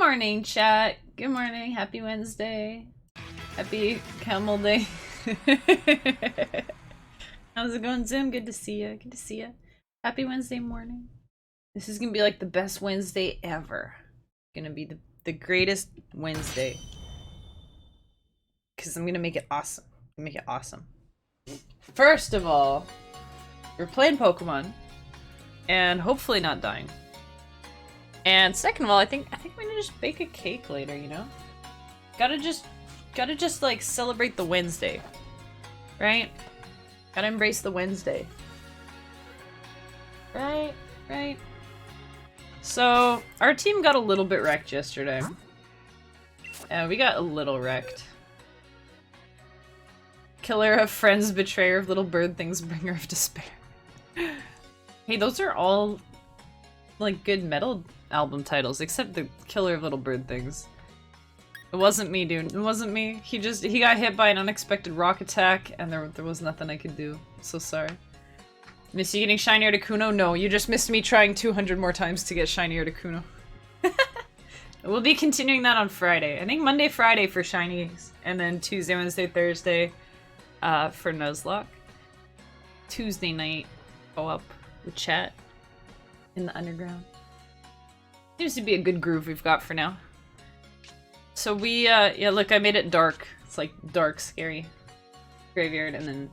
morning, chat. Good morning. Happy Wednesday. Happy Camel Day. How's it going, Zim? Good to see you. Good to see you. Happy Wednesday morning. This is gonna be like the best Wednesday ever. Gonna be the greatest Wednesday. Because I'm gonna make it awesome. Make it awesome. First of all, we're playing Pokemon. And hopefully not dying. And second of all, I think we're gonna just bake a cake later, you know? Gotta just like celebrate the Wednesday. Right? Gotta embrace the Wednesday. Right? Right? So, our team got a little bit wrecked yesterday. We got a little wrecked. Killer of friends, betrayer of little bird things, bringer of despair. Hey, those are all like good metal album titles, except the Killer of Little Bird Things. It wasn't me, dude. It wasn't me. He got hit by an unexpected rock attack, and there was nothing I could do. I'm so sorry. Miss you getting shiny Articuno? No, you just missed me trying 200 more times to get shiny Articuno. We'll be continuing that on Friday. I think Monday, Friday for shinies, and then Tuesday, Wednesday, Thursday for Nuzlocke. Tuesday night, go up with chat in the underground. Seems to be a good groove we've got for now. So we, yeah, look, I made it dark. It's like dark, scary graveyard, and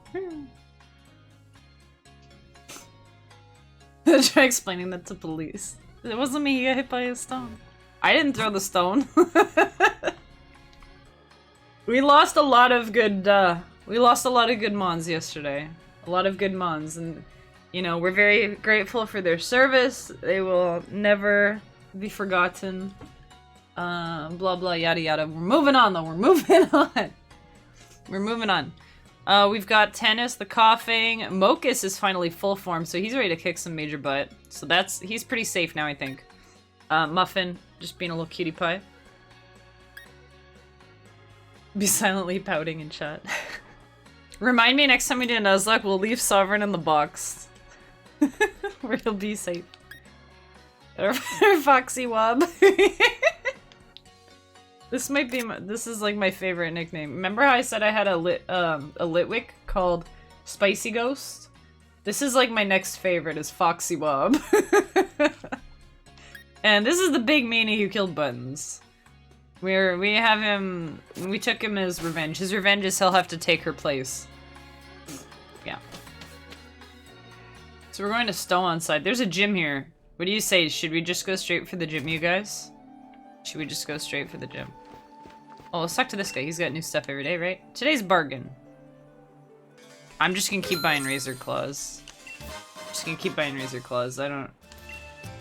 then try explaining that to police. It wasn't me. He got hit by a stone. I didn't throw the stone. We lost a lot of good. We lost a lot of good mons yesterday. A lot of good mons, and you know we're very grateful for their service. They will never be forgotten. Blah blah yada yada. We're moving on though. We're moving on. We're moving on. We've got Tennis, the coughing. Mokus is finally full form, so he's ready to kick some major butt. So he's pretty safe now, I think. Muffin, just being a little cutie pie. Be silently pouting in chat. Remind me next time we do a Nuzlocke, we'll leave Sovereign in the box. Where he'll be safe. Or Foxy Wob. This might be this is like my favorite nickname. Remember how I said I had a Litwick called Spicy Ghost? This is like my next favorite is Foxy Wob. And this is the big meanie who killed Buttons. We took him as revenge. His revenge is he'll have to take her place. Yeah. So we're going to Stow on side. There's a gym here. What do you say? Should we just go straight for the gym, you guys? Should we just go straight for the gym? Oh, let's talk to this guy. He's got new stuff every day, right? Today's bargain. I'm just gonna keep buying Razor Claws. Just gonna keep buying Razor Claws. I don't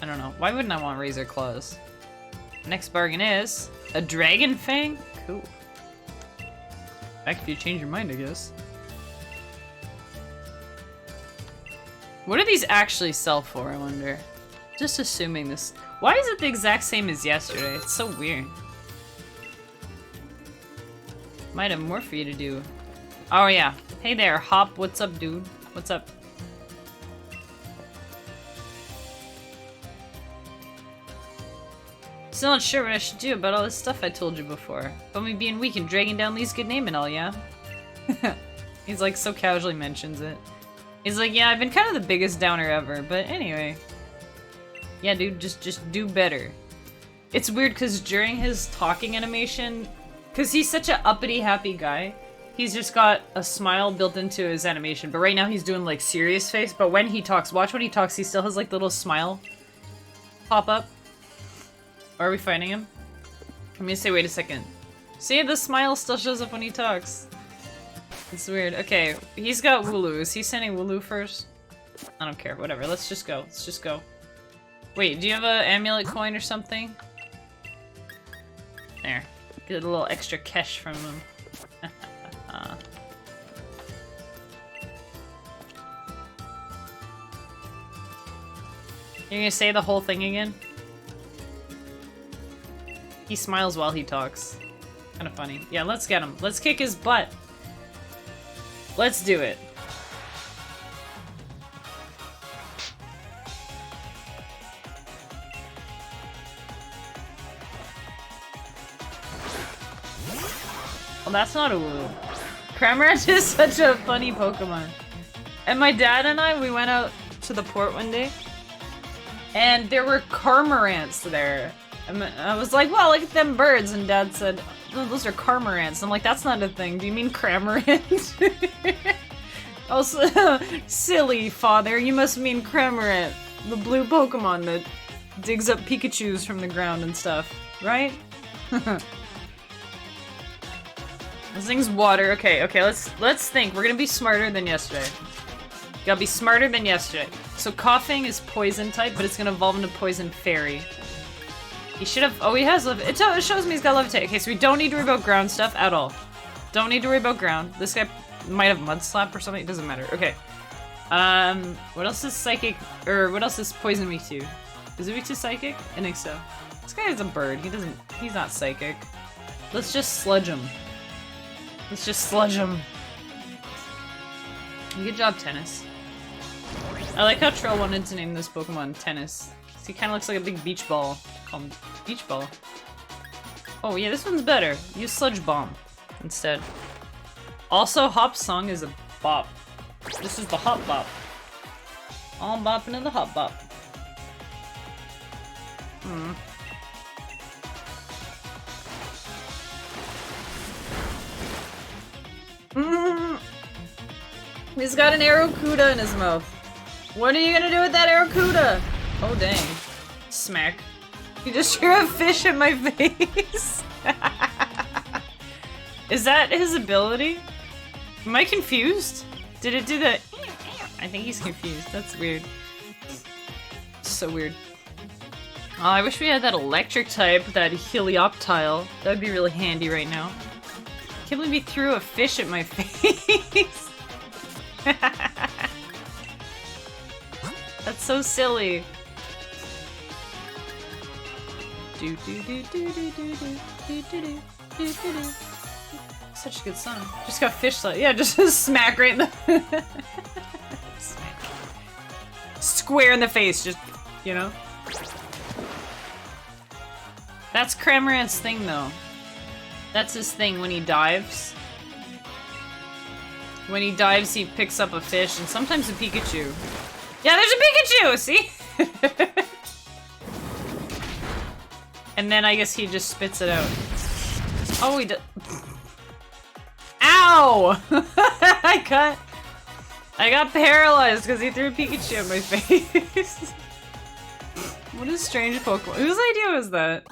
know. Why wouldn't I want Razor Claws? Next bargain is a Dragon Fang? Cool. Back if you change your mind, I guess. What do these actually sell for, I wonder? Just assuming this. Why is it the exact same as yesterday? It's so weird. Might have more for you to do. Oh yeah. Hey there, Hop. What's up, dude? What's up? Still not sure what I should do about all this stuff I told you before. About me being weak and dragging down Lee's good name and all, yeah? He's like so casually mentions it. He's like, yeah, I've been kind of the biggest downer ever, but anyway. Yeah, dude, just do better. It's weird because during his talking animation, because he's such an uppity, happy guy, he's just got a smile built into his animation. But right now he's doing like serious face. But when he talks, watch when he talks, he still has like the little smile pop up. Or are we fighting him? I'm gonna say, wait a second. See, the smile still shows up when he talks. It's weird. Okay, he's got Wooloo. Is he sending Wooloo first? I don't care. Whatever. Let's just go. Let's just go. Wait, do you have an amulet coin or something? There. Get a little extra cash from him. You're gonna say the whole thing again? He smiles while he talks. Kinda funny. Yeah, let's get him. Let's kick his butt. Let's do it. Well, that's not a woo. Cramorant is such a funny Pokemon. And my dad and I, we went out to the port one day, and there were Cormorants there. And I was like, wow, look at them birds. And Dad said, no, those are Cormorants. I'm like, that's not a thing. Do you mean Cramorant? Also, silly father, you must mean Cramorant, the blue Pokemon that digs up Pikachus from the ground and stuff, right? This thing's water. Okay, let's think. We're gonna be smarter than yesterday. Gotta be smarter than yesterday. So coughing is poison type, but it's gonna evolve into poison fairy. He should have. Oh, he has levitate. It shows me he's got levitate. Okay, so we don't need to worry about ground stuff at all. Don't need to worry about ground. This guy might have mud slap or something. It doesn't matter. Okay. What else is psychic? Or what else is poison weak to? Is it weak to psychic? I think so. This guy is a bird. He's not psychic. Let's just sludge him. Let's just sludge him. Good job, Tennis. I like how Trill wanted to name this Pokemon Tennis. He kind of looks like a big beach ball. Call him Beach Ball. Oh yeah, this one's better. Use Sludge Bomb instead. Also, Hop Song is a bop. This is the Hop Bop. All bopping in the Hop Bop. He's got an Arrokuda in his mouth. What are you gonna do with that Arrokuda? Oh dang. Smack. You just threw a fish at my face. Is that his ability? Am I confused? Did it do that? I think he's confused. That's weird. So weird. Oh, I wish we had that electric type, that Helioptile. That would be really handy right now. Can't believe he threw a fish at my face. That's so silly. Such a good song. Just got fish like, yeah, just smack right in the smack. Square in the face, just, you know. That's Cramorant's thing though. That's his thing when he dives. When he dives, he picks up a fish and sometimes a Pikachu. Yeah, there's a Pikachu! See? And then I guess he just spits it out. Oh, he does. Ow! I got paralyzed because he threw a Pikachu at my face. What a strange Pokemon. Whose idea was that?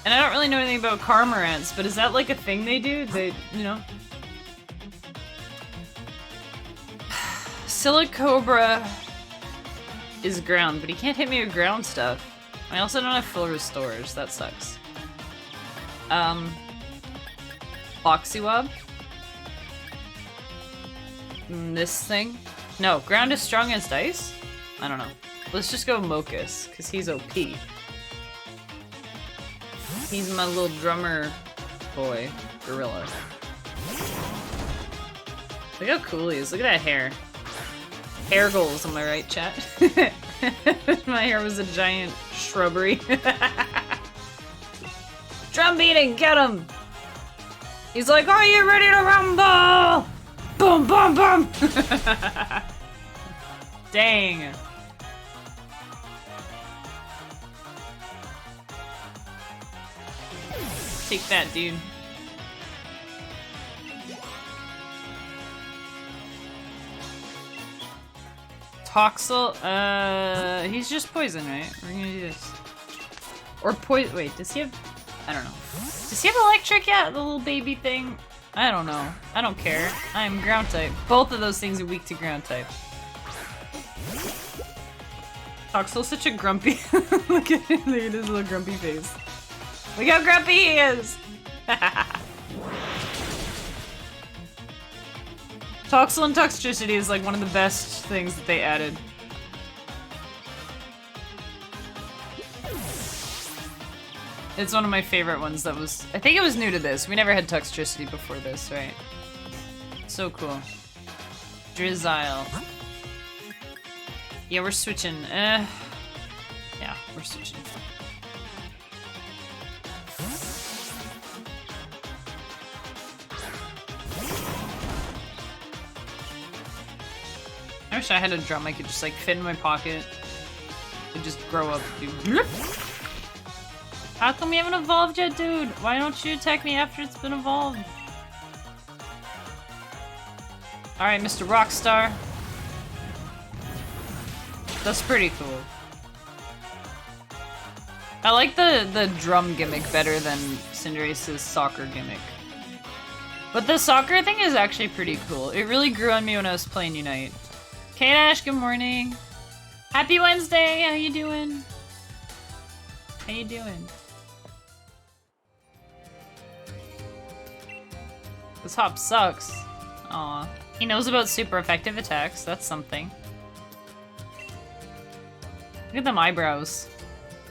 And I don't really know anything about Cormorants, but is that like a thing they do? They, you know? Silicobra is ground, but he can't hit me with ground stuff. I also don't have full restores, that sucks. Boxywub? This thing? No, ground is strong as dice? I don't know. Let's just go Mocus, because he's OP. He's my little drummer boy, gorilla. Look how cool he is. Look at that hair. Hair goals, am I right, chat? My hair was a giant shrubbery. Drum beating, get him! He's like, are you ready to rumble? Boom, boom, boom! Dang. Take that, dude. Toxel, he's just poison, right? We're gonna do this. Or wait, does he have, I don't know. Does he have electric yet? The little baby thing? I don't know. I don't care. I am ground type. Both of those things are weak to ground type. Toxel's such a grumpy, look at his little grumpy face. Look how grumpy he is! Toxel and Toxtricity is like one of the best things that they added. It's one of my favorite ones that was... I think it was new to this. We never had Toxtricity before this, right? So cool. Drizzile. Yeah, we're switching. Yeah, we're switching. wish I had a drum I could just like fit in my pocket and just grow up. Dude. How come we haven't evolved yet, dude? Why don't you attack me after it's been evolved? Alright, Mr. Rockstar. That's pretty cool. I like the drum gimmick better than Cinderace's soccer gimmick. But the soccer thing is actually pretty cool. It really grew on me when I was playing Unite. K-Dash, good morning. Happy Wednesday, how you doing? How you doing? This hop sucks. Aw. He knows about super effective attacks, that's something. Look at them eyebrows.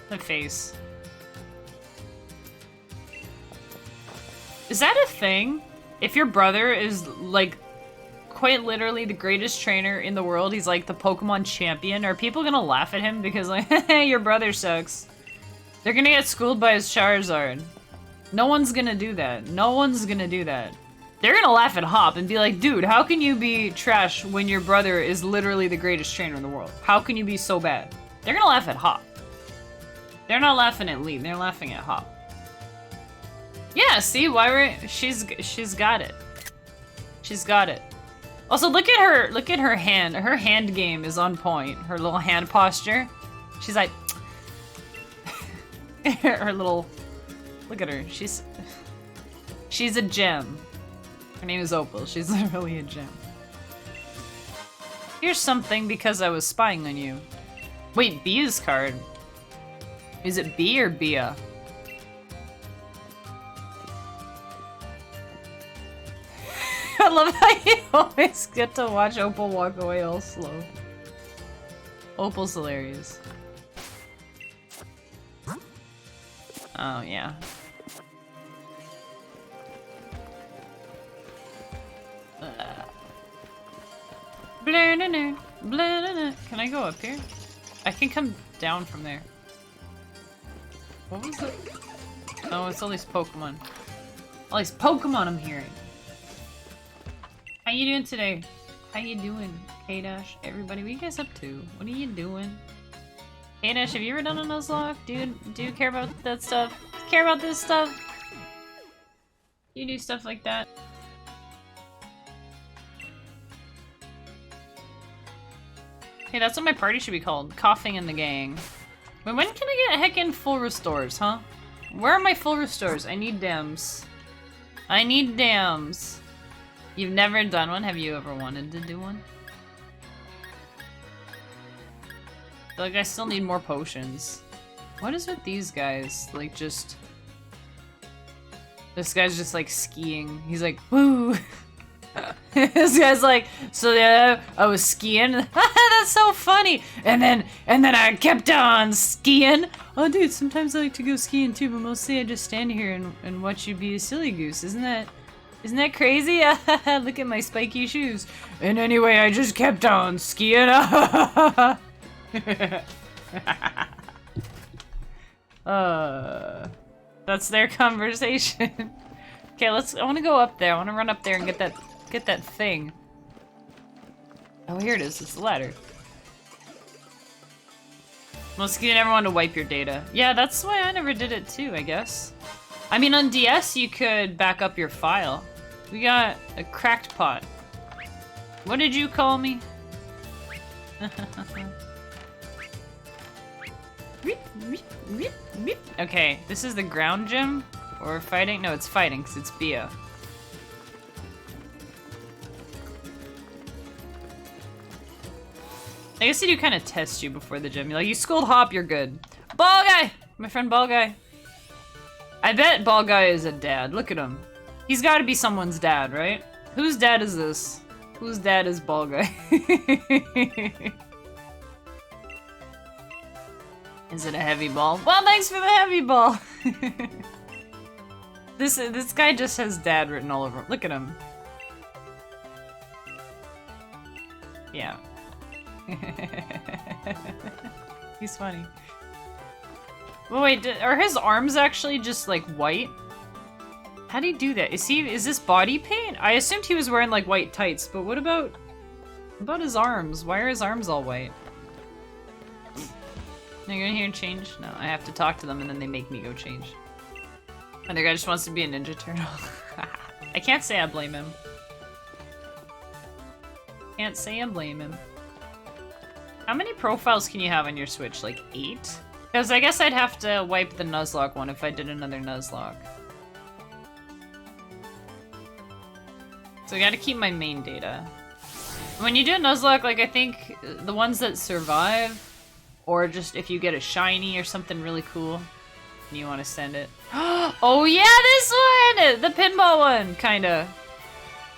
The face. Is that a thing? If your brother is, like, quite literally the greatest trainer in the world, he's like the Pokemon champion, are people gonna laugh at him because, like, your brother sucks? They're gonna get schooled by his Charizard. No one's gonna do that. No one's gonna do that. They're gonna laugh at Hop and be like, dude, how can you be trash when your brother is literally the greatest trainer in the world? How can you be so bad? They're gonna laugh at Hop. They're not laughing at Lee, they're laughing at Hop. Yeah, see, why were she's got it. She's got it. Also, look at her hand. Her hand game is on point. Her little hand posture. She's like her little look at her. She's a gem. Her name is Opal. She's literally a gem. Here's something because I was spying on you. Wait, Bia's card. Is it B or Bia? I love how you always get to watch Opal walk away all slow. Opal's hilarious. Oh, yeah. Can I go up here? I can come down from there. What was it? Oh, it's all these Pokemon. All these Pokemon I'm hearing. How you doing today? How you doing, K-Dash? Everybody, what are you guys up to? What are you doing? K-Dash, have you ever done a Nuzlocke? Do you care about that stuff? Care about this stuff? You do stuff like that? Hey, that's what my party should be called. Coughing in the Gang. Wait, when can I get heckin' full restores, huh? Where are my full restores? I need dams. I need dams. You've never done one? Have you ever wanted to do one? I feel like I still need more potions. What is with these guys? Like, just... This guy's just, like, skiing. He's like, woo! This guy's like, so yeah, I was skiing. That's so funny. And then I kept on skiing. Oh, dude, sometimes I like to go skiing too, but mostly I just stand here and watch you be a silly goose. Isn't that crazy? Look at my spiky shoes. And anyway, I just kept on skiing. That's their conversation. Okay, I want to go up there. I want to run up there and get that thing. Oh, here it is. It's the ladder. Most you never want to wipe your data. Yeah, that's why I never did it too, I guess. I mean, on DS, you could back up your file. We got a cracked pot. What did you call me? Okay, this is the ground gym? Or fighting? No, it's fighting, because it's Bia. I guess they do kind of test you before the gym. You're like, you schooled Hop, you're good. Ball Guy! My friend Ball Guy. I bet Ball Guy is a dad. Look at him. He's got to be someone's dad, right? Whose dad is this? Whose dad is Ball Guy? Is it a heavy ball? Well, thanks for the heavy ball! This guy just has dad written all over him. Look at him. Yeah. He's funny. Well, wait, are his arms actually just like white? How do you do that? Is this body paint? I assumed he was wearing like white tights, but what about About his arms? Why are his arms all white? Are you gonna here and change? No, I have to talk to them and then they make me go change. Other guy just wants to be a Ninja Turtle. I can't say I blame him. Can't say I blame him. How many profiles can you have on your Switch? Like 8? Because I guess I'd have to wipe the Nuzlocke one if I did another Nuzlocke. So I gotta keep my main data. When you do a Nuzlocke, like I think the ones that survive, or just if you get a shiny or something really cool, and you want to send it. Oh yeah, this one! The pinball one, kinda.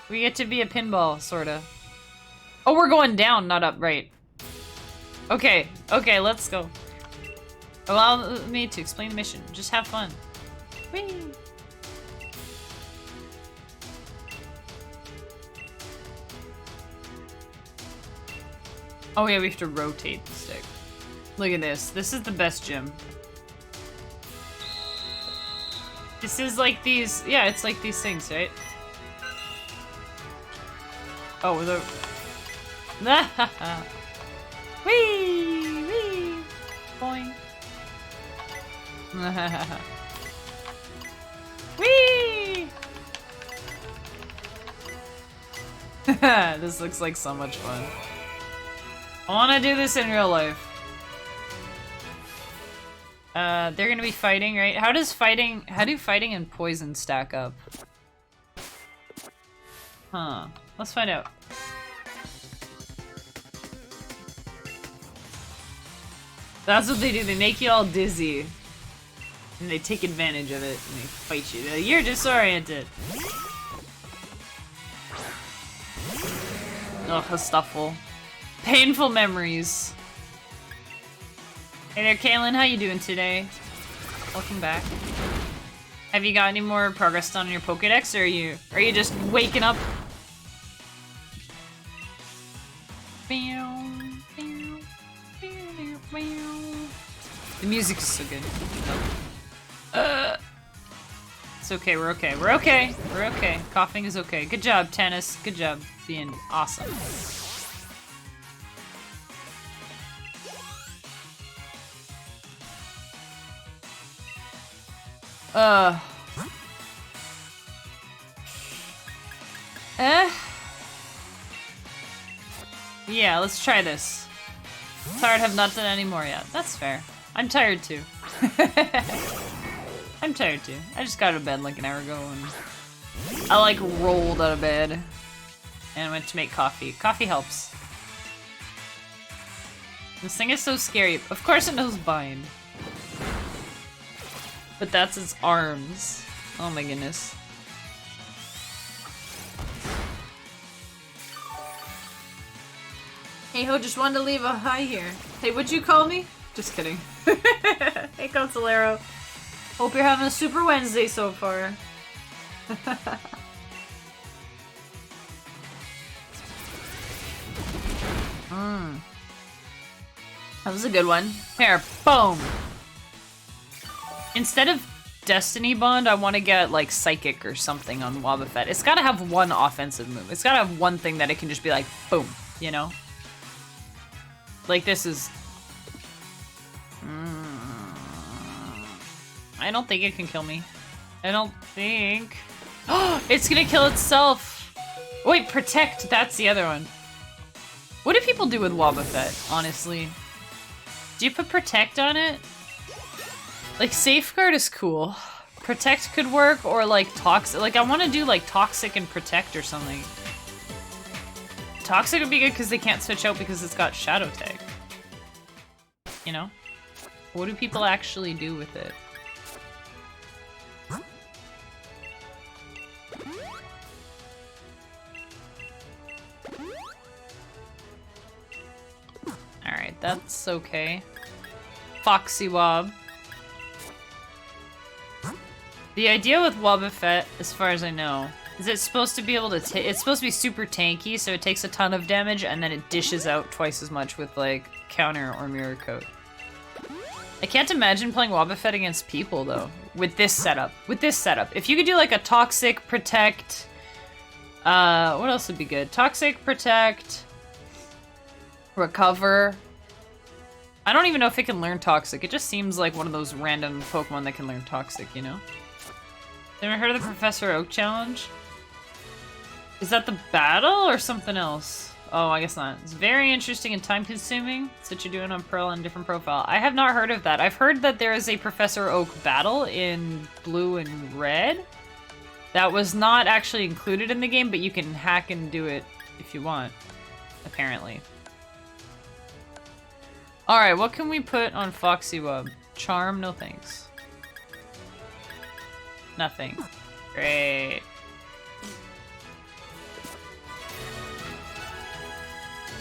We get to be a pinball, sorta. Oh, we're going down, not up, right. Okay, okay, let's go. Allow me to explain the mission. Just have fun. Whee! Oh yeah, we have to rotate the stick. Look at this. This is the best gym. This is like these... Yeah, it's like these things, right? Oh, the... Whee! Whee! Boing. Whee! This looks like so much fun. I wanna do this in real life. They're gonna be fighting, right? How do fighting and poison stack up? Huh. Let's find out. That's what they do, they make you all dizzy. And they take advantage of it and they fight you. They're like, you're disoriented. Ugh, a stuffle. Painful memories. Hey there, Kaylin. How you doing today? Welcome back. Have you got any more progress done on your Pokédex, or are you just waking up? The music is so good. It's okay. We're okay. We're okay. We're okay. Coughing is okay. Good job, Tennis. Good job being awesome. Yeah, let's try this. Tired, have not done any more yet. That's fair. I'm tired too. I'm tired too. I just got out of bed like an hour ago and I like rolled out of bed and went to make coffee. Coffee helps. This thing is so scary. Of course it knows bind. But that's its arms. Oh my goodness. Hey ho, just wanted to leave a hi here. Hey, what'd you call me? Just kidding. Hey Consolero. Hope you're having a super Wednesday so far. That was a good one. Here, boom! Instead of Destiny Bond, I want to get, like, Psychic or something on Wobbuffet. It's gotta have one offensive move. It's gotta have one thing that it can just be like, boom, you know? Like, this is... I don't think it can kill me. I don't think... Oh, it's gonna kill itself! Wait, Protect, that's the other one. What do people do with Wobbuffet, honestly? Do you put Protect on it? Like, Safeguard is cool. Protect could work, or like Toxic. Like, I want to do like Toxic and Protect or something. Toxic would be good because they can't switch out because it's got Shadow Tag. You know? What do people actually do with it? Alright, that's okay. Foxy Wob. The idea with Wobbuffet, as far as I know, is it's supposed to be able to it's supposed to be super tanky, so it takes a ton of damage, and then it dishes out twice as much with, like, Counter or Mirror Coat. I can't imagine playing Wobbuffet against people, though, with this setup. With this setup. If you could do, like, a Toxic, Protect... what else would be good? Toxic, Protect... Recover. I don't even know if it can learn Toxic. It just seems like one of those random Pokemon that can learn Toxic, you know? Never heard of the Professor Oak challenge? Is that the battle or something else? Oh, I guess not. It's very interesting and time-consuming. It's what you're doing on Pearl and different profile. I have not heard of that. I've heard that there is a Professor Oak battle in Blue and Red. That was not actually included in the game, but you can hack and do it if you want, apparently. Alright, what can we put on Foxy Wub? Charm? No thanks. Nothing. Great.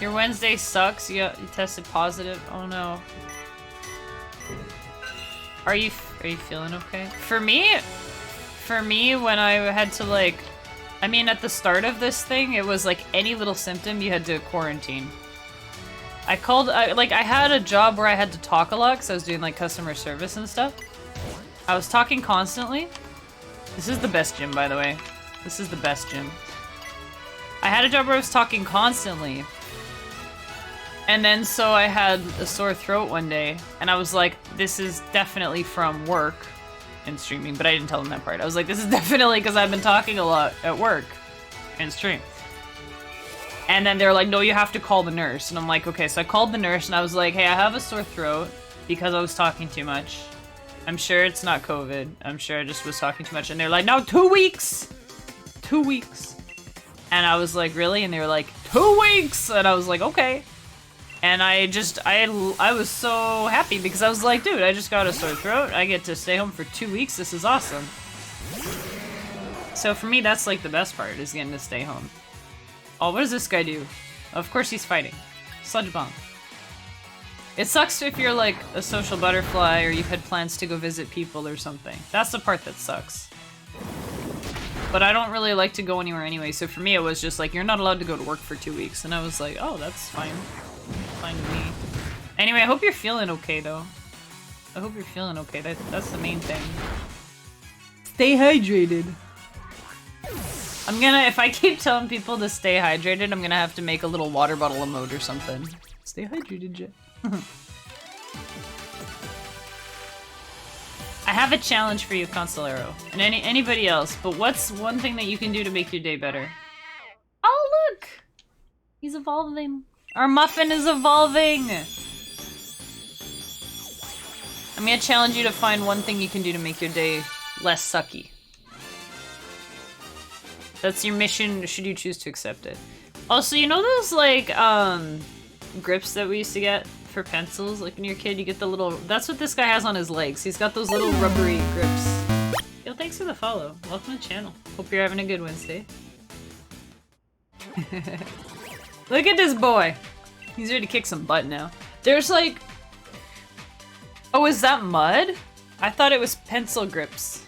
Your Wednesday sucks. You tested positive. Oh no. Are you feeling okay? For me, when I had to like, I mean, at the start of this thing, it was like any little symptom you had to quarantine. I had a job where I had to talk a lot because I was doing like customer service and stuff. I was talking constantly. This is the best gym, by the way. This is the best gym. I had a job where I was talking constantly. And then so I had a sore throat one day, and I was like, this is definitely from work and streaming, but I didn't tell them that part. I was like, this is definitely because I've been talking a lot at work and stream. And then they're like, no, you have to call the nurse. And I'm like, okay, so I called the nurse and I was like, hey, I have a sore throat because I was talking too much. I'm sure it's not COVID. I'm sure I just was talking too much. And they're like, no, 2 weeks! 2 weeks. And I was like, really? And they were like, 2 weeks! And I was like, okay. And I was so happy because I was like, dude, I just got a sore throat. I get to stay home for 2 weeks. This is awesome. So for me, that's like the best part, is getting to stay home. Oh, what does this guy do? Of course he's fighting. Sludge Bomb. It sucks if you're like a social butterfly or you've had plans to go visit people or something. That's the part that sucks. But I don't really like to go anywhere anyway, so for me it was just like, you're not allowed to go to work for 2 weeks. And I was like, oh, that's fine. Fine with me. Anyway, I hope you're feeling okay though. I hope you're feeling okay. That's the main thing. Stay hydrated. If I keep telling people to stay hydrated, I'm gonna have to make a little water bottle emote or something. Stay hydrated, Jet. I have a challenge for you, Consolero, and anybody else, but what's one thing that you can do to make your day better? Oh, look! He's evolving. Our muffin is evolving! I'm gonna challenge you to find one thing you can do to make your day less sucky. That's your mission, should you choose to accept it. Also, you know those, like, grips that we used to get for pencils? Like, when you're a kid, you get the little... That's what this guy has on his legs. He's got those little rubbery grips. Yo, thanks for the follow. Welcome to the channel. Hope you're having a good Wednesday. Look at this boy! He's ready to kick some butt now. There's, like... Oh, is that mud? I thought it was pencil grips.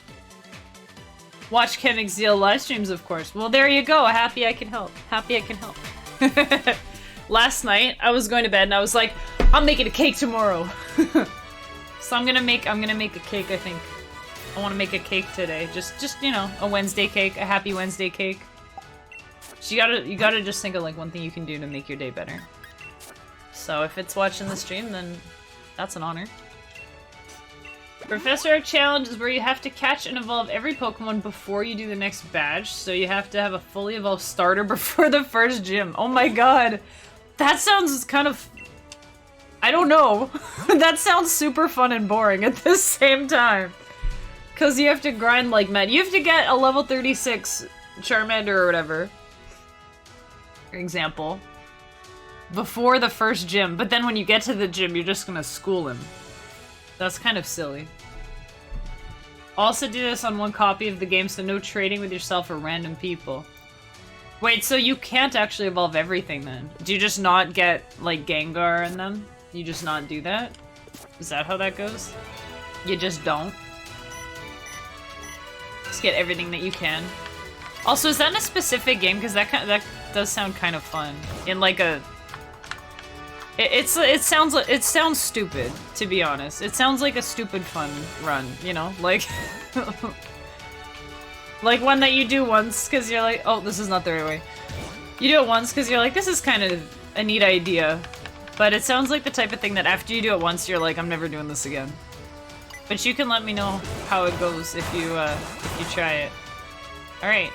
Watch Chemic Zeal live streams, of course. Well, there you go. Happy I can help. Happy I can help. Last night, I was going to bed and I was like, I'm making a cake tomorrow. So I'm gonna make a cake, I think. I want to make a cake today. Just you know, a Wednesday cake, a happy Wednesday cake. So you gotta just think of like one thing you can do to make your day better. So if it's watching the stream, then that's an honor. Professor Oak Challenge is where you have to catch and evolve every Pokemon before you do the next badge, so you have to have a fully evolved starter before the first gym. Oh my god! That sounds kind of... I don't know. That sounds super fun and boring at the same time. Because you have to grind like mad. You have to get a level 36 Charmander or whatever, for example, before the first gym, but then when you get to the gym, you're just gonna school him. That's kind of silly. Also do this on one copy of the game, so no trading with yourself or random people. Wait, so you can't actually evolve everything then? Do you just not get, like, Gengar in them? You just not do that? Is that how that goes? You just don't? Just get everything that you can. Also, is that in a specific game? Because that does sound kind of fun. In, like, a... It sounds stupid, to be honest. It sounds like a stupid fun run, you know? Like, like one that you do once because you're like, oh, this is not the right way. You do it once because you're like, this is kind of a neat idea. But it sounds like the type of thing that after you do it once, you're like, I'm never doing this again. But you can let me know how it goes if you try it. Alright.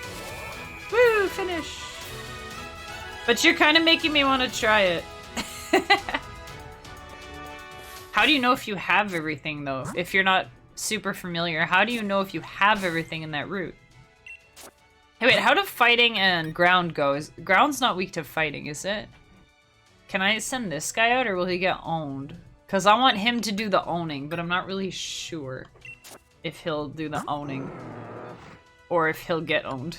Woo! Finish! But you're kind of making me want to try it. How do you know if you have everything, though? If you're not super familiar, how do you know if you have everything in that route? Hey, wait, how do fighting and ground go? Ground's not weak to fighting, is it? Can I send this guy out, or will he get owned? Because I want him to do the owning, but I'm not really sure if he'll do the owning. Or if he'll get owned.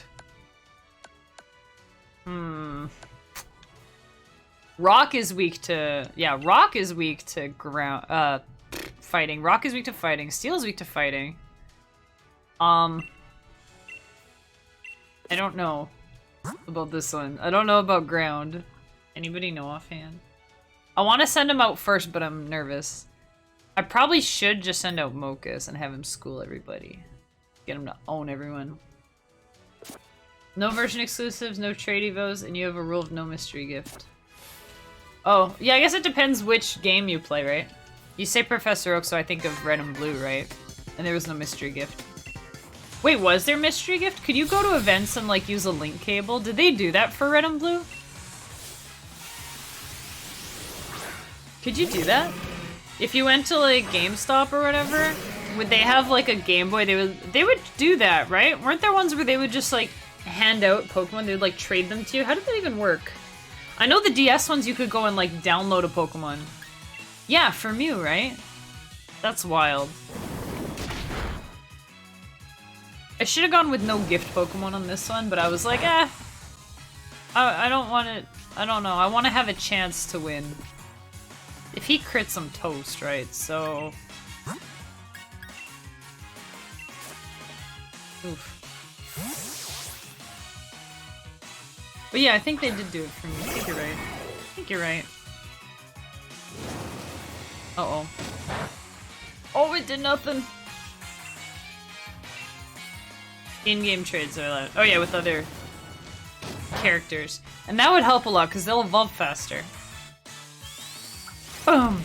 Rock is weak to... Yeah, Rock is weak to ground... fighting. Rock is weak to fighting. Steel is weak to fighting. I don't know about this one. I don't know about ground. Anybody know offhand? I want to send him out first, but I'm nervous. I probably should just send out Mochas and have him school everybody. Get him to own everyone. No version exclusives, no trade evos, and you have a rule of no mystery gift. Oh, yeah, I guess it depends which game you play, right? You say Professor Oak, so I think of Red and Blue, right? And there was no mystery gift. Wait, was there mystery gift? Could you go to events and, like, use a link cable? Did they do that for Red and Blue? Could you do that? If you went to, like, GameStop or whatever, would they have, like, a Game Boy? They would do that, right? Weren't there ones where they would just, like, hand out Pokemon? They would, like, trade them to you? How did that even work? I know the DS ones you could go and, like, download a Pokemon. Yeah, for Mew, right? That's wild. I should have gone with no gift Pokemon on this one, but I was like, I don't want it. I don't know. I want to have a chance to win. If he crits, I'm toast, right? So... Oof. But yeah, I think they did do it for me. I think you're right. I think you're right. Uh-oh. Oh, it did nothing! In-game trades are allowed. Oh yeah, with other characters. And that would help a lot, because they'll evolve faster. Boom!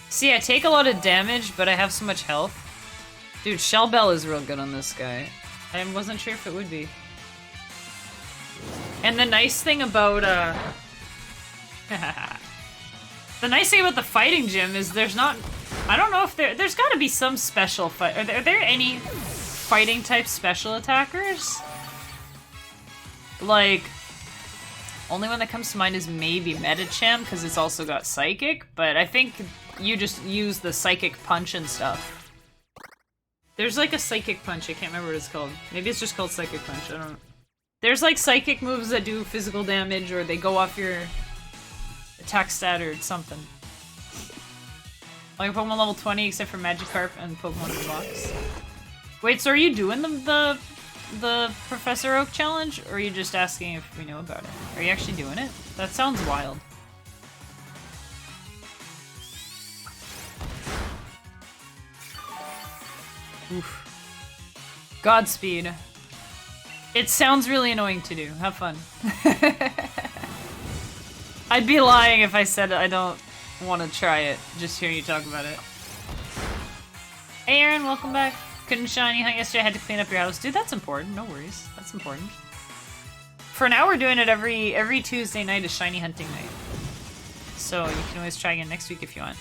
See, I take a lot of damage, but I have so much health. Dude, Shell Bell is real good on this guy. I wasn't sure if it would be. And the nice thing about, the nice thing about the fighting gym is there's not... I don't know if there's gotta be some special fight... Are there any fighting type special attackers? Like... Only one that comes to mind is maybe Medicham, because it's also got Psychic, but I think you just use the Psychic Punch and stuff. There's like a Psychic Punch, I can't remember what it's called. Maybe it's just called Psychic Punch, I don't know. There's like Psychic moves that do physical damage, or they go off your attack stat or something. Like Pokemon level 20 except for Magikarp and Pokemon in the box. Wait, so are you doing the Professor Oak challenge, or are you just asking if we know about it? Are you actually doing it? That sounds wild. Oof. Godspeed. It sounds really annoying to do. Have fun. I'd be lying if I said I don't want to try it, just hearing you talk about it. Hey Aaron, welcome back. Couldn't shiny hunt yesterday, I had to clean up your house. Dude, that's important. No worries. That's important. For now, we're doing it every Tuesday night is shiny hunting night. So you can always try again next week if you want.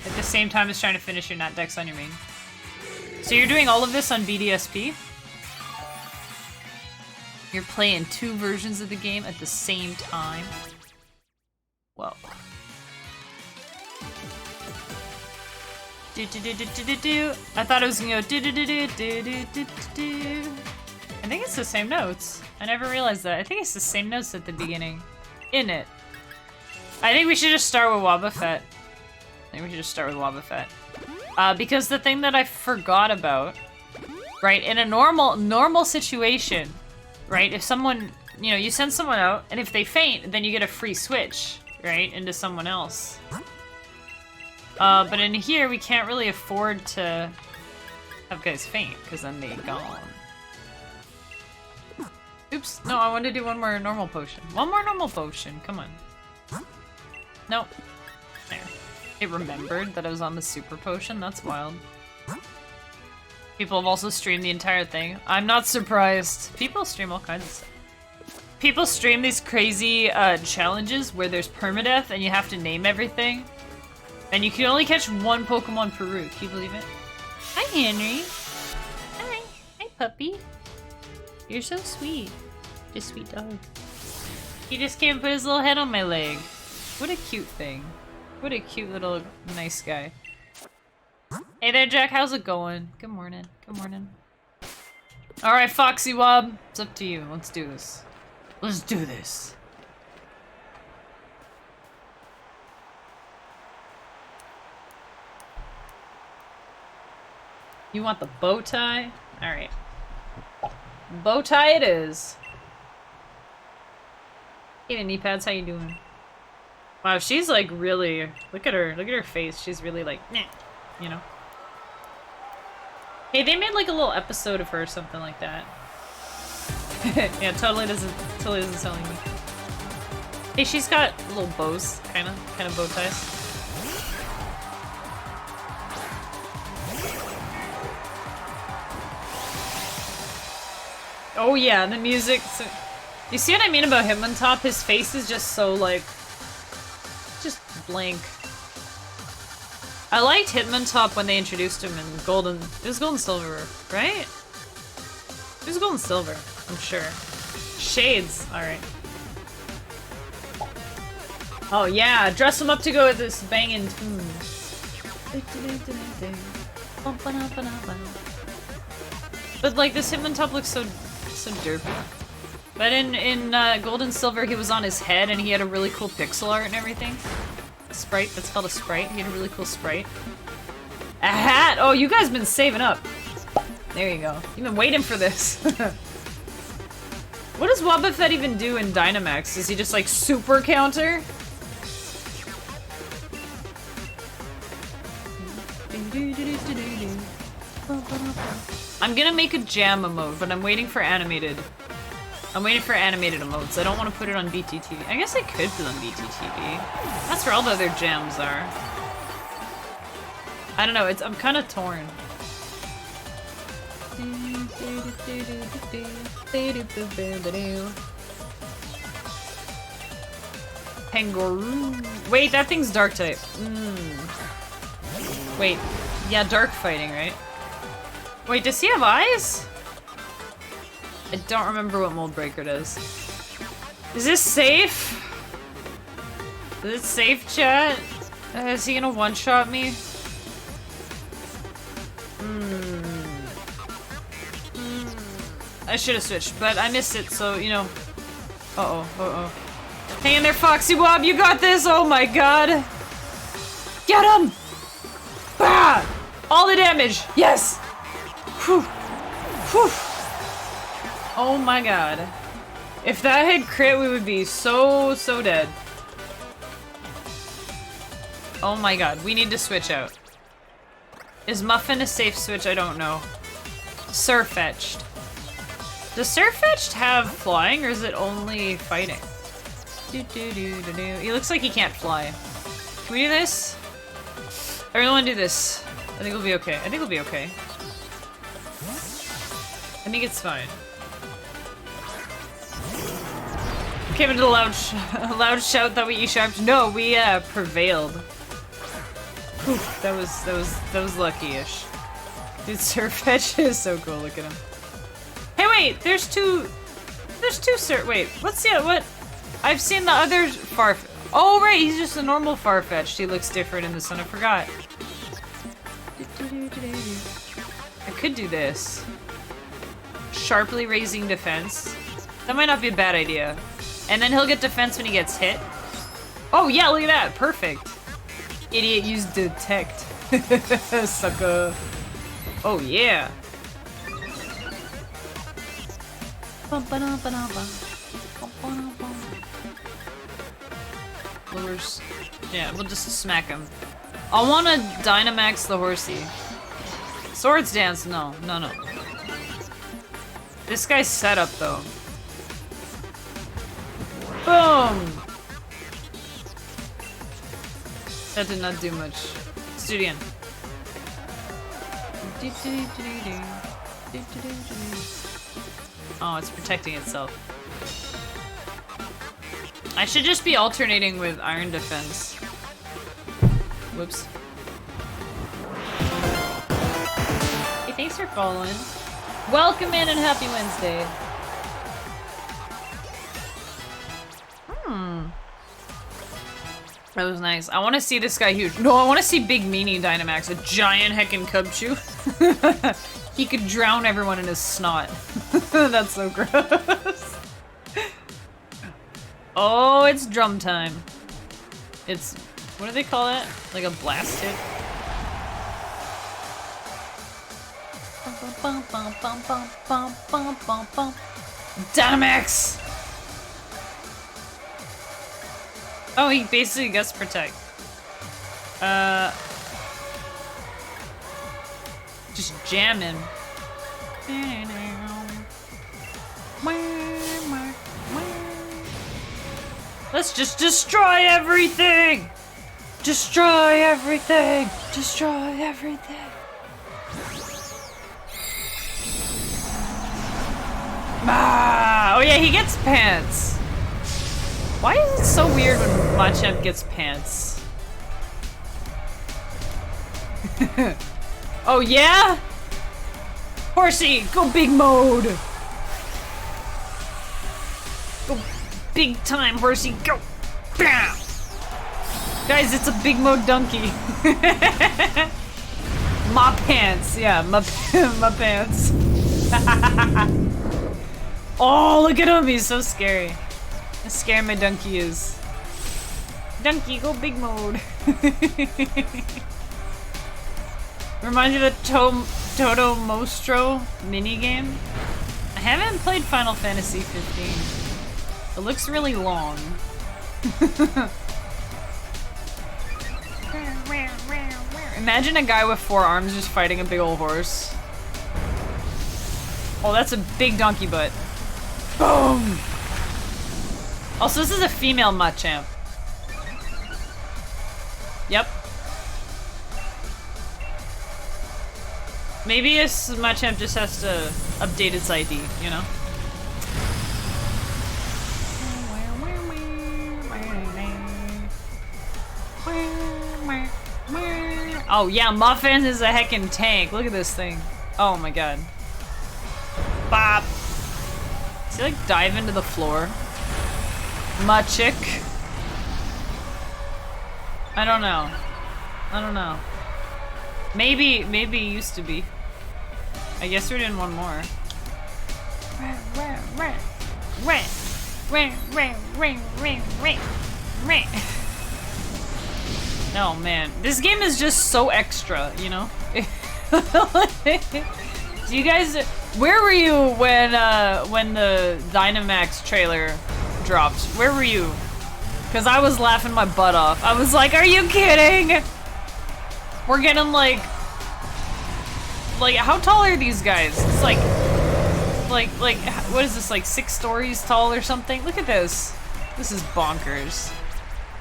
At the same time as trying to finish your Nat Dex on your main. So you're doing all of this on BDSP? You're playing 2 versions of the game at the same time? Well. I thought it was gonna go I think it's the same notes. I never realized that. I think it's the same notes at the beginning. In it. I think we should just start with Wobbuffet. Because the thing that I forgot about, right, in a normal situation, right, if someone, you know, you send someone out, and if they faint, then you get a free switch, right, into someone else. But in here, we can't really afford to have guys faint, because then they're gone. Oops, no, I wanted to do one more normal potion. One more normal potion, come on. Nope. There. It remembered that I was on the super potion, that's wild. People have also streamed the entire thing. I'm not surprised. People stream all kinds of stuff. People stream these crazy challenges where there's permadeath and you have to name everything. And you can only catch one Pokemon per route. Can you believe it? Hi, Henry. Hi. Hi, puppy. You're so sweet. Just sweet dog. He just came and put his little head on my leg. What a cute thing. What a cute little nice guy. Hey there, Jack. How's it going? Good morning. Good morning. Alright, Foxy Wob. It's up to you. Let's do this. Let's do this. You want the bow tie? Alright. Bow tie it is. Hey, the knee pads, how you doing? Wow, she's like really... Look at her face. She's really like, nah, you know? Hey, they made like a little episode of her or something like that. Yeah, totally doesn't sound like me. Hey, she's got little bows, kind of bow ties. Oh yeah, the music. So, you see what I mean about Hitmontop? His face is just so like, just blank. I liked Hitmontop when they introduced him in Golden. It was Gold and Silver, right? It was Gold and Silver, I'm sure. Shades, alright. Oh yeah, dress him up to go with this banging tune. But like this Hitmontop looks so derpy. But in Gold and Silver he was on his head and he had a really cool pixel art and everything. Sprite, that's called a sprite. He had a really cool sprite. A hat! Oh, you guys been saving up. There you go. You've been waiting for this. What does Wobbuffet even do in Dynamax? Is he just like super counter? I'm gonna make a jam emote, but I'm waiting for animated. I'm waiting for animated emotes. I don't want to put it on BTTV. I guess I could put it on BTTV. That's where all the other jams are. I don't know, I'm kind of torn. Kangaroo. Wait, that thing's dark type. Wait, yeah, dark fighting, right? Wait, does he have eyes? I don't remember what Mold Breaker does. Is this safe? Is it safe, chat? Is he gonna one-shot me? I should have switched, but I missed it, so, you know. Uh-oh. Hang in there, Foxy Wob, you got this! Oh my god! Get him! Bah! All the damage! Yes! Whew. Whew. Oh my god. If that had crit, we would be so dead. Oh my god, we need to switch out. Is Muffin a safe switch? I don't know. Surfetched. Does Surfetched have flying, or is it only fighting? He looks like he can't fly. Can we do this? I really want to do this. I think we'll be okay. I think we'll be okay. I think it's fine. Came into the loud shout that we e-sharped. No, we prevailed. Whew, that was lucky-ish. Dude, Surfetch is so cool. Look at him. Hey, wait, there's two wait, what's the what? I've seen the other Farfetch'd. Oh right, he's just a normal Farfetch'd. He looks different in the sun. I forgot. I could do this. Sharply raising defense. That might not be a bad idea. And then he'll get defense when he gets hit. Oh yeah, look at that. Perfect. Idiot used detect. Sucker. Oh yeah. Lures. Yeah, we'll just smack him. I want to Dynamax the horsey. Swords Dance, no. This guy's set up though. Boom! That did not do much. Let's do it again. Oh, it's protecting itself. I should just be alternating with iron defense. Whoops. Hey, thanks for following. Welcome in and happy Wednesday. That was nice. I want to see this guy huge. No, I want to see Big Meanie Dynamax, a giant heckin' Cubchoo. He could drown everyone in his snot. That's so gross. Oh, it's drum time. It's, what do they call it? Like a blast hit? Dynamax! Oh, he basically gets protect. Just jamming. Let's just destroy everything! Destroy everything! Destroy everything! Ah! Oh yeah, he gets pants. Why is it so weird when Machamp gets pants? Oh yeah? Horsey, go big mode! Go big time, Horsey, go! Bam! Guys, it's a big mode donkey. My pants, yeah, my pants. Oh, look at him, he's so scary. How scary my donkey is. Donkey, go big mode. Reminds you of the Toto Mostro minigame? I haven't played Final Fantasy 15. It looks really long. Imagine a guy with 4 arms just fighting a big old horse. Oh, that's a big donkey butt. Boom! Also, this is a female Machamp. Yep. Maybe this Machamp just has to update its ID, you know? Oh yeah, Muffin is a heckin' tank. Look at this thing. Oh my god. Bop! Does he like dive into the floor? Machick? I don't know. I don't know. Maybe he used to be. I guess we're doing one more. Oh man, this game is just so extra, you know? Do you guys, where were you when the Dynamax trailer dropped? Where were you? Cause I was laughing my butt off. I was like, are you kidding? We're getting like how tall are these guys? It's like, what is this, like 6 stories tall or something? Look at this. This is bonkers.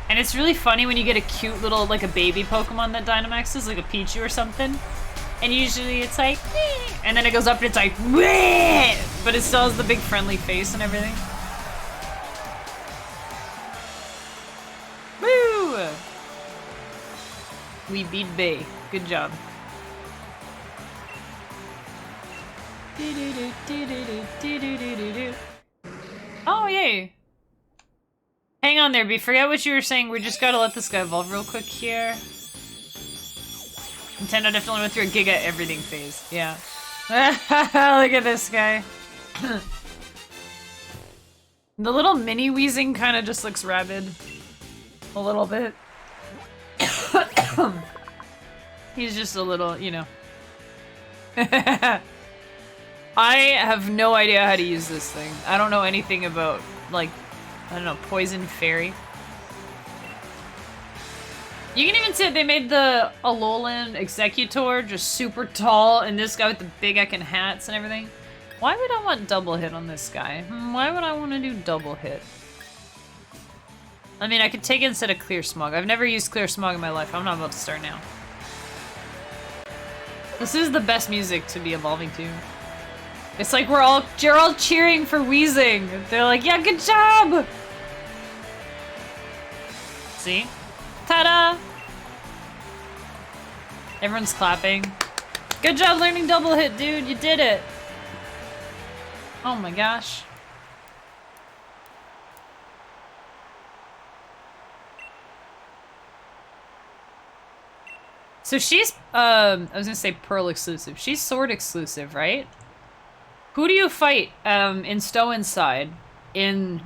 And it's really funny when you get a cute little, like a baby Pokemon that Dynamax is, like a Pichu or something. And usually it's like, meh, and then it goes up and it's like, meh, but it still has the big friendly face and everything. Woo! We beat Bay. Good job. Oh, yay. Hang on there, B. Forget what you were saying. We just gotta let this guy evolve real quick here. Nintendo definitely went through a Giga everything phase. Yeah. Look at this guy. The little mini wheezing kind of just looks rabid. A little bit. He's just a little, you know. I have no idea how to use this thing. I don't know anything about, like, I don't know, Poison Fairy. You can even see it, they made the Alolan Executor just super tall, and this guy with the big heckin' hats and everything. Why would I want double hit on this guy? Why would I want to do double hit? I mean, I could take it instead of clear smog. I've never used clear smog in my life. I'm not about to start now. This is the best music to be evolving to. It's like you're all cheering for Wheezing. They're like, yeah, good job! See? Ta-da! Everyone's clapping. Good job learning double hit, dude. You did it. Oh my gosh. So she's, I was gonna say Pearl exclusive. She's Sword exclusive, right? Who do you fight, in Stow Inside, in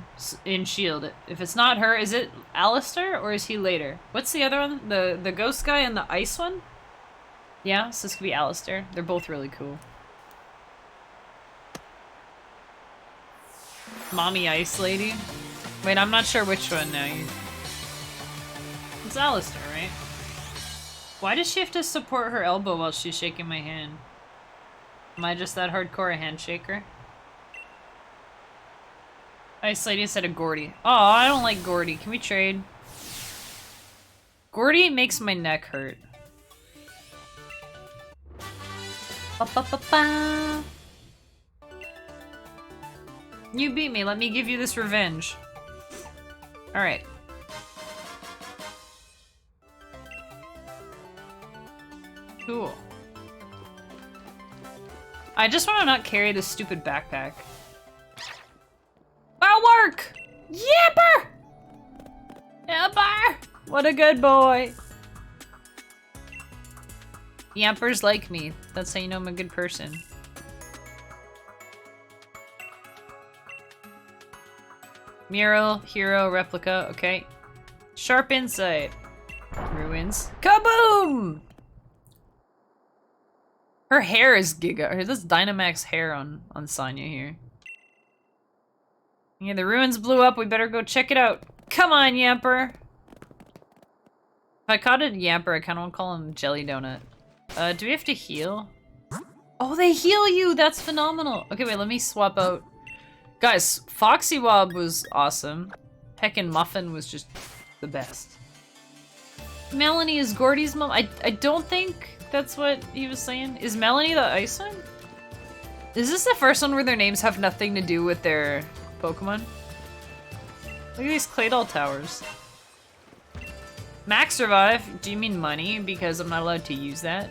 Shield? If it's not her, is it Alistair, or is he later? What's the other one? The ghost guy and the ice one? Yeah, so this could be Alistair. They're both really cool. Mommy Ice Lady? Wait, I'm not sure which one now. It's Alistair, right? Why does she have to support her elbow while she's shaking my hand? Am I just that hardcore a handshaker? Ice Lady instead of Gordy. Oh, I don't like Gordy. Can we trade? Gordy makes my neck hurt. Ba -ba -ba -ba. You beat me. Let me give you this revenge. Alright. Cool. I just want to not carry this stupid backpack. That'll work! Yipper! Yipper! What a good boy! Yampers like me. That's how you know I'm a good person. Mural, hero, replica, okay. Sharp insight. Ruins. Kaboom! Her hair is giga. That's Dynamax hair on Sonya here. Yeah, the ruins blew up. We better go check it out. Come on, Yamper. If I caught a Yamper, I kind of want to call him Jelly Donut. Do we have to heal? Oh, they heal you! That's phenomenal! Okay, wait, let me swap out. Guys, Foxy Wob was awesome. Heckin' Muffin was just the best. Melanie is Gordy's mom? I don't think that's what he was saying. Is Melanie the ice one? Is this the first one where their names have nothing to do with their Pokemon? Look at these Claydol towers. Max Revive? Do you mean money? Because I'm not allowed to use that.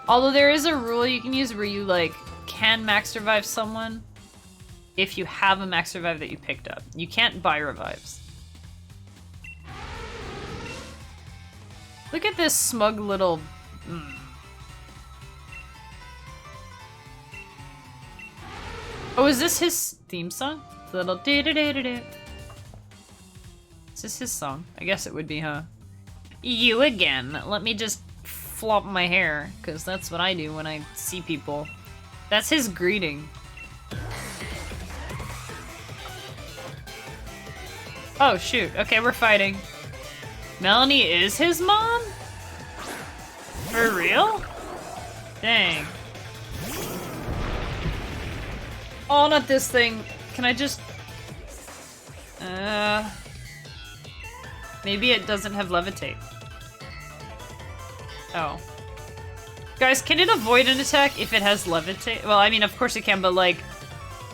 Although there is a rule you can use where you, like, can Max Revive someone if you have a Max Revive that you picked up. You can't buy revives. Look at this smug little... Oh, is this his theme song? The little do-do-do-do-do. Is this his song? I guess it would be, huh? You again. Let me just flop my hair, because that's what I do when I see people. That's his greeting. Oh, shoot. Okay, we're fighting. Melanie is his mom? For real? Dang. Oh, not this thing. Can I just... Maybe it doesn't have levitate. Oh. Guys, can it avoid an attack if it has levitate? Well, I mean, of course it can, but like...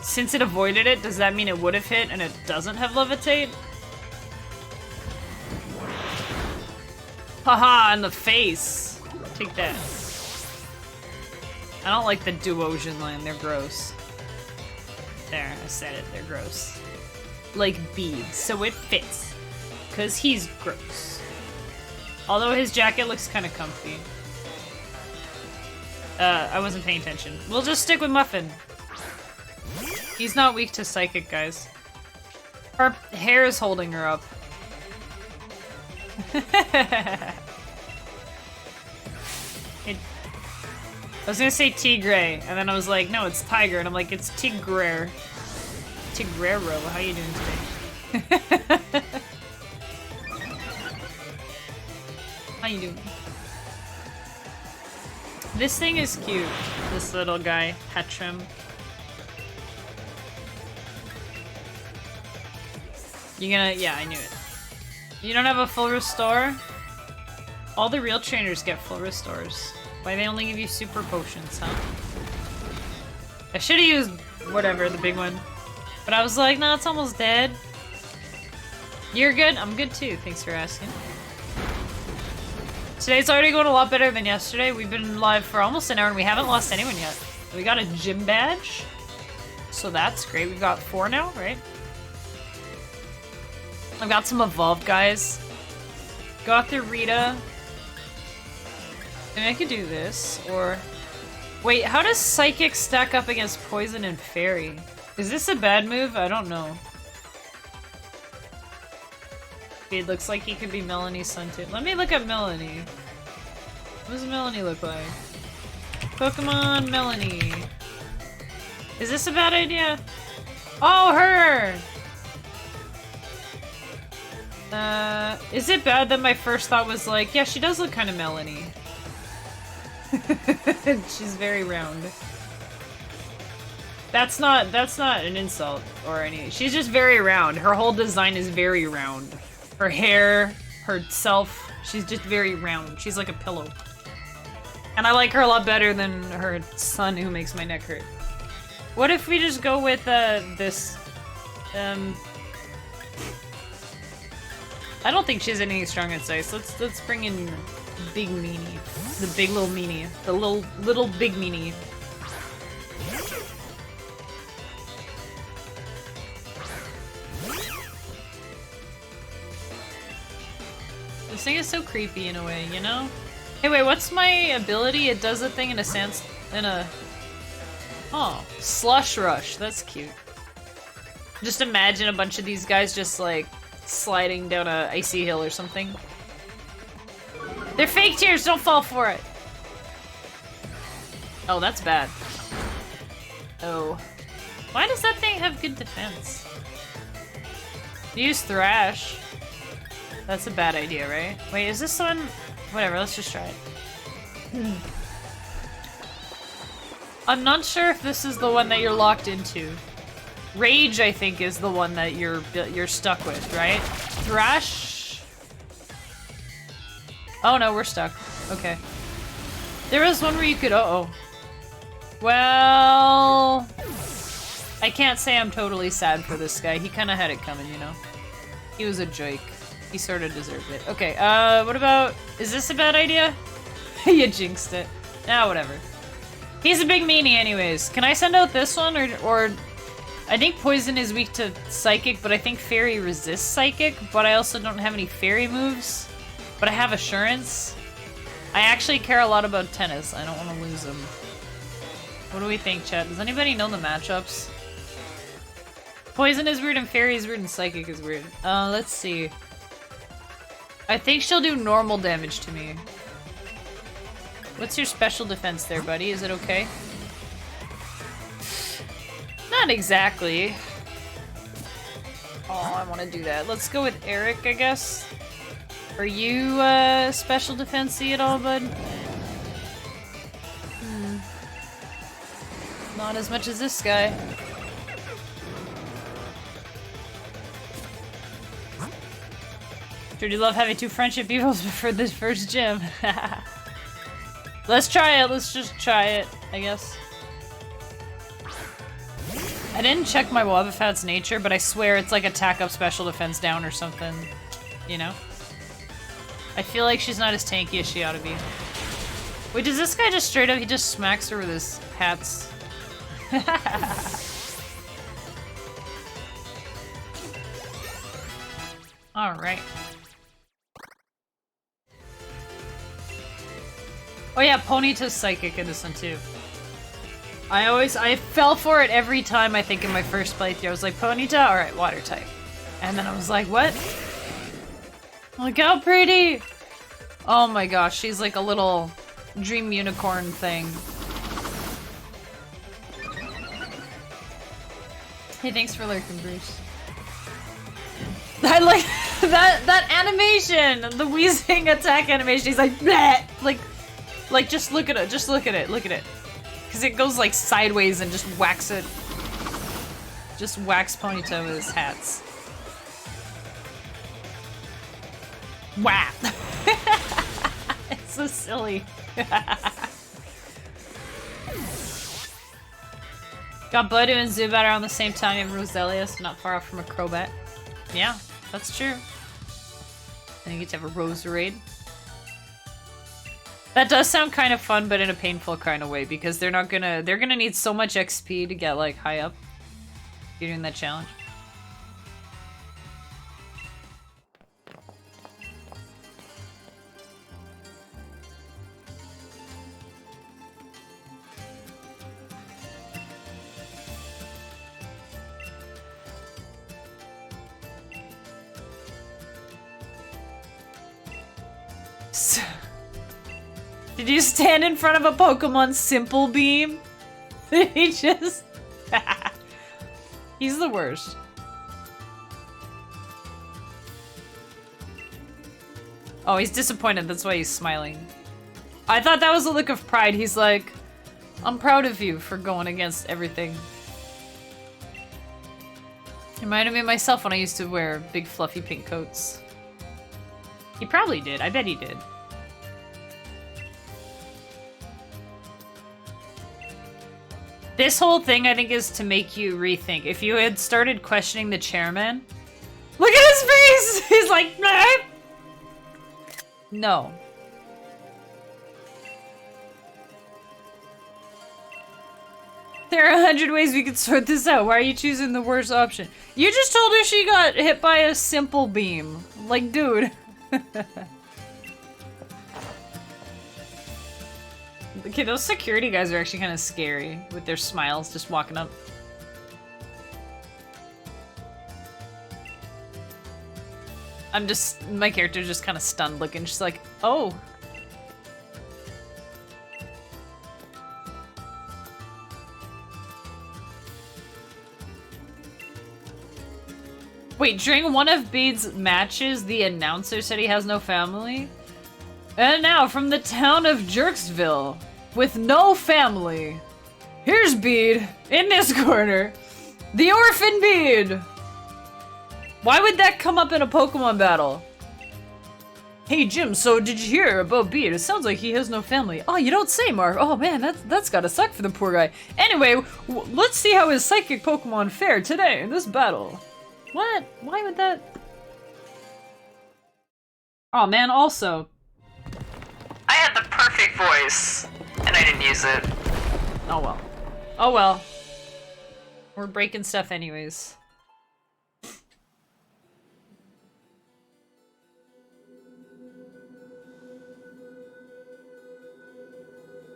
Since it avoided it, does that mean it would have hit and it doesn't have levitate? Haha, in the face. Take that. I don't like the Duosian line, they're gross. There, I said it, they're gross. Like beads, so it fits. Cause he's gross. Although his jacket looks kind of comfy. I wasn't paying attention. We'll just stick with Muffin. He's not weak to psychic, guys. Her hair is holding her up. I was gonna say Tigray, and then I was like, no, it's Tiger, and I'm like, it's Tigrer. Tigrero, how you doing today? How you doing? This thing is cute. This little guy, Hatcham. You gonna, yeah, I knew it. You don't have a full restore? All the real trainers get full restores. Why they only give you super potions, huh? I should've used whatever, the big one. But I was like, nah, it's almost dead. You're good? I'm good too, thanks for asking. Today's already going a lot better than yesterday. We've been live for almost an hour and we haven't lost anyone yet. We got a gym badge. So that's great. We've got 4 now, right? I've got some evolved guys. Got the Rita. And I could do this, or... Wait, how does Psychic stack up against Poison and Fairy? Is this a bad move? I don't know. It looks like he could be Melanie's son too. Let me look at Melanie. What does Melanie look like? Pokemon Melanie. Is this a bad idea? Oh, her! Is it bad that my first thought was like, yeah, she does look kind of Melanie. She's very round. That's not an insult or any. She's just very round. Her whole design is very round. Her hair, herself, she's just very round. She's like a pillow. And I like her a lot better than her son who makes my neck hurt. What if we just go with this I don't think she has anything strong in Ice. Let's bring in Big Meanie. The big little meanie. The little big meanie. This thing is so creepy in a way, you know? Hey, wait, what's my ability? It does a thing in a sand... Oh, Slush Rush. That's cute. Just imagine a bunch of these guys just, like, sliding down a icy hill or something. They're fake tears! Don't fall for it! Oh, that's bad. Oh. Why does that thing have good defense? Use Thrash. That's a bad idea, right? Wait, is this one? Whatever, let's just try it. I'm not sure if this is the one that you're locked into. Rage, I think, is the one that you're stuck with, right? Thrash... Oh no, we're stuck. Okay. There was one where you could... Uh-oh. Well... I can't say I'm totally sad for this guy. He kind of had it coming, you know? He was a joke. He sort of deserved it. Okay, what about... Is this a bad idea? You jinxed it. Ah, whatever. He's a big meanie anyways. Can I send out this one, or... I think Poison is weak to Psychic, but I think Fairy resists Psychic, but I also don't have any Fairy moves. But I have Assurance. I actually care a lot about Tennis. I don't want to lose him. What do we think, chat? Does anybody know the matchups? Poison is weird and Fairy is weird and Psychic is weird. Let's see. I think she'll do normal damage to me. What's your special defense there, buddy? Is it okay? Not exactly. Oh, I want to do that. Let's go with Eric, I guess. Are you, special defense-y at all, bud? Not as much as this guy. Sure do love having 2 friendship evils before this first gym. Let's try it. Let's just try it, I guess. I didn't check my Wobofat's nature, but I swear it's like attack up, special defense down or something. You know? I feel like she's not as tanky as she ought to be. Wait, does this guy just straight up, he just smacks her with his hats? Alright. Oh yeah, Ponyta's Psychic in this one too. I fell for it every time, I think, in my first playthrough. I was like, Ponyta? Alright, water type. And then I was like, what? Look how pretty! Oh my gosh, she's like a little dream unicorn thing. Hey, thanks for lurking, Bruce. I like that animation! The wheezing attack animation. He's like, bleh! Like, just look at it, look at it. Because it goes like sideways and just whacks it. Just whacks Ponyta with his hats. Wow. It's so silly. Got Budu and Zubat around the same time and Roselius, not far off from a Crobat. Yeah, that's true. And you get to have a Roserade. That does sound kind of fun, but in a painful kind of way, because they're gonna need so much XP to get like high up. You're doing that challenge. Did you stand in front of a Pokemon Simple Beam? He just... He's the worst. Oh, he's disappointed. That's why he's smiling. I thought that was a look of pride. He's like, I'm proud of you for going against everything. Reminded me of myself when I used to wear big fluffy pink coats. He probably did. I bet he did. This whole thing, I think, is to make you rethink. If you had started questioning the chairman... Look at his face! He's like, nah! No. There are 100 ways we could sort this out. Why are you choosing the worst option? You just told her she got hit by a simple beam. Like, dude. Okay, those security guys are actually kind of scary with their smiles just walking up. My character's just kind of stunned looking. She's like, oh. Wait, during one of Bede's matches, the announcer said he has no family? And now, from the town of Jerksville, with no family, here's Bede, in this corner, the orphan Bede! Why would that come up in a Pokemon battle? Hey Jim, so did you hear about Bede? It sounds like he has no family. Oh, you don't say, Marv. Oh man, that's gotta suck for the poor guy. Anyway, let's see how his psychic Pokemon fare today in this battle. What? Why would that... Oh man, also... I had the perfect voice, and I didn't use it. Oh well. Oh well. We're breaking stuff anyways.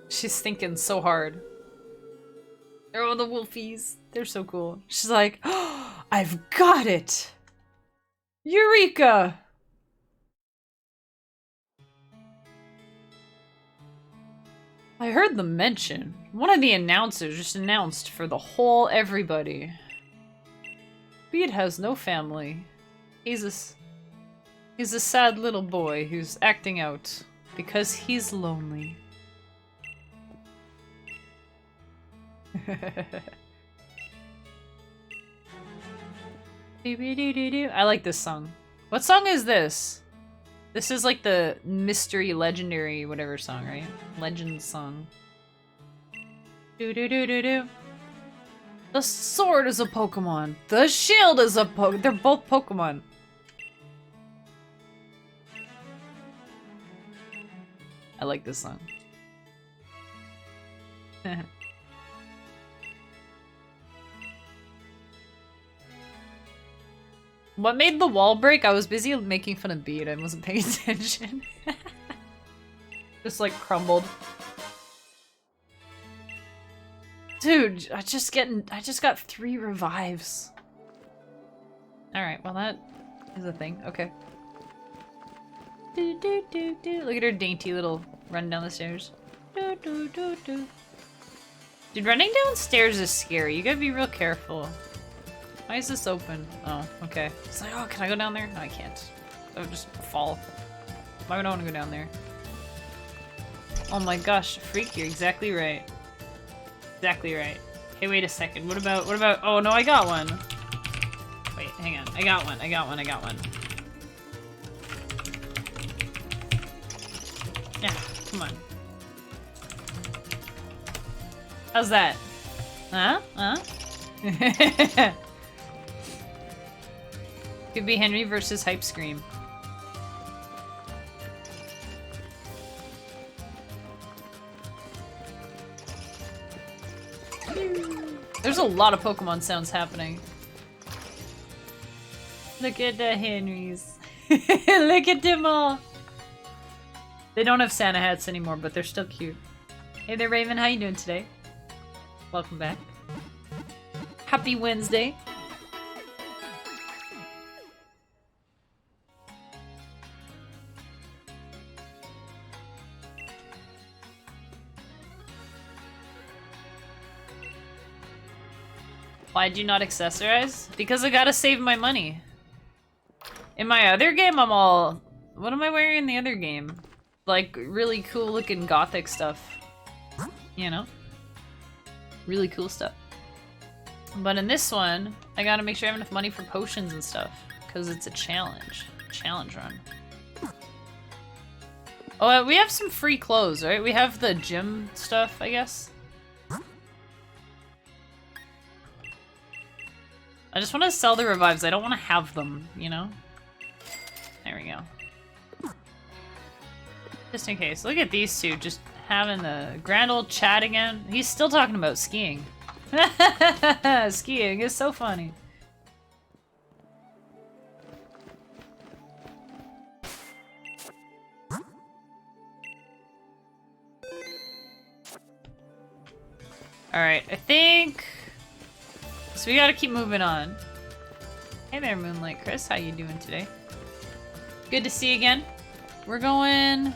She's thinking so hard. Oh, the Wolfies. They're so cool. She's like, oh, I've got it! Eureka! I heard them mention. One of the announcers just announced for the whole everybody. Bede has no family. He's a sad little boy who's acting out because he's lonely. I like this song. What song is this? This is like the mystery legendary whatever song, right? Legend song. Do. The sword is a Pokemon. The shield is a Pokemon. They're both Pokemon. I like this song. What made the wall break? I was busy making fun of Bede. I wasn't paying attention. Just like crumbled. Dude, I just got 3 revives. Alright, well that is a thing. Okay. Look at her dainty little run down the stairs. Dude, running downstairs is scary. You gotta be real careful. Why is this open? Oh, okay. It's like, oh, can I go down there? No, I can't. I would just fall. Why would I want to go down there? Oh my gosh, Freak, you're exactly right. Exactly right. Hey, wait a second. What about, oh no, I got one. Wait, hang on. I got one. Come on. How's that? Huh? Huh? Could be Henry versus Hype Scream. There's a lot of Pokemon sounds happening. Look at the Henrys. Look at them all. They don't have Santa hats anymore, but they're still cute. Hey there, Raven. How you doing today? Welcome back. Happy Wednesday. Why'd you not accessorize? Because I gotta save my money. In my other game, I'm all... What am I wearing in the other game? Like, really cool looking gothic stuff. You know? Really cool stuff. But in this one, I gotta make sure I have enough money for potions and stuff. Because it's a challenge. Challenge run. Oh, we have some free clothes, right? We have the gym stuff, I guess. I just want to sell the revives. I don't want to have them, you know? There we go. Just in case. Look at these two just having the grand old chat again. He's still talking about skiing. Skiing is so funny. Alright, I think... So we gotta keep moving on. Hey there, Moonlight Chris. How you doing today? Good to see you again. We're going...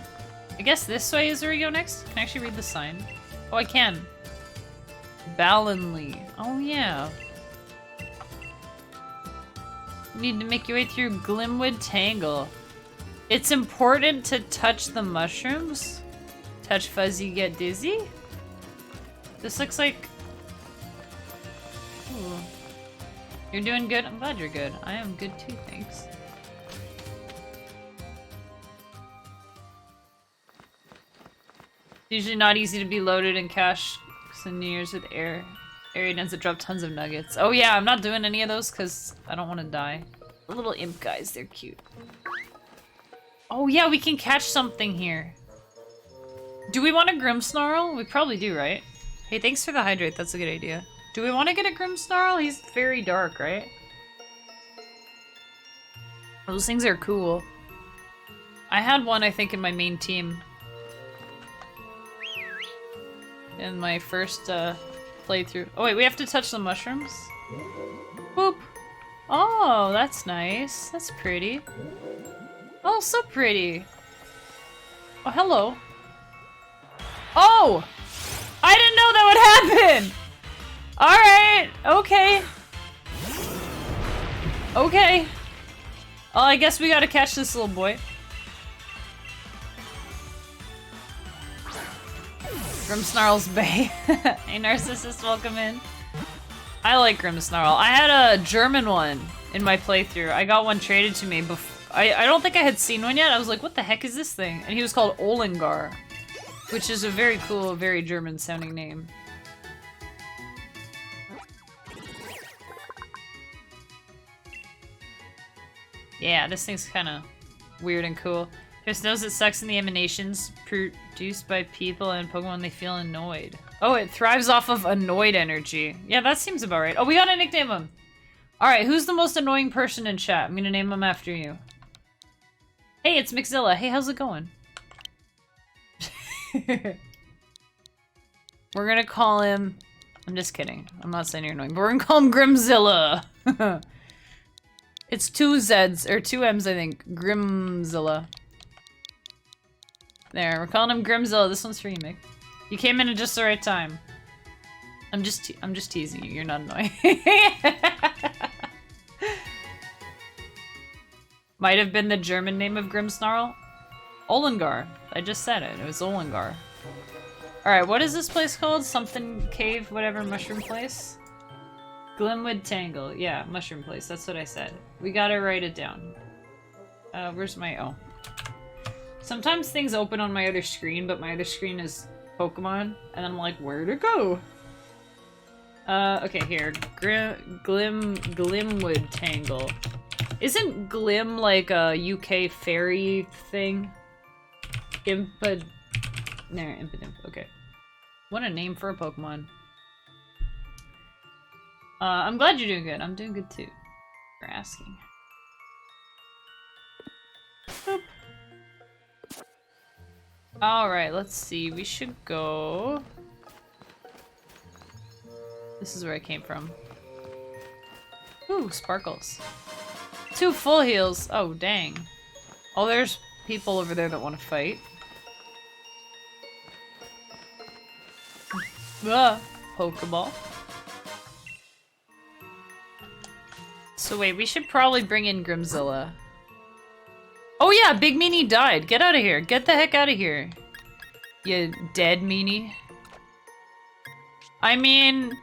I guess this way is where we go next? Can I actually read the sign? Oh, I can. Ballinley. Oh, yeah. You need to make your way through Glimwood Tangle. It's important to touch the mushrooms. Touch fuzzy, get dizzy? This looks like... Ooh. You're doing good? I'm glad you're good. I am good too, thanks. It's usually not easy to be loaded in cash some New Year's with area dens that drop tons of nuggets. Oh yeah, I'm not doing any of those because I don't want to die. The little imp guys, they're cute. Oh yeah, we can catch something here. Do we want a Grimmsnarl? We probably do, right? Hey, thanks for the hydrate. That's a good idea. Do we want to get a Grimmsnarl? He's very dark, right? Those things are cool. I had one, I think, in my main team. In my first playthrough. Oh wait, we have to touch the mushrooms? Boop! Oh, that's nice. That's pretty. Oh, so pretty. Oh, hello. Oh! I didn't know that would happen! Alright, okay. Okay. Well, I guess we gotta catch this little boy. Grimmsnarl's Bay. Hey, Narcissist, welcome in. I like Grimmsnarl. I had a German one in my playthrough. I got one traded to me before. I don't think I had seen one yet. I was like, what the heck is this thing? And he was called Olingar, which is a very cool, very German sounding name. Yeah, this thing's kind of weird and cool. Just knows it sucks in the emanations produced by people and Pokemon they feel annoyed. Oh, it thrives off of annoyed energy. Yeah, that seems about right. Oh, we gotta nickname him. Alright, who's the most annoying person in chat? I'm gonna name him after you. Hey, it's Mixzilla. Hey, how's it going? We're gonna call him... I'm just kidding. I'm not saying you're annoying, but we're gonna call him Grimmzilla. It's 2 Z's, or 2 M's, I think. Grimmzilla. There, we're calling him Grimmzilla. This one's for you, Mick. You came in at just the right time. I'm just teasing you. You're not annoying. Might have been the German name of Grimmsnarl. Olingar. I just said it. It was Olingar. Alright, what is this place called? Something cave, whatever, mushroom place? Glimwood Tangle. Yeah, mushroom place. That's what I said. We gotta write it down. Where's my... Oh. Sometimes things open on my other screen, but my other screen is Pokemon, and I'm like, where'd it go? Okay, here. Glimwood Tangle. Isn't Glim like a UK fairy thing? Impidimp. Okay. What a name for a Pokemon. I'm glad you're doing good. I'm doing good too. For asking. Boop. Alright, let's see. We should go... This is where I came from. Ooh, sparkles. 2 full heals. Oh, dang. Oh, there's people over there that want to fight. Pokeball. So wait, we should probably bring in Grimzilla. Oh yeah, Big Meanie died. Get out of here. Get the heck out of here. You dead meanie. I mean,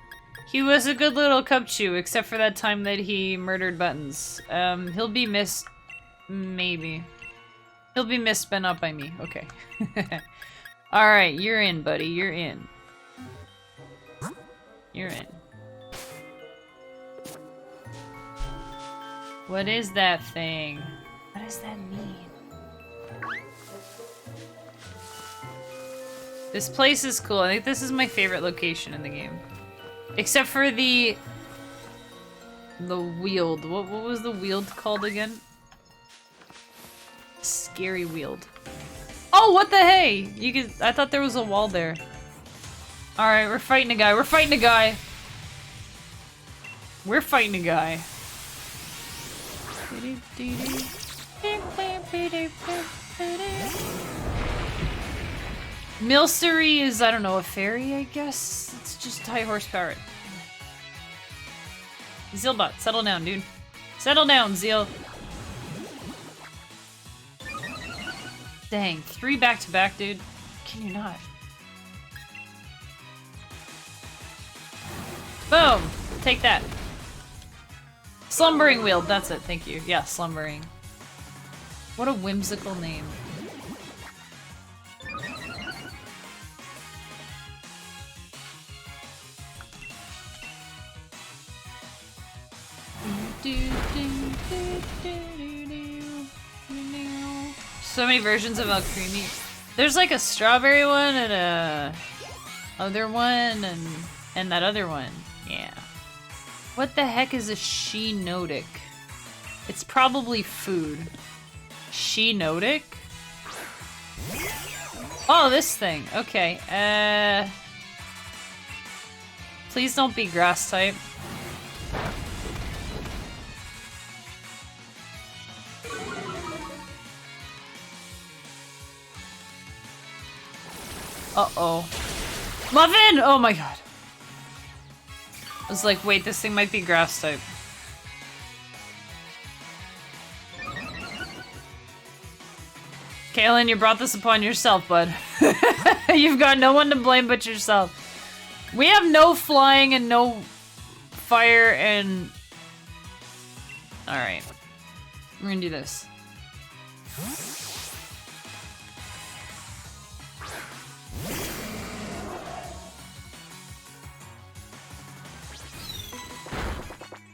he was a good little Cupchew, except for that time that he murdered Buttons. He'll be missed, maybe. He'll be missed, but not by me. Okay. Alright, you're in, buddy. You're in. You're in. What is that thing? What does that mean? This place is cool. I think this is my favorite location in the game. Except for the Weald. What was the Weald called again? Scary Weald. Oh, what the hey! You could. I thought there was a wall there. Alright, we're fighting a guy. We're fighting a guy. We're fighting a guy. Milcery is, I don't know, a fairy, I guess? It's just high horsepower. Zealbot, settle down, dude. Settle down, Zeal. Dang, 3 back-to-back, dude. Can you not? Boom! Take that. Slumbering Weald, that's it, thank you. Yeah, Slumbering. What a whimsical name. So many versions of Alcremie. There's like a strawberry one and a other one and that other one. Yeah. What the heck is a Shinotic? It's probably food. Shinotic? Oh, this thing. Okay. Please don't be grass type. Uh-oh. Muffin! Oh my god. I was like, wait, this thing might be grass type. Kaylin, you brought this upon yourself, bud. You've got no one to blame but yourself. We have no flying and no fire and... Alright. We're gonna do this.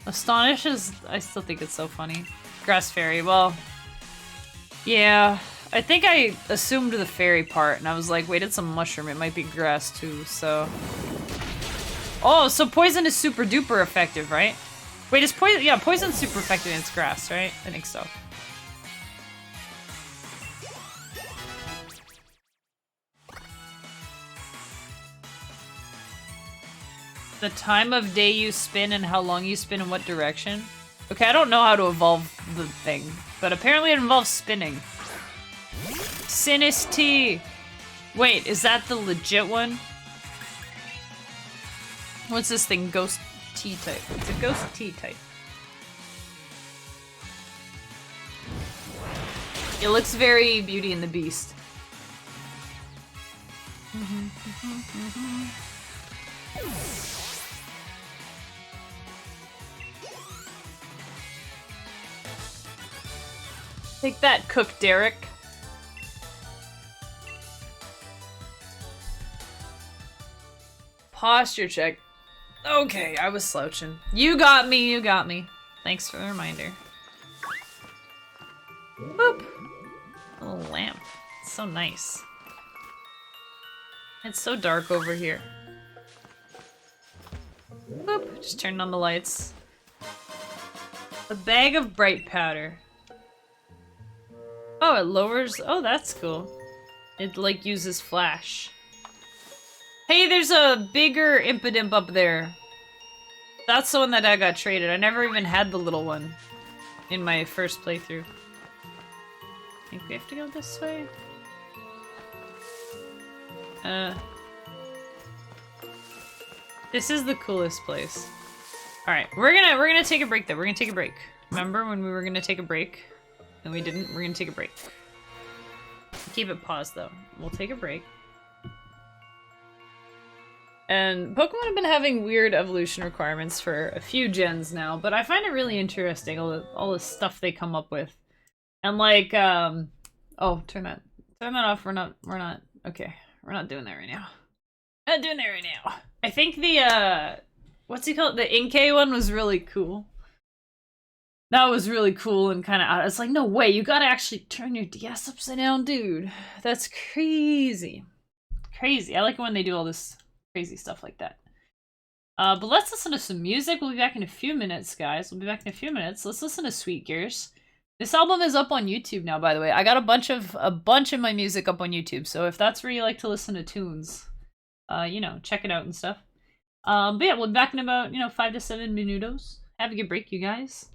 Astonish is... I still think it's so funny. Grass fairy, well... Yeah, I think I assumed the fairy part, and I was like, wait, it's a mushroom, it might be grass too, so... Oh, so poison is super duper effective, right? Wait, is poison... Yeah, poison's super effective and it's grass, right? I think so. The time of day you spin and how long you spin in what direction? Okay, I don't know how to evolve the thing, but apparently it involves spinning. Sinistee! Wait, is that the legit one? What's this thing? Ghost T-type. It's a Ghost T-type. It looks very Beauty and the Beast. Take that, Cook Derek. Posture check. Okay, I was slouching. You got me, you got me. Thanks for the reminder. Boop. A little lamp. It's so nice. It's so dark over here. Boop. Just turned on the lights. A bag of bright powder. Oh, it lowers... Oh, that's cool. It, like, uses flash. Hey, there's a bigger Impidimp up there. That's the one that I got traded. I never even had the little one in my first playthrough. I think we have to go this way. This is the coolest place. Alright, we're gonna take a break though. We're gonna take a break. Remember when we were gonna take a break? And we didn't? We're gonna take a break. Keep it paused though. We'll take a break. And Pokemon have been having weird evolution requirements for a few gens now, but I find it really interesting, all the stuff they come up with. And like, oh, turn that off. We're not, okay. We're not doing that right now. Not doing that right now. I think the, what's he called? The Inkay one was really cool. That was really cool and kind of, it's like, no way, you gotta actually turn your DS upside down, dude. That's crazy. Crazy. I like it when they do all this crazy stuff like that. But let's listen to some music. We'll be back in a few minutes, guys. We'll be back in a few minutes. Let's listen to Sweet Gears. This album is up on YouTube now, by the way. I got a bunch of my music up on YouTube, so if that's where you like to listen to tunes, you know, check it out and stuff. But yeah, we'll be back in about, 5 to 7 minutos. Have a good break, you guys.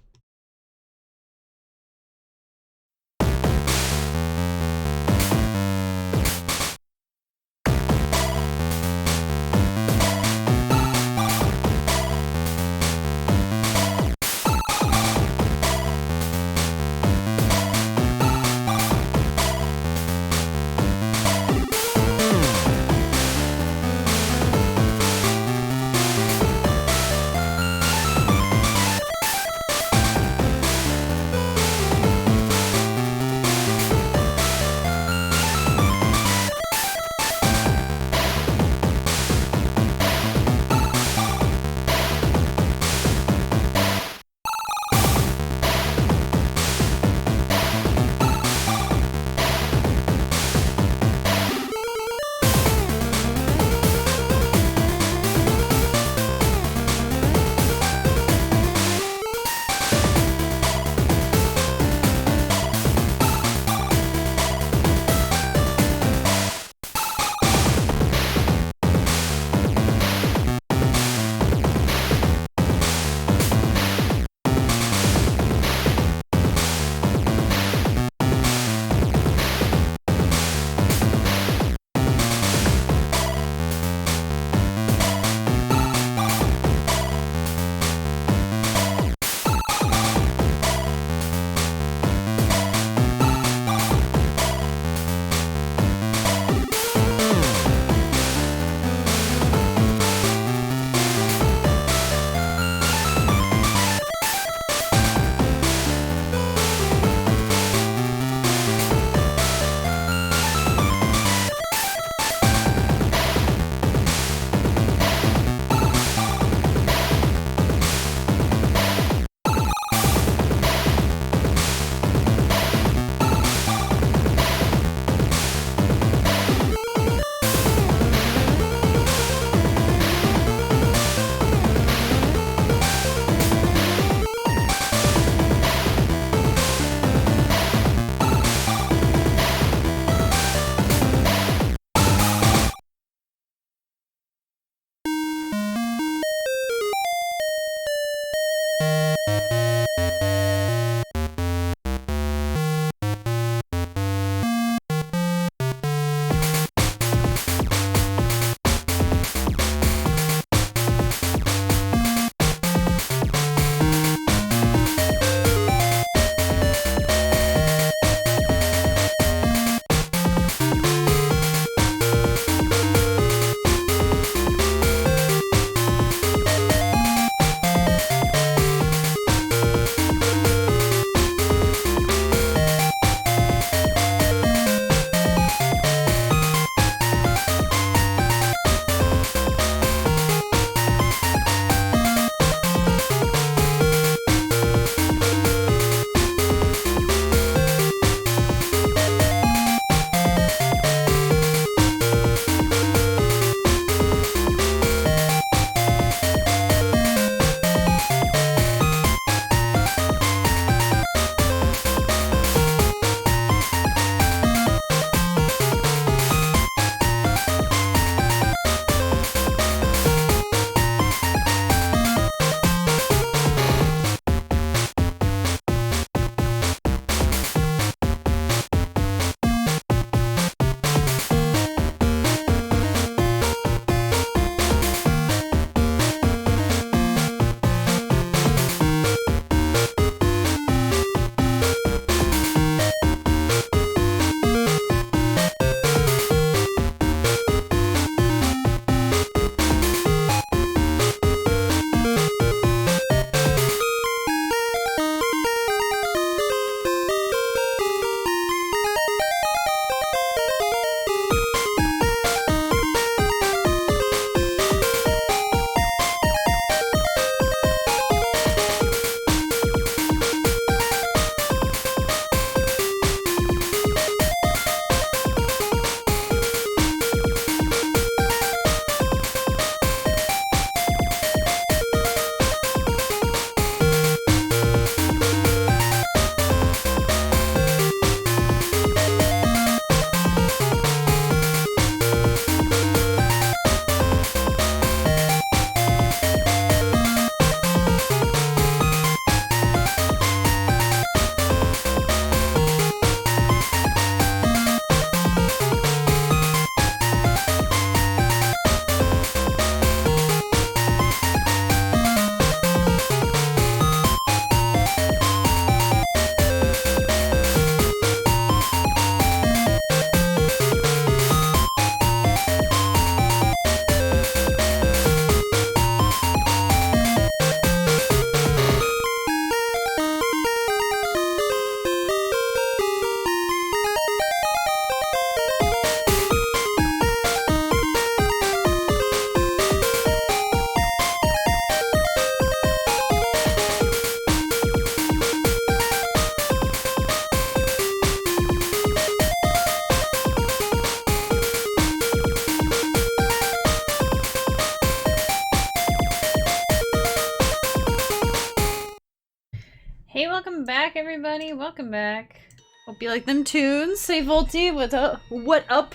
Hey, welcome back, everybody. Welcome back. Hope you like them tunes. Say Volty, what up? What up?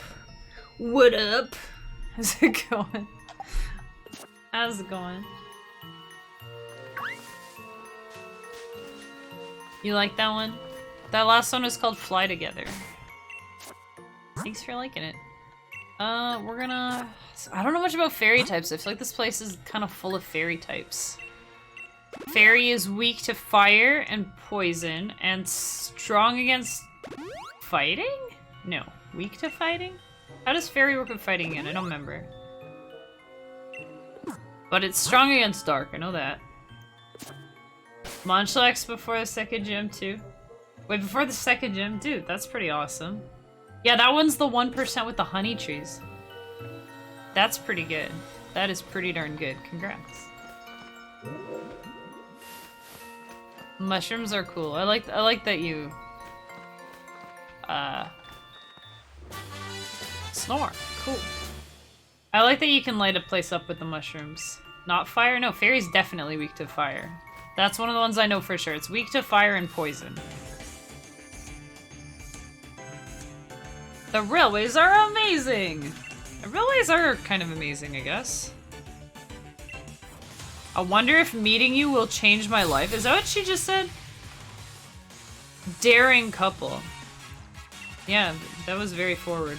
What up? How's it going? How's it going? You like that one? That last one was called Fly Together. Thanks for liking it. We're gonna... I don't know much about fairy types. I feel like this place is kind of full of fairy types. Fairy is weak to fire and poison, and strong against fighting? No. Weak to fighting? How does fairy work with fighting again? I don't remember. But it's strong against dark, I know that. Munchlax before the second gym, too. Wait, before the second gym? Dude, that's pretty awesome. Yeah, that one's the 1% with the honey trees. That's pretty good. That is pretty darn good. Congrats. Mushrooms are cool. I like that you snore. Cool. I like that you can light a place up with the mushrooms. Not fire? No, fairy's definitely weak to fire. That's one of the ones I know for sure. It's weak to fire and poison. The railways are amazing! The railways are kind of amazing, I guess. I wonder if meeting you will change my life. Is that what she just said? Daring couple. Yeah, that was very forward.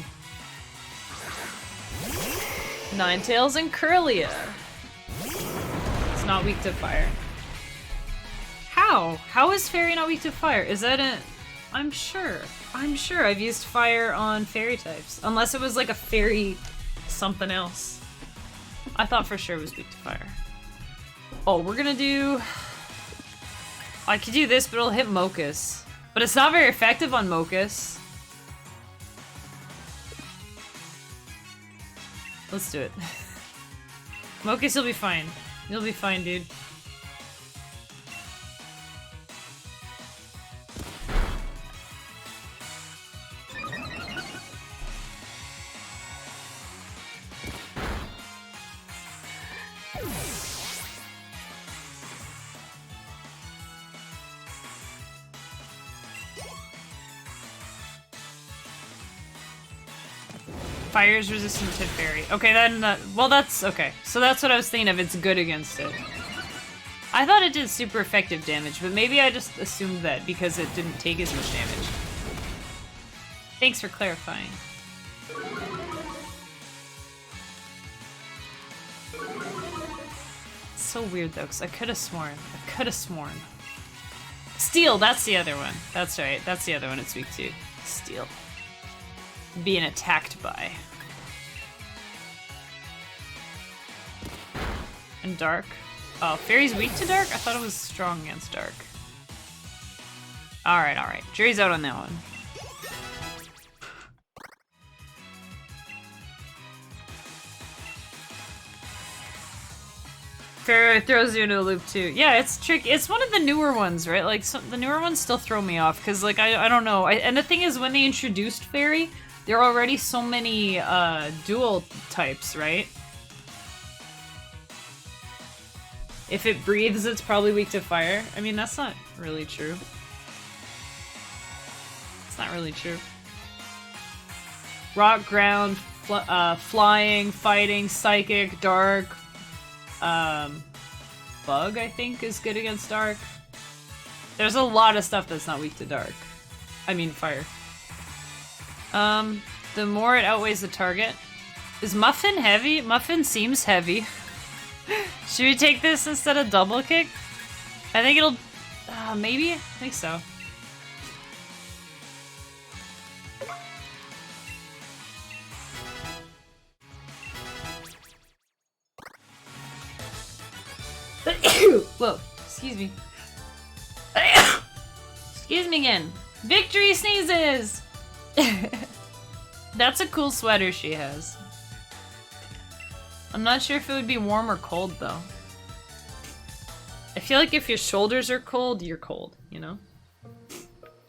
Ninetales and Curlia. It's not weak to fire. How? How is fairy not weak to fire? Is that a... I'm sure I've used fire on fairy types. Unless it was like a fairy something else. I thought for sure it was weak to fire. Oh, we're gonna do... I could do this, but it'll hit Mochus. But it's not very effective on Mochus. Let's do it. Mochus, you'll be fine. You'll be fine, dude. Fire is resistant to fairy. Okay, then, well, that's okay. So that's what I was thinking of. It's good against it. I thought it did super effective damage, but maybe I just assumed that because it didn't take as much damage. Thanks for clarifying. It's so weird though, because I could have sworn. Steel, that's the other one. That's right, that's the other one it's weak to. Steel. Being attacked by. And dark. Oh, fairy's weak to dark? I thought it was strong against dark. Alright, alright. Jury's out on that one. Fairy throws you into a loop too. Yeah, it's tricky. It's one of the newer ones, right? Like, the newer ones still throw me off, because, like, I don't know. And the thing is, when they introduced fairy, there are already so many dual types, right? If it breathes, it's probably weak to fire. I mean, that's not really true. It's not really true. Rock, ground, flying, fighting, psychic, dark. Bug, I think, is good against dark. There's a lot of stuff that's not weak to dark. I mean, fire. The more it outweighs the target. Is Muffin heavy? Muffin seems heavy. Should we take this instead of double kick? I think it'll... maybe? I think so. Whoa, excuse me. Excuse me again. Victory sneezes! That's a cool sweater she has. I'm not sure if it would be warm or cold, though. I feel like if your shoulders are cold, you're cold, you know?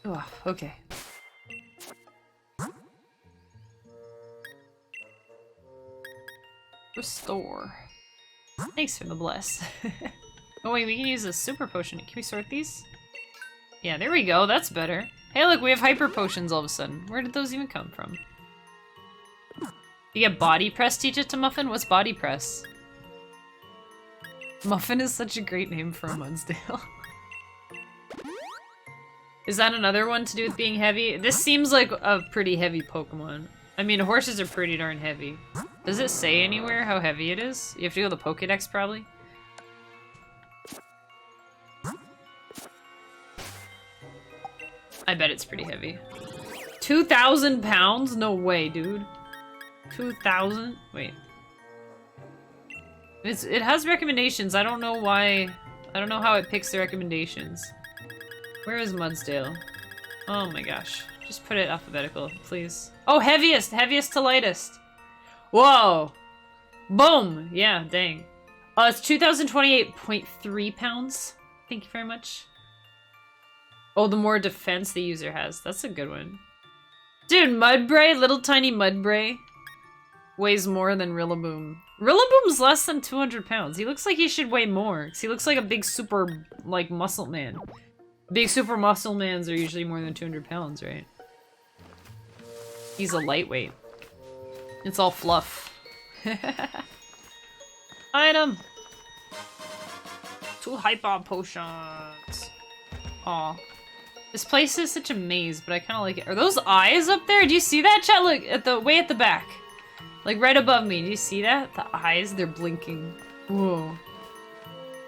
Oh, okay. Restore. Thanks for the bless. Oh wait, we can use a super potion. Can we sort these? Yeah, there we go. That's better. Hey, look, we have hyper potions all of a sudden. Where did those even come from? You get body press, teach it to Muffin? What's body press? Muffin is such a great name for a Mudsdale. Is that another one to do with being heavy? This seems like a pretty heavy Pokemon. I mean, horses are pretty darn heavy. Does it say anywhere how heavy it is? You have to go to the Pokédex, probably? I bet it's pretty heavy. 2,000 pounds? No way, dude. 2,000? Wait. It has recommendations. I don't know why. I don't know how it picks the recommendations. Where is Mudsdale? Oh my gosh. Just put it alphabetical, please. Oh, heaviest! Heaviest to lightest! Whoa! Boom! Yeah, dang. It's 2,028.3 pounds. Thank you very much. Oh, the more defense the user has. That's a good one. Dude, Mudbray, little tiny Mudbray, weighs more than Rillaboom. Rillaboom's less than 200 pounds. He looks like he should weigh more, because he looks like a big super, like, muscle man. Big super muscle mans are usually more than 200 pounds, right? He's a lightweight. It's all fluff. Item! 2 hyper potions. Aw. This place is such a maze, but I kind of like it. Are those eyes up there? Do you see that, chat? Look, at the way at the back. Like, right above me. Do you see that? The eyes, they're blinking. Whoa.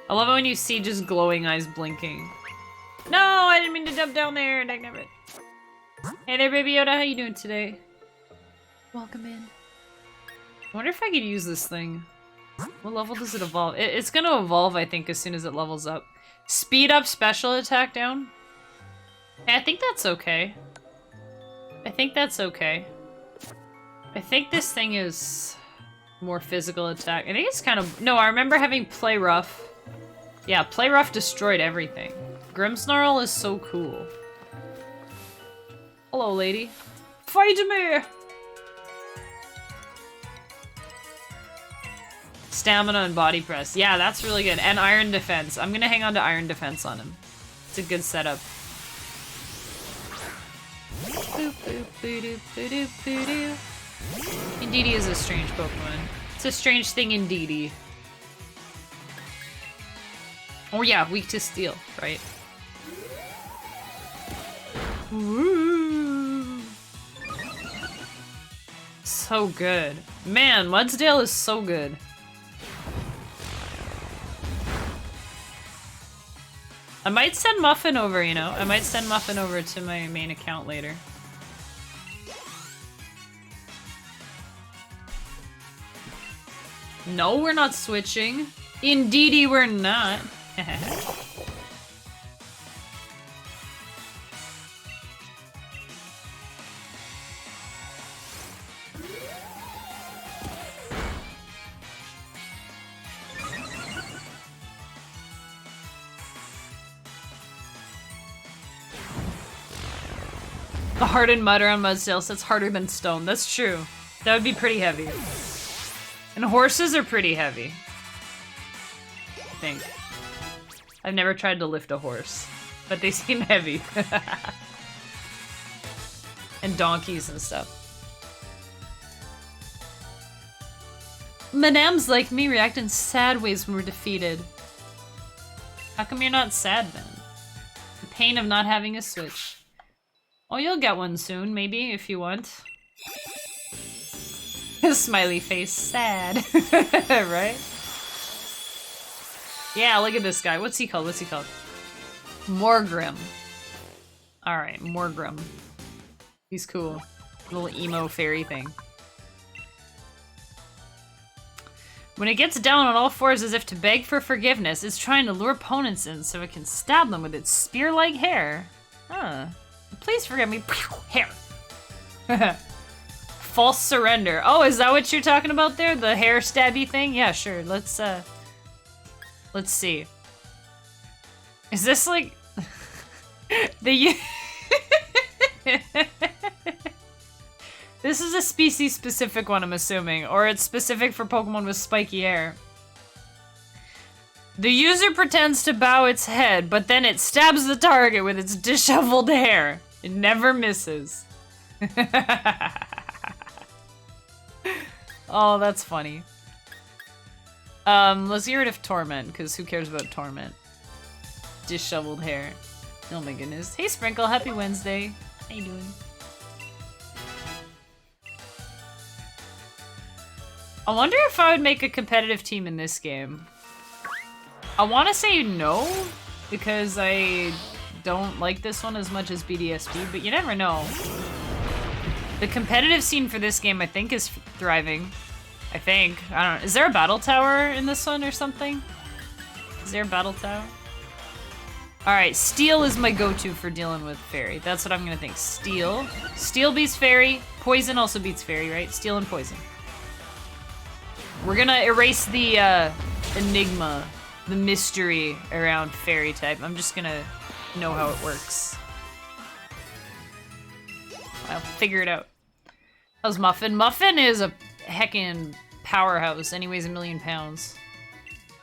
I love it when you see just glowing eyes blinking. No, I didn't mean to jump down there. Dagnabbit. Hey there, Baby Yoda. How you doing today? Welcome in. I wonder if I could use this thing. What level does it evolve? It's gonna evolve, I think, as soon as it levels up. Speed up special attack down? I think that's okay. I think that's okay. I think this thing is more physical attack. I think it's kind of... No, I remember having Play Rough. Yeah, Play Rough destroyed everything. Grimmsnarl is so cool. Hello, lady. Fight me! Stamina and body press. Yeah, that's really good. And iron defense. I'm gonna hang on to iron defense on him. It's a good setup. Boop, boop, boop, boop, boop, boop. Indeedee is a strange Pokemon. It's a strange thing, Indeedee. Oh yeah, weak to steel, right? Woo. So good. Man, Mudsdale is so good. I might send Muffin over, you know? I might send Muffin over to my main account later. No, we're not switching. Indeedee, we're not. The hardened mud around Mudsdale, so it's harder than stone. That's true. That would be pretty heavy. And horses are pretty heavy. I think. I've never tried to lift a horse, but they seem heavy. And donkeys and stuff. Madames like me react in sad ways when we're defeated. How come you're not sad then? The pain of not having a Switch. Oh, you'll get one soon, maybe, if you want. Smiley face, sad. Right? Yeah, look at this guy. What's he called? What's he called? Morgrim. Alright, Morgrim. He's cool. Little emo fairy thing. When it gets down on all fours as if to beg for forgiveness, it's trying to lure opponents in so it can stab them with its spear-like hair. Huh. Please forgive me. Hair. False surrender. Oh, is that what you're talking about there? The hair stabby thing? Yeah, sure. Let's see. Is this like the This is a species specific one, I'm assuming, or it's specific for Pokemon with spiky hair. The user pretends to bow its head, but then it stabs the target with its disheveled hair. It never misses. Oh, that's funny. Let's get rid of Torment, because who cares about Torment? Disheveled hair. Oh my goodness. Hey Sprinkle, happy Wednesday. How you doing? I wonder if I would make a competitive team in this game. I want to say no, because I don't like this one as much as BDSP, but you never know. The competitive scene for this game, I think, is thriving. I think. I don't know. Is there a battle tower in this one or something? Is there a battle tower? Alright, Steel is my go-to for dealing with Fairy. That's what I'm gonna think. Steel. Steel beats Fairy. Poison also beats Fairy, right? Steel and Poison. We're gonna erase the enigma, the mystery around Fairy type. I'm just gonna know how it works. I'll figure it out. How's Muffin? Muffin is a heckin' powerhouse and he weighs 1,000,000 pounds.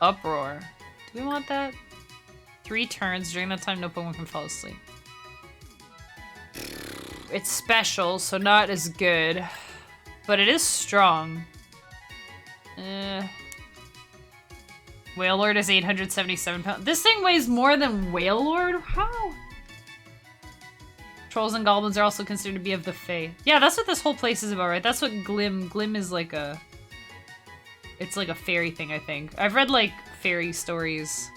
Uproar. Do we want that? 3 turns. During that time, no Pokemon can fall asleep. It's special, so not as good. But it is strong. Wailord is 877 pounds. This thing weighs more than Wailord? How? Trolls and goblins are also considered to be of the Fae. Yeah, that's what this whole place is about, right? That's what Glim... Glim is like a... It's like a fairy thing, I think. I've read, like, fairy stories.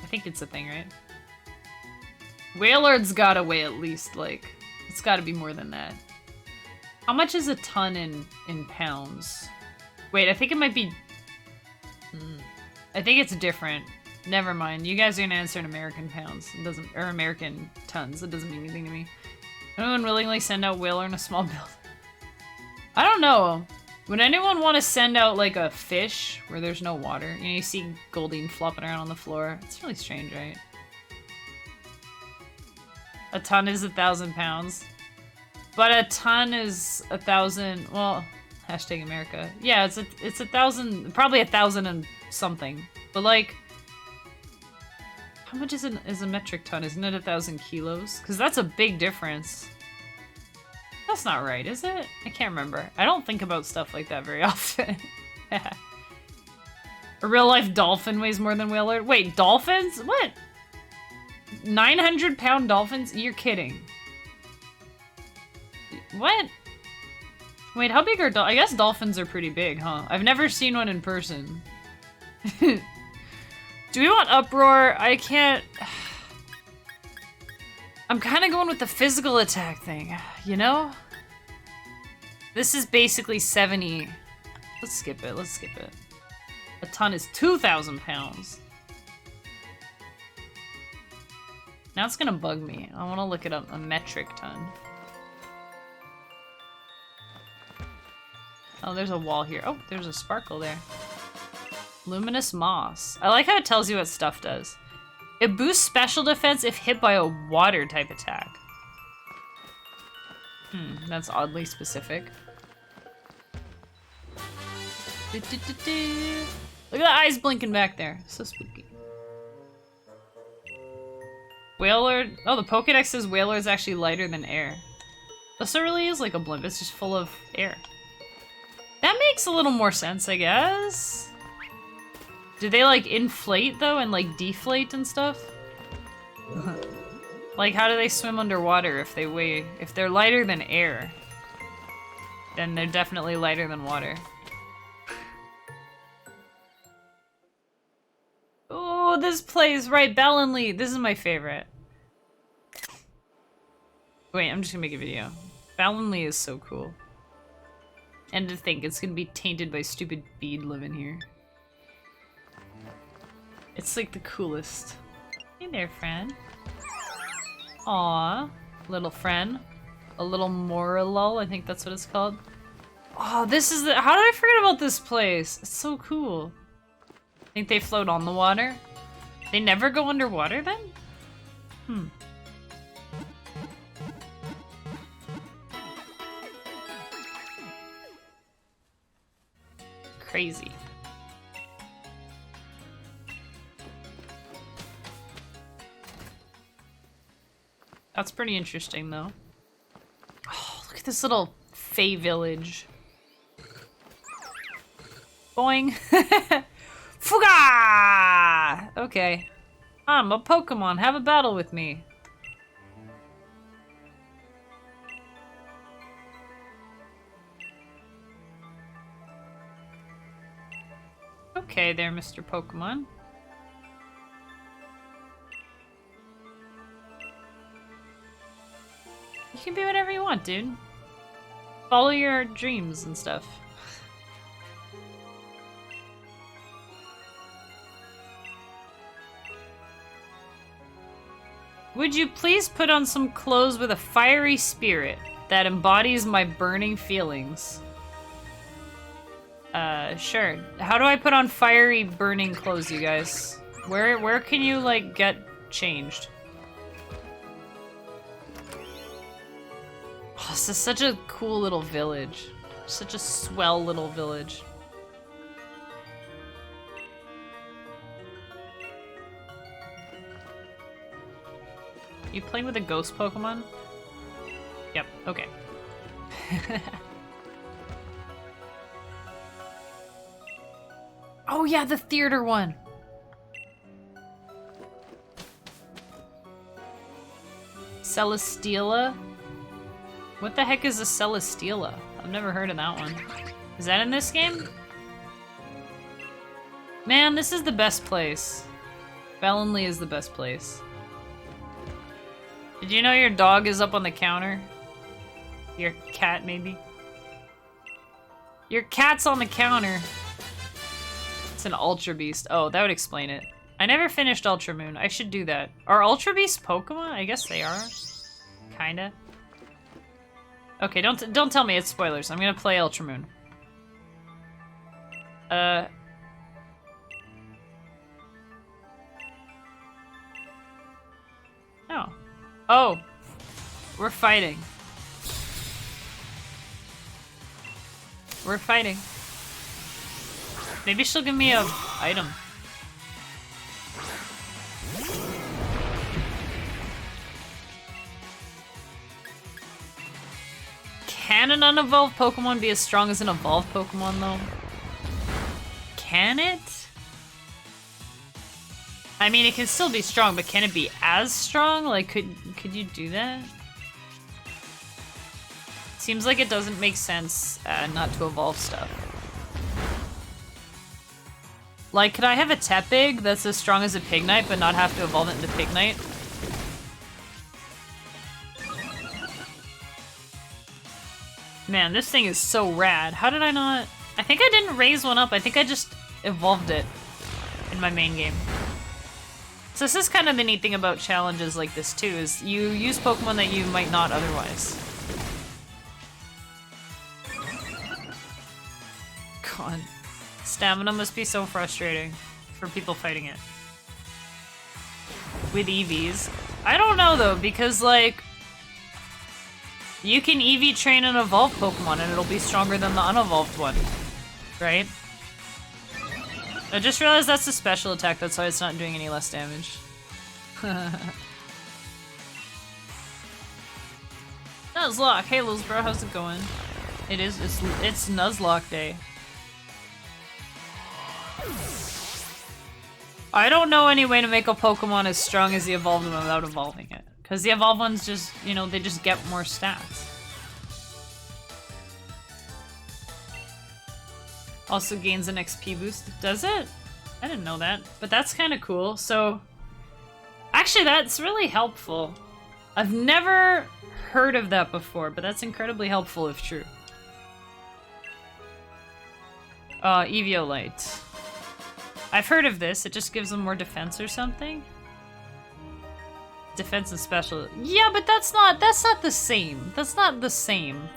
I think it's a thing, right? Wailord's gotta weigh at least, like... It's gotta be more than that. How much is a ton in pounds? Wait, I think it might be... I think it's different. Never mind. You guys are gonna answer in American pounds. It doesn't, or American tons. It doesn't mean anything to me. Anyone willingly send out Wailord in a small building? I don't know. Would anyone want to send out like a fish where there's no water? You know, you see Goldeen flopping around on the floor. It's really strange, right? A ton is 1,000 pounds. But a ton is 1,000, well, hashtag America. Yeah, it's 1,000, probably 1,000 and something. But like, how much is a metric ton? Isn't it 1,000 kilos? Because that's a big difference. That's not right, is it? I can't remember. I don't think about stuff like that very often. A real-life dolphin weighs more than Wailord? Wait, dolphins? What? 900-pound dolphins? You're kidding. What? Wait, how big are dolphins? I guess dolphins are pretty big, huh? I've never seen one in person. Do we want Uproar? I can't... I'm kind of going with the physical attack thing, you know? This is basically 70. Let's skip it, let's skip it. A ton is 2,000 pounds. Now it's gonna bug me. I want to look it up, a metric ton. Oh, there's a wall here. Oh, there's a sparkle there. Luminous Moss. I like how it tells you what stuff does. It boosts special defense if hit by a water type attack. That's oddly specific. Look at the eyes blinking back there. So spooky. Wailord. Oh, the Pokédex says Wailord is actually lighter than air. Oh, so it really is like a blimp. It's just full of air. That makes a little more sense, I guess. Do they like inflate though and like deflate and stuff? Like how do they swim underwater if they weigh, if they're lighter than air? Then they're definitely lighter than water. Oh, this place, right, Ballinlee. This is my favorite. Wait, I'm just gonna make a video. Ballinlee is so cool. And to think it's gonna be tainted by stupid Bead living here. It's like the coolest. Hey there, friend. Aw, little friend. A little Morelul, I think that's what it's called. Oh, this is the- how did I forget about this place? It's so cool. Think they float on the water? They never go underwater then? Crazy. That's pretty interesting, though. Oh, look at this little Fey village. Boing. Fuga! Okay. I'm a Pokemon. Have a battle with me. Okay there, Mr. Pokemon. You can be whatever you want, dude. Follow your dreams and stuff. Would you please put on some clothes with a fiery spirit that embodies my burning feelings? Sure. How do I put on fiery burning clothes, you guys? Where can you, like, get changed? Oh, this is such a cool little village. Such a swell little village. You playing with a ghost Pokemon? Yep, okay. Oh yeah, the theater one! Celesteela? What the heck is a Celesteela? I've never heard of that one. Is that in this game? Man, this is the best place. Felonly is the best place. Did you know your dog is up on the counter? Your cat, maybe? Your cat's on the counter. It's an Ultra Beast. Oh, that would explain it. I never finished Ultra Moon. I should do that. Are Ultra Beasts Pokemon? I guess they are. Kinda. Okay, don't tell me it's spoilers. I'm gonna play Ultra Moon. Oh. Oh! We're fighting. We're fighting. Maybe she'll give me a item. Can an unevolved Pokemon be as strong as an evolved Pokemon, though? Can it? I mean, it can still be strong, but can it be as strong? Like, could you do that? Seems like it doesn't make sense not to evolve stuff. Like, could I have a Tepig that's as strong as a Pignite, but not have to evolve it into Pignite? Man, this thing is so rad. How did I not... I think I didn't raise one up. I think I just evolved it in my main game. So this is kind of the neat thing about challenges like this too, is you use Pokemon that you might not otherwise. God. Stamina must be so frustrating for people fighting it. With EVs. I don't know though, because like... You can EV train an evolved Pokemon and it'll be stronger than the unevolved one. Right? I just realized that's a special attack, that's why it's not doing any less damage. Nuzlocke! Hey Lilsbro, how's it going? It's Nuzlocke day. I don't know any way to make a Pokemon as strong as the evolved one without evolving it. Because the evolved ones just, you know, they just get more stats. Also gains an XP boost. Does it? I didn't know that. But that's kind of cool. So, actually that's really helpful. I've never heard of that before, but that's incredibly helpful if true. Eviolite. I've heard of this. It just gives them more defense or something. Defense and special. Yeah, but that's not the same. That's not the same.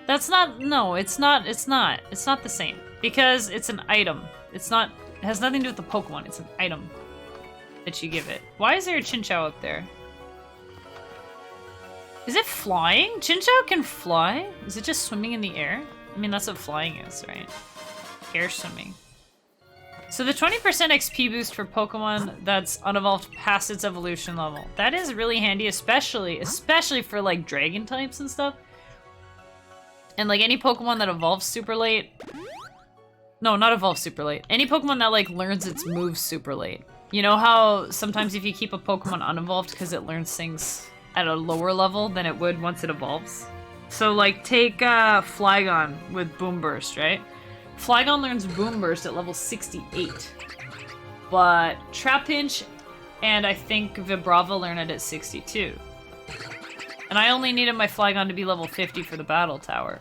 That's not, no, it's not the same. Because it's an item. It has nothing to do with the Pokemon, it's an item that you give it. Why is there a Chinchou up there? Is it flying? Chinchou can fly? Is it just swimming in the air? I mean, that's what flying is, right? Air swimming. So the 20% XP boost for Pokemon that's unevolved past its evolution level. That is really handy, especially for like dragon types and stuff. And like any Pokemon that evolves super late. No, not evolves super late. Any Pokemon that like learns its moves super late. You know how sometimes if you keep a Pokemon unevolved because it learns things at a lower level than it would once it evolves? So like take Flygon with Boom Burst, right? Flygon learns Boom Burst at level 68. But Trapinch and I think Vibrava learn it at 62. And I only needed my Flygon to be level 50 for the Battle Tower.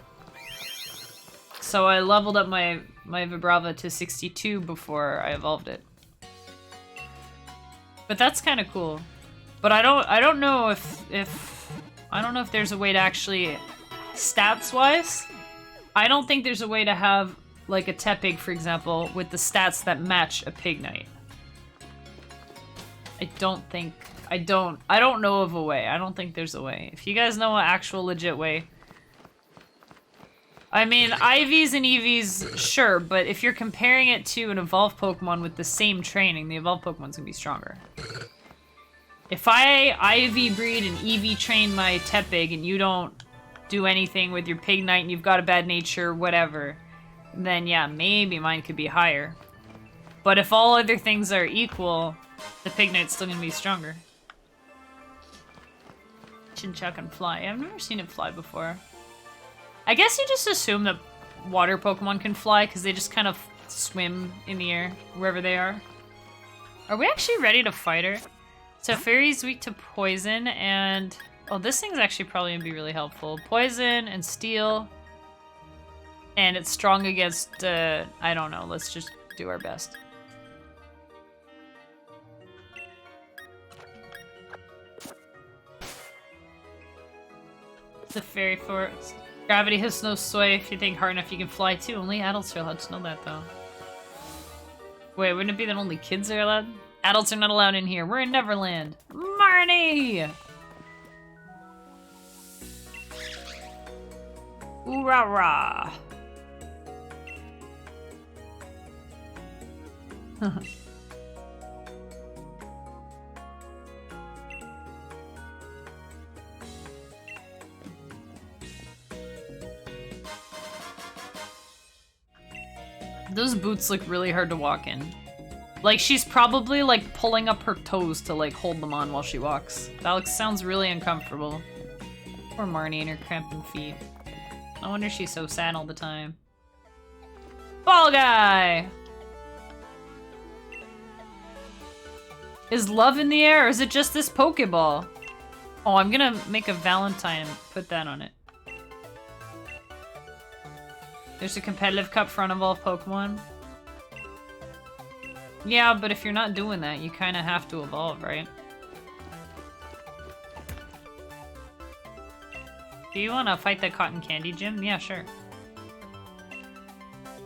So I leveled up my Vibrava to 62 before I evolved it. But that's kind of cool. But I don't know if I don't know if there's a way to actually stats wise. I don't think there's a way to have like a Tepig, for example, with the stats that match a Pignite. I don't know of a way. I don't think there's a way. If you guys know an actual legit way. I mean, IVs and EVs, sure, but if you're comparing it to an evolved Pokemon with the same training, the evolved Pokemon's gonna be stronger. If I IV breed and EV train my Tepig and you don't do anything with your Pignite and you've got a bad nature, whatever, then yeah, maybe mine could be higher. But if all other things are equal, the Pignite's still gonna be stronger. Chinchou can fly. I've never seen it fly before. I guess you just assume that water Pokemon can fly because they just kind of swim in the air wherever they are. Are we actually ready to fight her? So Fairy's weak to poison and... Oh, this thing's actually probably gonna be really helpful. Poison and steel. And it's strong against, I don't know. Let's just do our best. The Fairy Forest. Gravity has no sway. If you think hard enough, you can fly too. Only adults are allowed to know that, though. Wait, wouldn't it be that only kids are allowed? Adults are not allowed in here. We're in Neverland. Marnie! Ooh rah rah. Those boots look really hard to walk in. Like, she's probably, like, pulling up her toes to, like, hold them on while she walks. That sounds really uncomfortable. Poor Marnie and her cramping feet. No wonder she's so sad all the time. Ball guy! Is love in the air, or is it just this Pokeball? Oh, I'm gonna make a Valentine and put that on it. There's a competitive cup for unevolved Pokemon. Yeah, but if you're not doing that, you kind of have to evolve, right? Do you want to fight that cotton candy gym? Yeah, sure.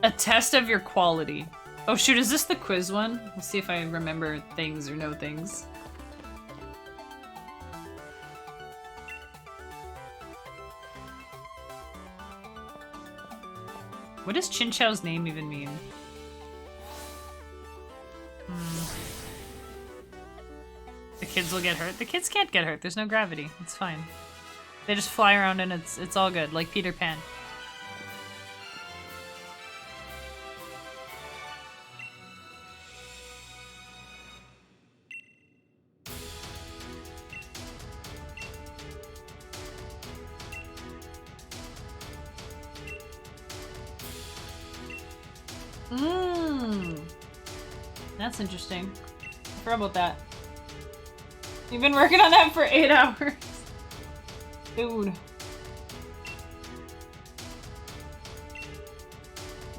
A test of your quality. Oh shoot, is this the quiz one? Let's see if I remember things or know things. What does Chinchou's name even mean? The kids will get hurt? The kids can't get hurt. There's no gravity. It's fine. They just fly around and it's all good, like Peter Pan. That's interesting. I forgot about that. You've been working on that for 8 hours. Dude.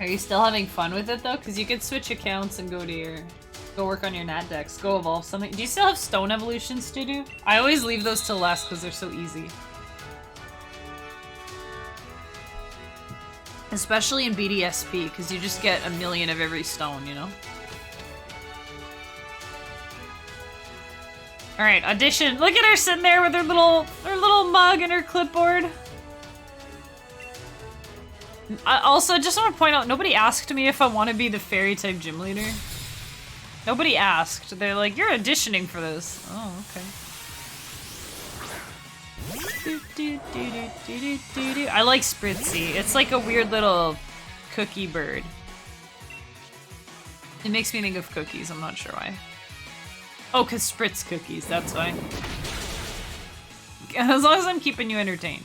Are you still having fun with it though? Because you could switch accounts and go work on your Nat Dex, go evolve something. Do you still have stone evolutions to do? I always leave those till last because they're so easy. Especially in BDSP, because you just get a million of every stone, you know? Alright, audition. Look at her sitting there with her little mug and her clipboard. I also just want to point out, nobody asked me if I want to be the fairy type gym leader. Nobody asked. They're like, you're auditioning for this. Oh, okay. I like Spritzy. It's like a weird little cookie bird. It makes me think of cookies, I'm not sure why. Oh, cause Spritz cookies, that's why. As long as I'm keeping you entertained.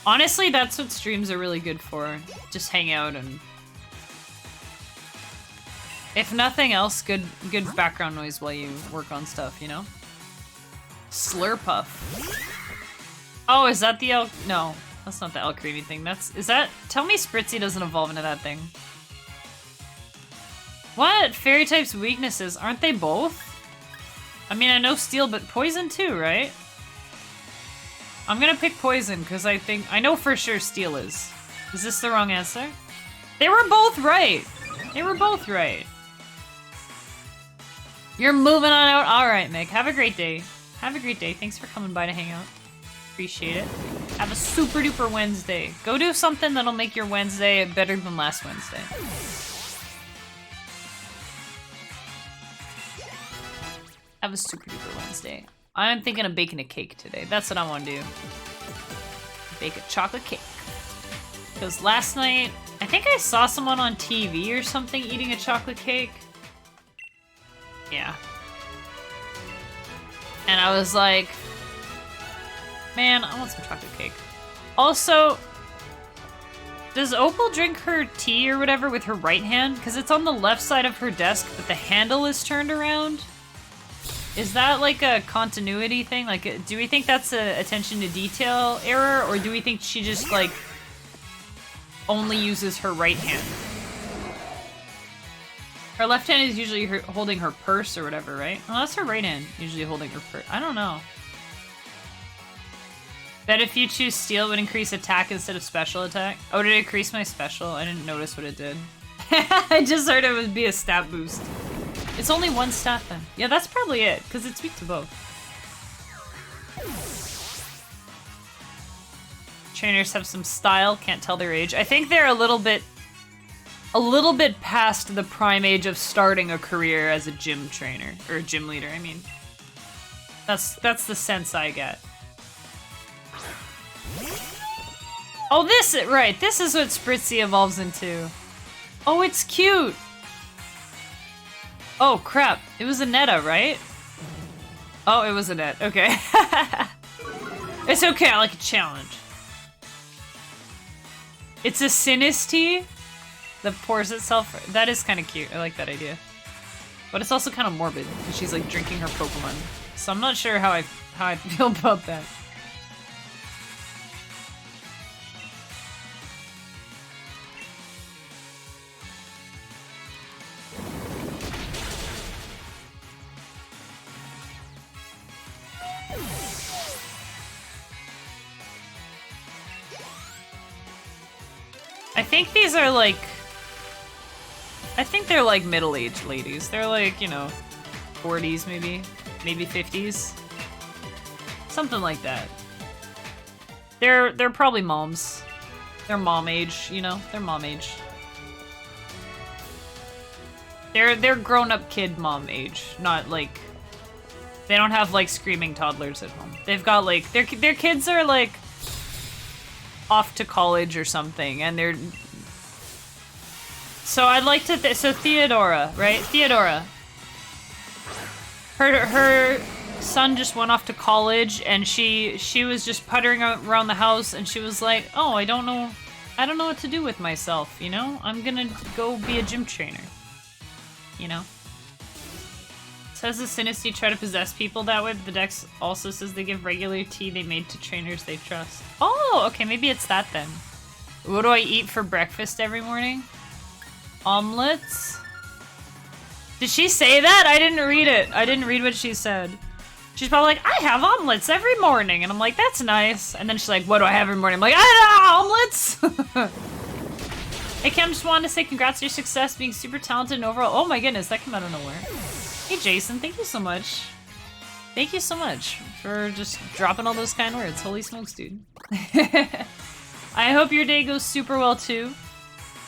Honestly, that's what streams are really good for. Just hang out and... If nothing else, good background noise while you work on stuff, you know? Slurpuff. Oh, is that the elk? No, that's not the elk creamy thing. Is that? Tell me Spritzy doesn't evolve into that thing. What? Fairy type's weaknesses, aren't they both? I mean, I know steel, but poison too, right? I'm gonna pick poison, because I know for sure steel is. Is this the wrong answer? They were both right! They were both right. You're moving on out. Alright, Mick. Have a great day. Have a great day. Thanks for coming by to hang out. Appreciate it. Have a super duper Wednesday. Go do something that'll make your Wednesday better than last Wednesday. Have a super duper Wednesday. I'm thinking of baking a cake today. That's what I want to do. Bake a chocolate cake. Because last night, I think I saw someone on TV or something eating a chocolate cake. Yeah. And I was like, man, I want some chocolate cake. Also, does Opal drink her tea or whatever with her right hand? Because it's on the left side of her desk, but the handle is turned around. Is that like a continuity thing? Like, do we think that's a attention to detail error, or do we think she just like only uses her right hand? Her left hand is usually holding her purse or whatever, right? Oh, that's her right hand, usually holding her purse. I don't know. Bet if you choose steel, it would increase attack instead of special attack. Oh, did it increase my special? I didn't notice what it did. I just heard it would be a stat boost. It's only one stat then. Yeah, that's probably it, because it's weak to both. Trainers have some style, can't tell their age. I think they're a little bit past the prime age of starting a career as a gym trainer, or a gym leader, I mean. That's the sense I get. Oh, right, this is what Spritzy evolves into. Oh, it's cute! Oh, crap. It was a Netta, right? Oh, it was a net. Okay. It's okay, I like a challenge. It's a Sinistea that pours itself. That is kind of cute. I like that idea. But it's also kind of morbid, because she's like drinking her Pokemon. So I'm not sure how I feel about that. I think these are like... I think they're like middle-aged ladies. They're like, you know, 40s maybe. Maybe 50s. Something like that. They're probably moms. They're mom age, you know? They're mom age. They're grown-up kid mom age, not like... They don't have like screaming toddlers at home. They've got like... Their kids are like... off to college or something, and they're... So I'd like to... So Theodora, right? Theodora. Her son just went off to college, and she was just puttering around the house, and she was like, oh, I don't know what to do with myself, you know? I'm gonna go be a gym trainer. You know? Says the Sinistea try to possess people that way, but the Dex also says they give regular tea they made to trainers they trust. Oh, okay, maybe it's that then. What do I eat for breakfast every morning? Omelets? Did she say that? I didn't read it. I didn't read what she said. She's probably like, I have omelets every morning. And I'm like, that's nice. And then she's like, what do I have every morning? I'm like, I don't know, omelets! Hey, Kim, just wanted to say congrats on your success being super talented and overall. Oh my goodness, that came out of nowhere. Hey, Jason, thank you so much. Thank you so much for just dropping all those kind words. Holy smokes, dude. I hope your day goes super well, too.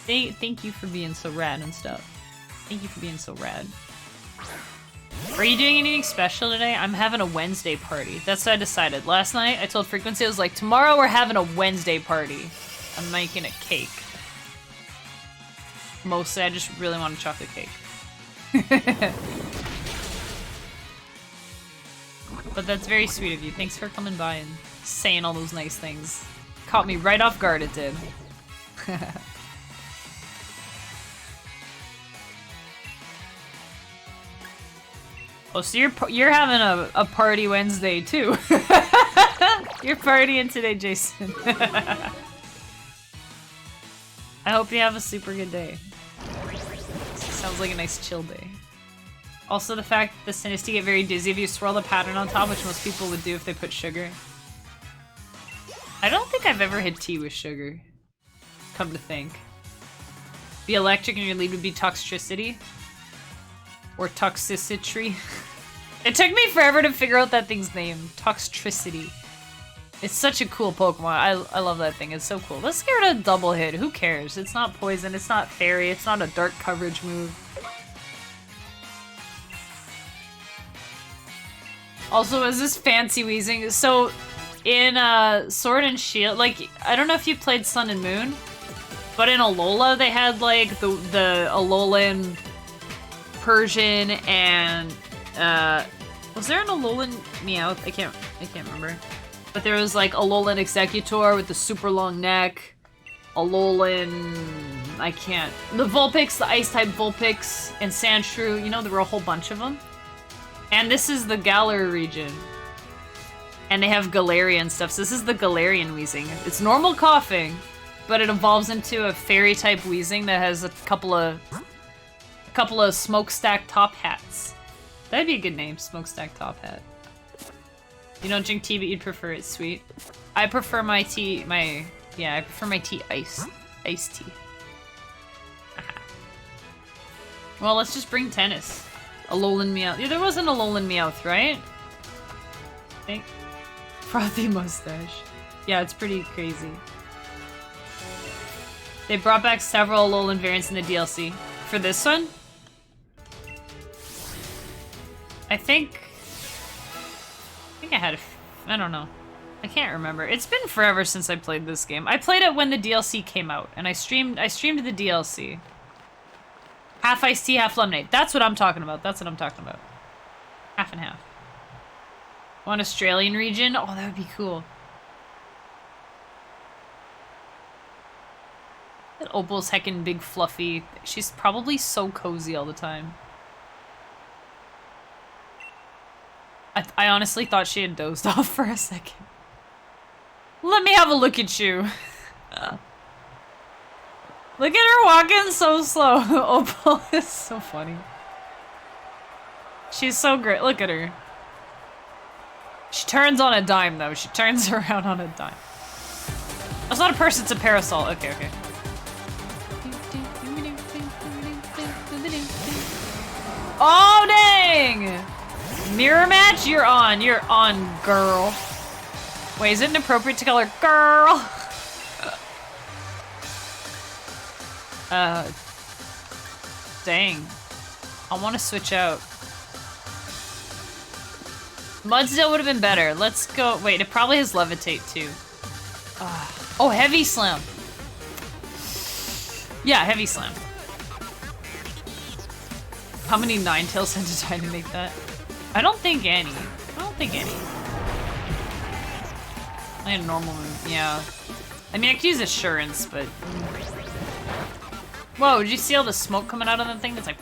Thank you for being so rad and stuff. Thank you for being so rad. Are you doing anything special today? I'm having a Wednesday party. That's what I decided. Last night, I told Frequency, I was like, tomorrow we're having a Wednesday party. I'm making a cake. Mostly, I just really want a chocolate cake. But that's very sweet of you. Thanks for coming by and saying all those nice things. Caught me right off guard, it did. Oh, so you're having a party Wednesday too. You're partying today, Jason. I hope you have a super good day. Sounds like a nice chill day. Also, the fact that the Sinisty get very dizzy if you swirl the pattern on top, which most people would do if they put sugar. I don't think I've ever had tea with sugar. Come to think. The electric in your lead would be Toxtricity. Or Toxicity. It took me forever to figure out that thing's name. Toxtricity. It's such a cool Pokemon. I love that thing. It's so cool. Let's get rid of Double Hit. Who cares? It's not poison. It's not fairy. It's not a dark coverage move. Also, is this fancy wheezing? So, in Sword and Shield, like, I don't know if you played Sun and Moon, but in Alola they had like the Alolan Persian and was there an Alolan Meowth? I can't remember. But there was like Alolan Executor with the super long neck. Alolan the Vulpix, the ice type Vulpix, and Sandshrew, you know, there were a whole bunch of them. And this is the Galar region. And they have Galarian and stuff. So this is the Galarian wheezing. It's normal coughing, but it evolves into a fairy type wheezing that has a couple of smokestack top hats. That'd be a good name, smokestack top hat. You don't drink tea, but you'd prefer it sweet. I prefer my tea, I prefer my tea iced tea. Well, let's just bring tennis. Alolan Meowth. Yeah, there was an Alolan Meowth, right? I think. Frothy mustache. Yeah, it's pretty crazy. They brought back several Alolan variants in the DLC. For this one? I think I had I don't know. I can't remember. It's been forever since I played this game. I played it when the DLC came out, and I streamed the DLC. Half iced tea, half lemonade. That's what I'm talking about. Half and half. One Australian region? Oh, that would be cool. That Opal's heckin' big fluffy. She's probably so cozy all the time. I honestly thought she had dozed off for a second. Let me have a look at you. Look at her walking so slow. Opal is so funny. She's so great. Look at her. She turns on a dime, though. She turns around on a dime. That's not a purse, it's a parasol. Okay, okay. Oh, dang! Mirror match? You're on, girl. Wait, is it inappropriate to call her girl? Dang. I want to switch out. Mudsdale would have been better. Let's go. Wait, it probably has Levitate too. Oh, Heavy Slam. Yeah, Heavy Slam. How many Ninetales had to die to make that? I don't think any. I had a normal move, yeah. I mean, I could use Assurance, but... Whoa, did you see all the smoke coming out of that thing? That's like...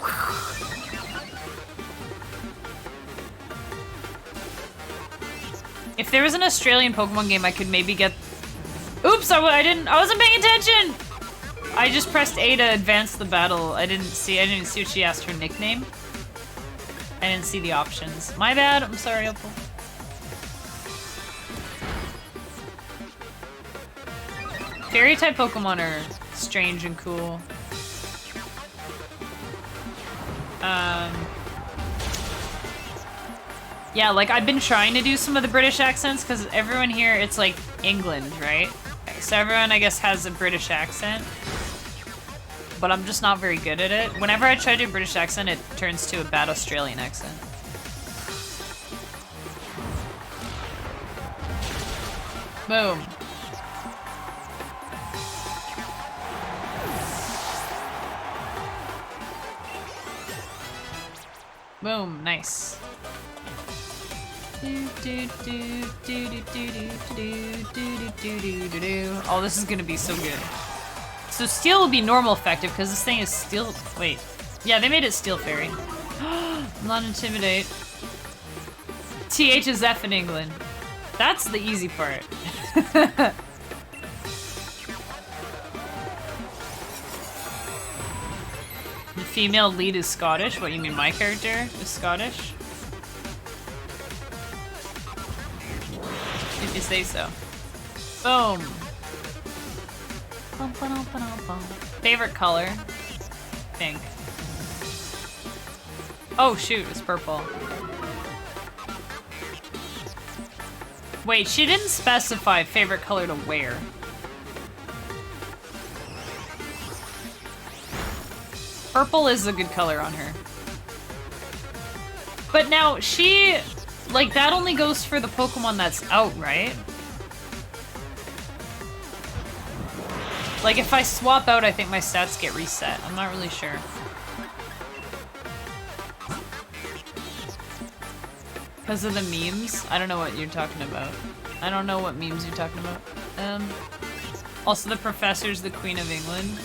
If there was an Australian Pokemon game, I could maybe get... Oops, I wasn't paying attention! I just pressed A to advance the battle. I didn't see what she asked her nickname. I didn't see the options. My bad, I'm sorry, Opal. Fairy type Pokemon are strange and cool. Yeah, like I've been trying to do some of the British accents because everyone here, it's like England, right? So everyone, I guess, has a British accent. but I'm just not very good at it. Whenever I try to do a British accent, it turns to a bad Australian accent. Boom. Boom, nice. Oh, this is gonna be so good. So steel will be normal effective because this thing is steel. Wait, yeah, they made it steel fairy. Not intimidate. TH is F in England. That's the easy part. The female lead is Scottish. What, you mean my character is Scottish? If you say so. Boom. Favorite color? Pink. Oh shoot, it's purple. Wait, she didn't specify favorite color to wear. Purple is a good color on her. But now, she... Like, that only goes for the Pokemon that's out, right? Like, if I swap out, I think my stats get reset. I'm not really sure. Because of the memes? I don't know what you're talking about. I don't know what memes you're talking about. Also, the professor's the Queen of England.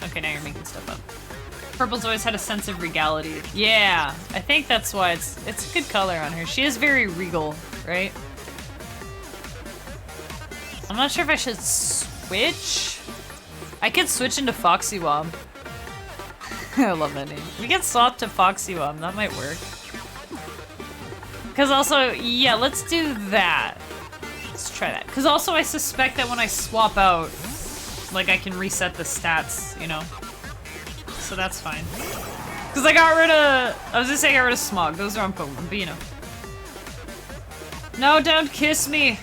Okay, now you're making stuff up. Purple's always had a sense of regality. Yeah, I think that's why it's a good color on her. She is very regal, right? I'm not sure if I should switch. I could switch into Foxywob. I love that name. We can swap to Foxywob. That might work. Because also, yeah, let's do that. Let's try that. Because also I suspect that when I swap out, like I can reset the stats, you know? So that's fine. Because I got rid of... I was gonna say I got rid of Smog. Those are on Pokemon, but you know. No, don't kiss me!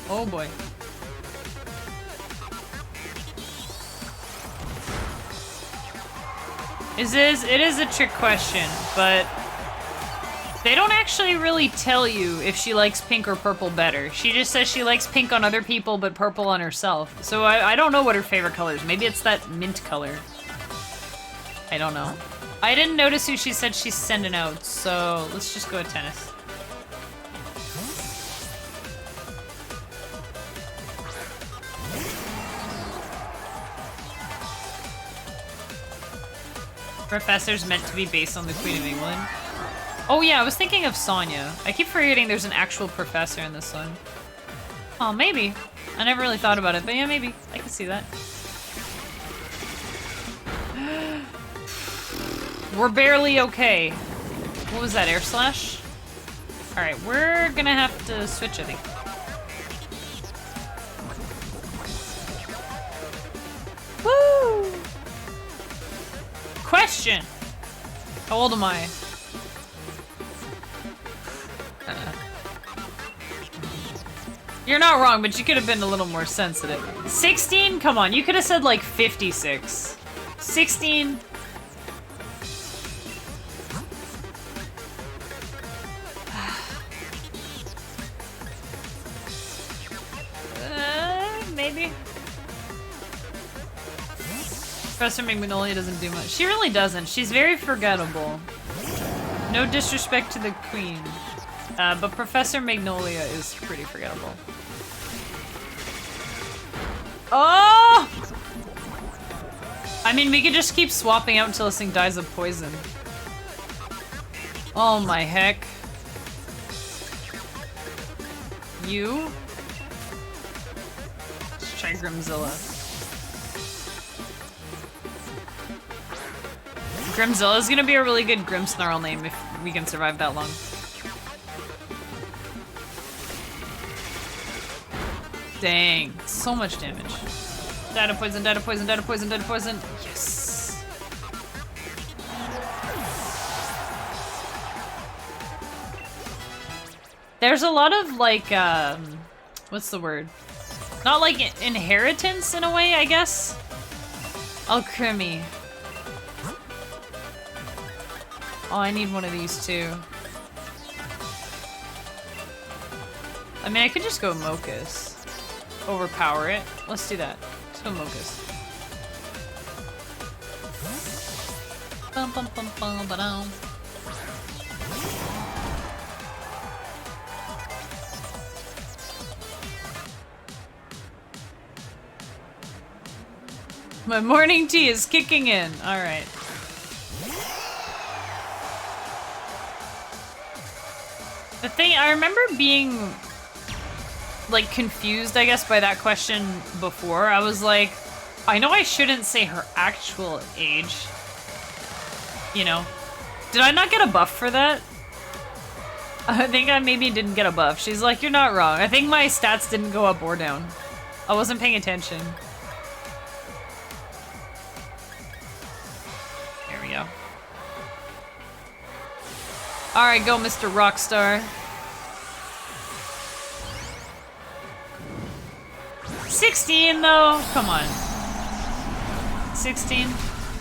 Oh boy. It is a trick question, but they don't actually really tell you if she likes pink or purple better. She just says she likes pink on other people, but purple on herself. So I don't know what her favorite color is. Maybe it's that mint color. I don't know. I didn't notice who she said she's sending out, so let's just go with tennis. Professor's meant to be based on the Queen of England. Oh yeah, I was thinking of Sonya. I keep forgetting there's an actual professor in this one. Oh, maybe. I never really thought about it, but yeah, maybe. I can see that. We're barely okay. What was that, Air Slash? Alright, we're gonna have to switch, I think. Woo! Question! How old am I? You're not wrong, but you could have been a little more sensitive. 16? Come on, you could have said like 56. 16? Maybe. Professor Magnolia doesn't do much. She really doesn't. She's very forgettable. No disrespect to the Queen. But Professor Magnolia is pretty forgettable. Oh! I mean, we could just keep swapping out until this thing dies of poison. Oh my heck. You? Let's try Grimzilla. Grimzilla is gonna be a really good Grimmsnarl name if we can survive that long. Dang, so much damage. Data poison, data poison, data poison, data poison. Yes. There's a lot of like, what's the word? Not like inheritance in a way, I guess. Alchemy. Oh, I need one of these too. I mean, I could just go Mochus. Overpower it. Let's do that. Let's go Mochus. Bum, bum, bum, bum, ba-dum. My morning tea is kicking in. Alright. The thing, I remember being, like, confused, I guess, by that question before. I was like, I know I shouldn't say her actual age. You know? Did I not get a buff for that? I think I maybe didn't get a buff. She's like, you're not wrong. I think my stats didn't go up or down. I wasn't paying attention. There we go. Alright, go Mr. Rockstar. 16 though? Come on. 16?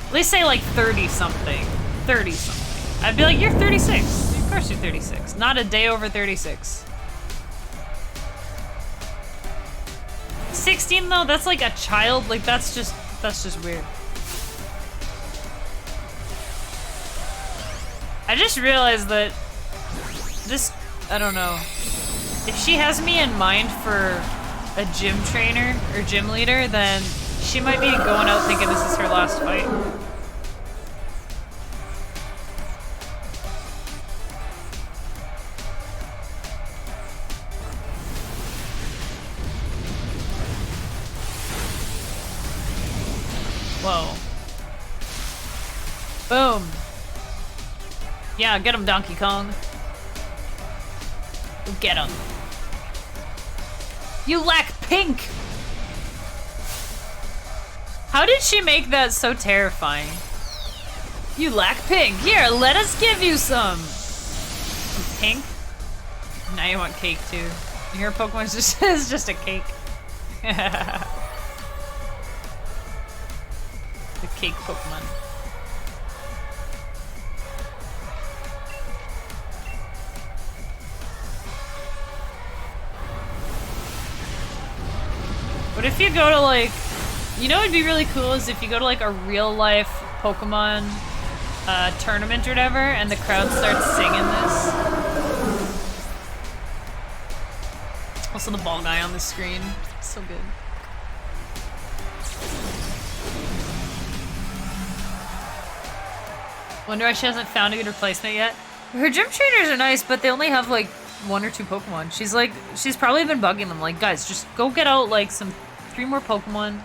At least say like 30 something. 30 something. I'd be like, you're 36. Of course you're 36. Not a day over 36. 16 though? That's like a child. Like that's just weird. I just realized that this, I don't know. If she has me in mind for a gym trainer or gym leader, then she might be going out thinking this is her last fight. Whoa. Boom. Yeah, get him, Donkey Kong. Get him. You lack pink! How did she make that so terrifying? You lack pink. Here, let us give you some. Pink? Now you want cake too. Your Pokemon's just is just a cake. The cake Pokemon. What if you go to like, you know what'd be really cool is if you go to like a real life Pokemon tournament or whatever and the crowd starts singing this. Also the ball guy on the screen, so good. Wonder why she hasn't found a good replacement yet. Her gym trainers are nice, but they only have like 1 or 2 Pokemon. She's probably been bugging them like, guys, just go get out like 3 more Pokemon.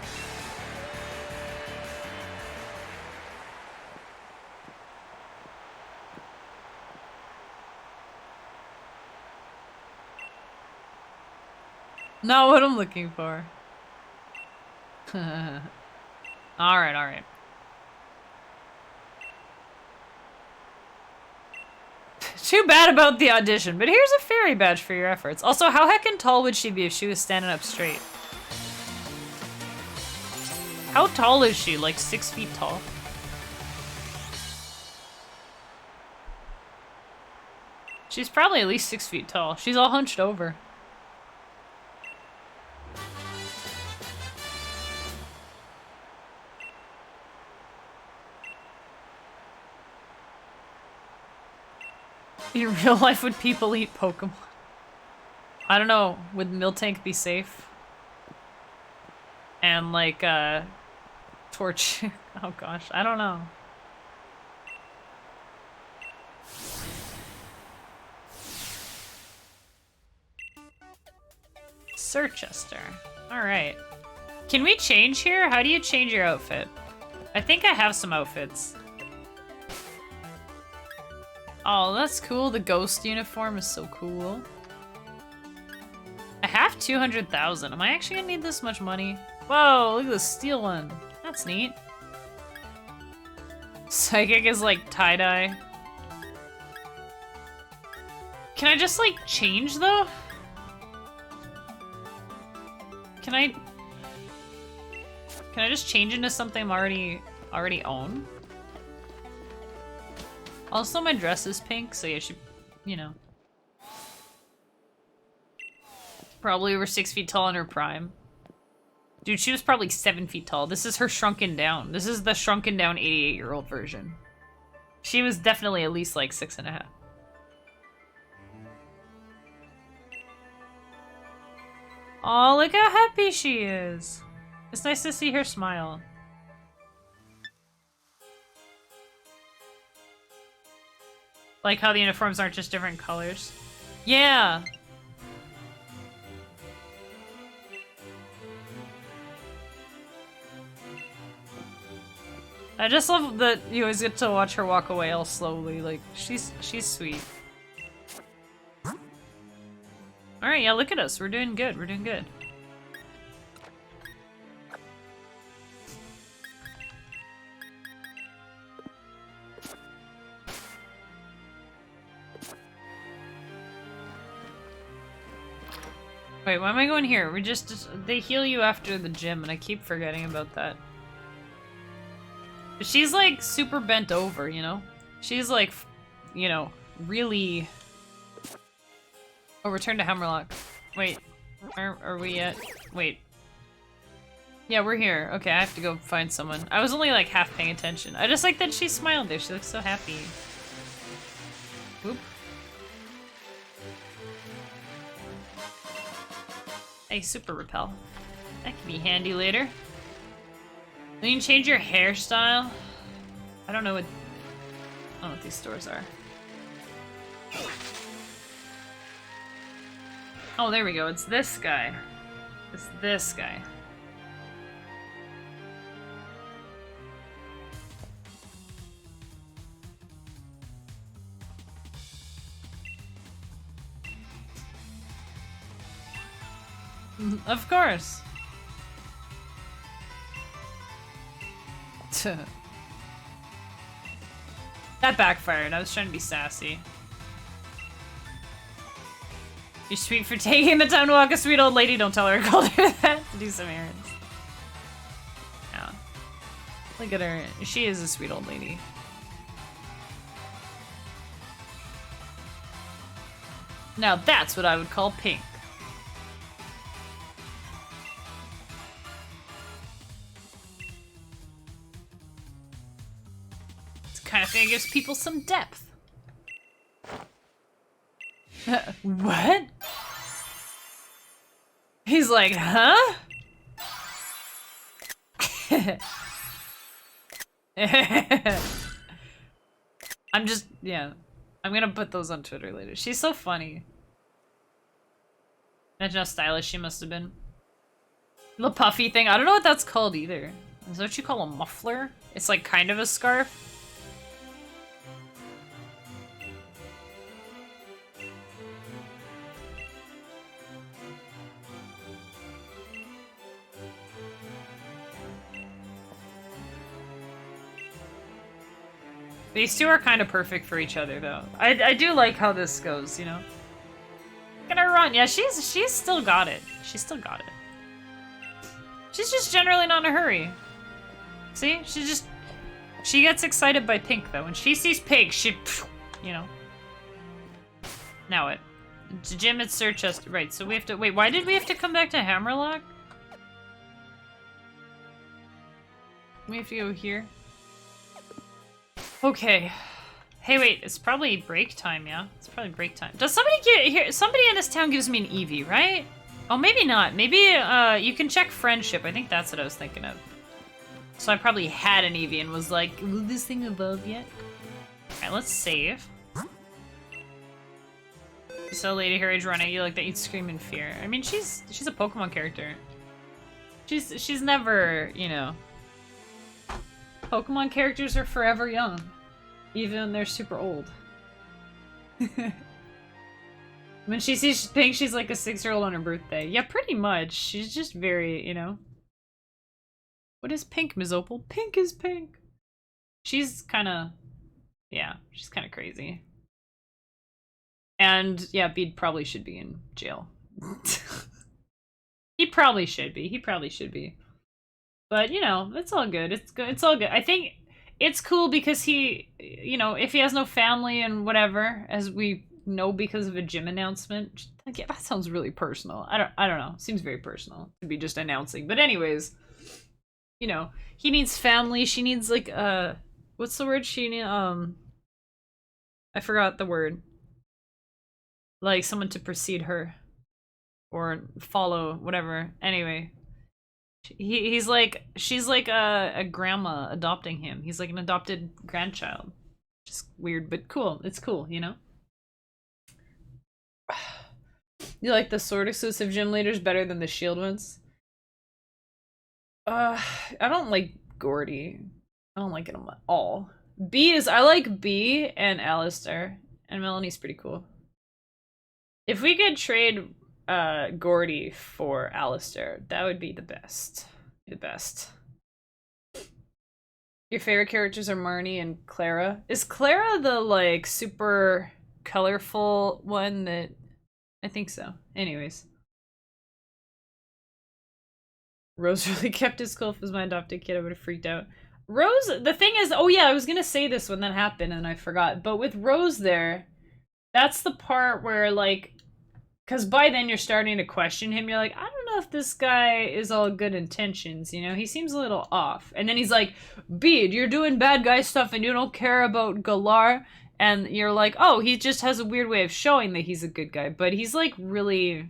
Not what I'm looking for. Alright, alright. Too bad about the audition, but here's a fairy badge for your efforts. Also, how heckin' tall would she be if she was standing up straight? How tall is she? Like 6 feet tall? She's probably at least 6 feet tall. She's all hunched over. In real life, would people eat Pokemon? I don't know. Would Miltank be safe? And like, torch. Oh gosh, I don't know. Sirchester. Alright. Can we change here? How do you change your outfit? I think I have some outfits. Oh, that's cool. The ghost uniform is so cool. I have 200,000. Am I actually gonna need this much money? Whoa, look at this steel one. That's neat. Psychic is like tie-dye. Can I just, like, change, though? Can I just change into something I'm already own? Also, my dress is pink, so yeah, she, you know. Probably over 6 feet tall in her prime. Dude, she was probably 7 feet tall. This is her shrunken down. This is the shrunken down 88-year-old version. She was definitely at least like 6.5. Oh, look how happy she is. It's nice to see her smile. Like how the uniforms aren't just different colors. Yeah. I just love that you always get to watch her walk away all slowly. Like, she's sweet. Alright, yeah, look at us. We're doing good. We're doing good. Wait, why am I going here? We just they heal you after the gym, and I keep forgetting about that. She's like super bent over, you know? She's like, you know, really... Oh, return to Hammerlock. Wait, are we yet? Wait. Yeah, we're here. Okay, I have to go find someone. I was only like half paying attention. I just like that she smiled there. She looks so happy. Whoop. Hey, super repel. That could be handy later. You can change your hairstyle. I don't know what these stores are. Oh, there we go. It's this guy. It's this guy. Of course. That backfired. I was trying to be sassy. You're sweet for taking the time to walk a sweet old lady. Don't tell her I called her that to do some errands. Yeah. Look at her. She is a sweet old lady. Now that's what I would call pink. Kind of thing gives people some depth. What? He's like, huh? I'm just, yeah. I'm gonna put those on Twitter later. She's so funny. Imagine how stylish she must have been. The puffy thing, I don't know what that's called either. Is that what you call a muffler? It's like kind of a scarf. These two are kind of perfect for each other, though. I do like how this goes, you know? Look at her run. Yeah, she's still got it. She's still got it. She's just generally not in a hurry. See? She gets excited by pink, though. When she sees pink, she, you know. Now what? Gym at Sir Chester. Right, so we have to... Wait, why did we have to come back to Hammerlock? We have to go here. Okay. Hey, wait, it's probably break time, yeah? It's probably break time. Does somebody get here? Somebody in this town gives me an Eevee, right? Oh, maybe not. Maybe, you can check friendship. I think that's what I was thinking of. So I probably had an Eevee and was like, will this thing evolve yet? Alright, let's save. You saw a lady her age run at you like that, you'd scream in fear. I mean, she's a Pokemon character. She's never, you know... Pokemon characters are forever young. Even when they're super old. When she sees pink, she's like a 6-year-old on her birthday. Yeah, pretty much. She's just very, you know. What is pink, Ms. Opal? Pink is pink. She's kind of... Yeah, she's kind of crazy. And yeah, Bede probably should be in jail. He probably should be. He probably should be. But, you know, it's all good. It's good. It's all good. I think it's cool because he, you know, if he has no family and whatever, as we know because of a gym announcement, yeah, that sounds really personal. I don't know. Seems very personal to be just announcing. But anyways, you know, he needs family. She needs like what's the word? She need I forgot the word. Like someone to precede her or follow, whatever. Anyway, he's like, she's like a grandma adopting him. He's like an adopted grandchild. Just weird, but cool. It's cool, you know? You like the sword exclusive gym leaders better than the shield ones? I don't like Gordy. I don't like it at all. I like B and Alistair. And Melanie's pretty cool. If we could trade Gordy for Alistair, that would be the best. The best. Your favorite characters are Marnie and Clara. Is Clara the like super colorful one that I think so. Anyways. Rose really kept his cool. If it was my adopted kid, I would have freaked out. Rose, the thing is, oh yeah, I was gonna say this when that happened and I forgot. But with Rose there, that's the part where like, because by then you're starting to question him. You're like, I don't know if this guy is all good intentions, you know? He seems a little off. And then he's like, Bede, you're doing bad guy stuff and you don't care about Galar. And you're like, oh, he just has a weird way of showing that he's a good guy. But he's like really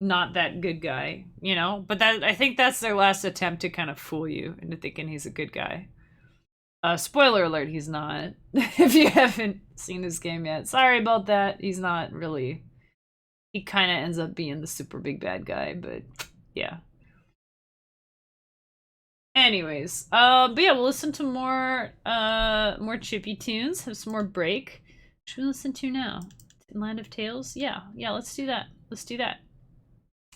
not that good guy, you know? But that, I think that's their last attempt to kind of fool you into thinking he's a good guy. Spoiler alert, he's not. If you haven't seen this game yet. Sorry about that. He's not really. He kind of ends up being the super big bad guy, but yeah. Anyways, but yeah, we'll listen to more chippy tunes, have some more break. What should we listen to now? Land of Tales? Yeah, let's do that. Let's do that.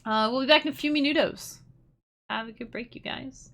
We'll be back in a few minutos. Have a good break, you guys.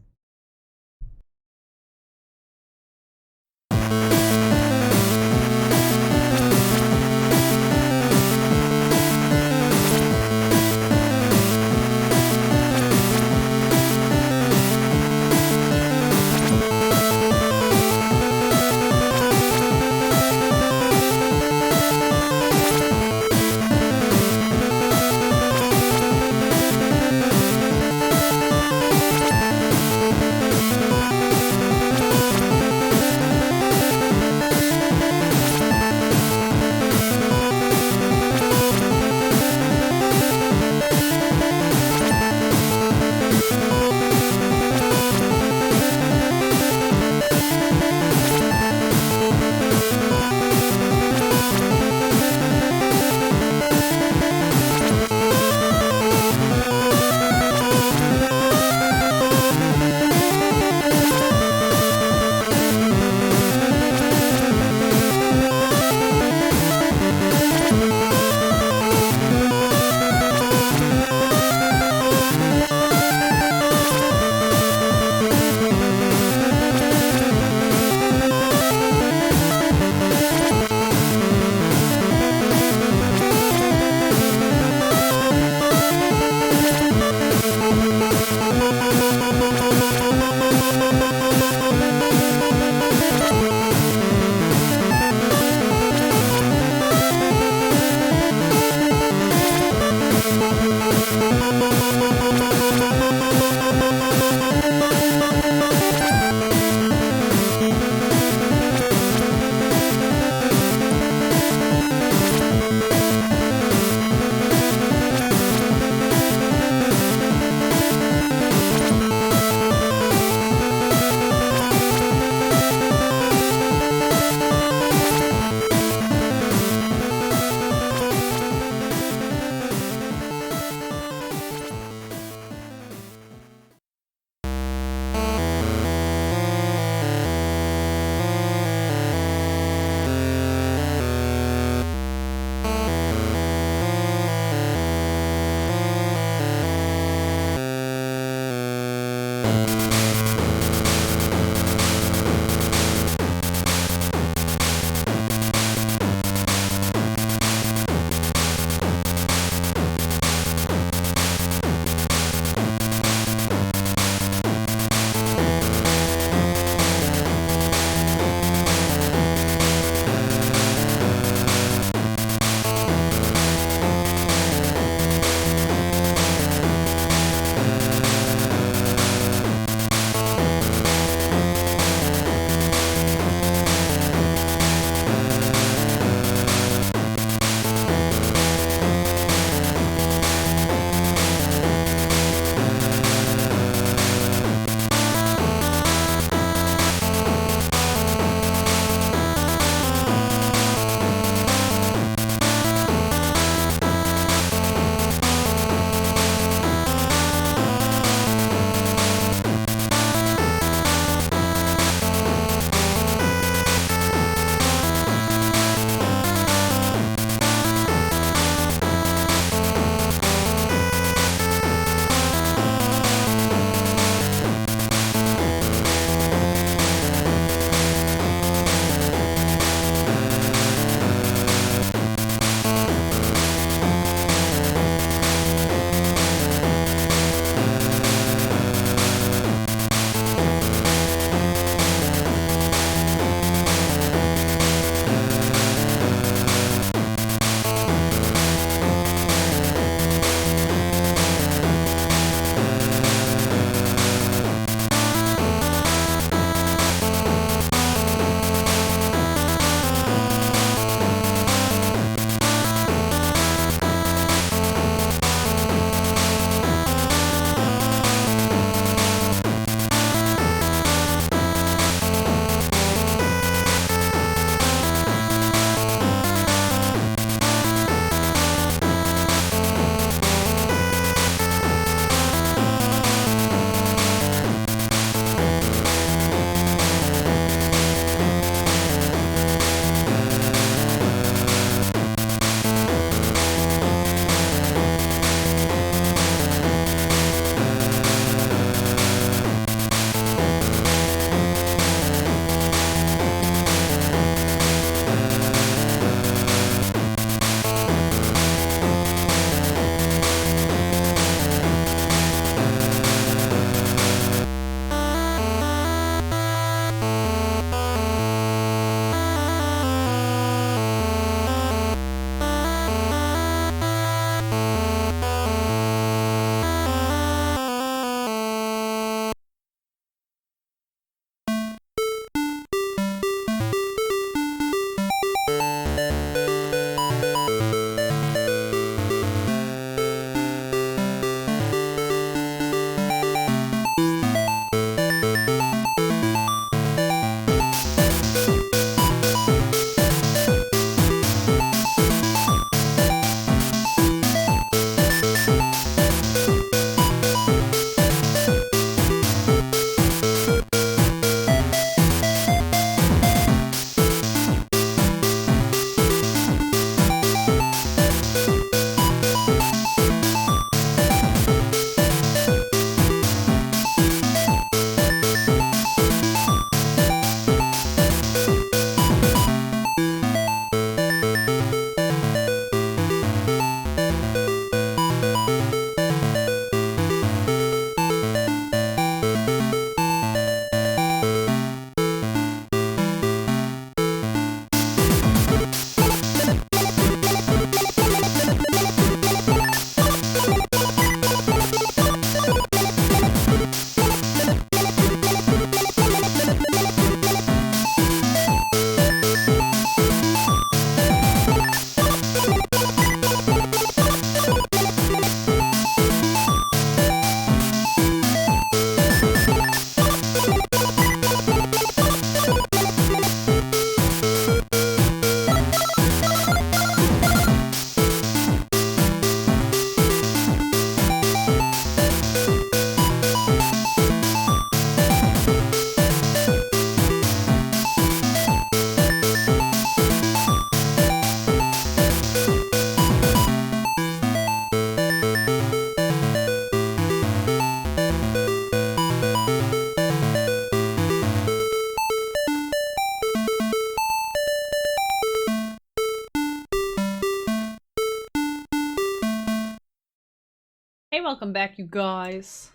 Hey, welcome back, you guys.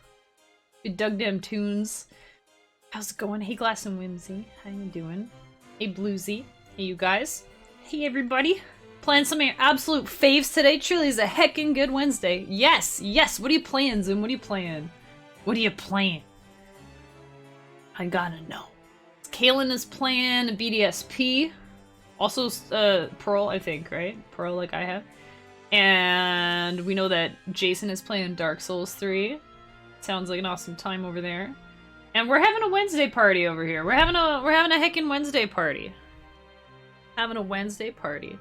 Good dug them tunes. How's it going? Hey, Glass and Whimsy. How you doing? Hey, Bluesy. Hey, you guys. Hey, everybody. Playing some of your absolute faves today. Truly is a heckin' good Wednesday. Yes, yes. What are you playing, Zoom? What are you playing? What are you playing? I gotta know. Kaylin is playing BDSP. Also, Pearl, I think, right? Pearl, like I have. And we know that Jason is playing Dark Souls 3. Sounds like an awesome time over there. And we're having a Wednesday party over here. We're having a heckin' Wednesday party. Having a Wednesday party.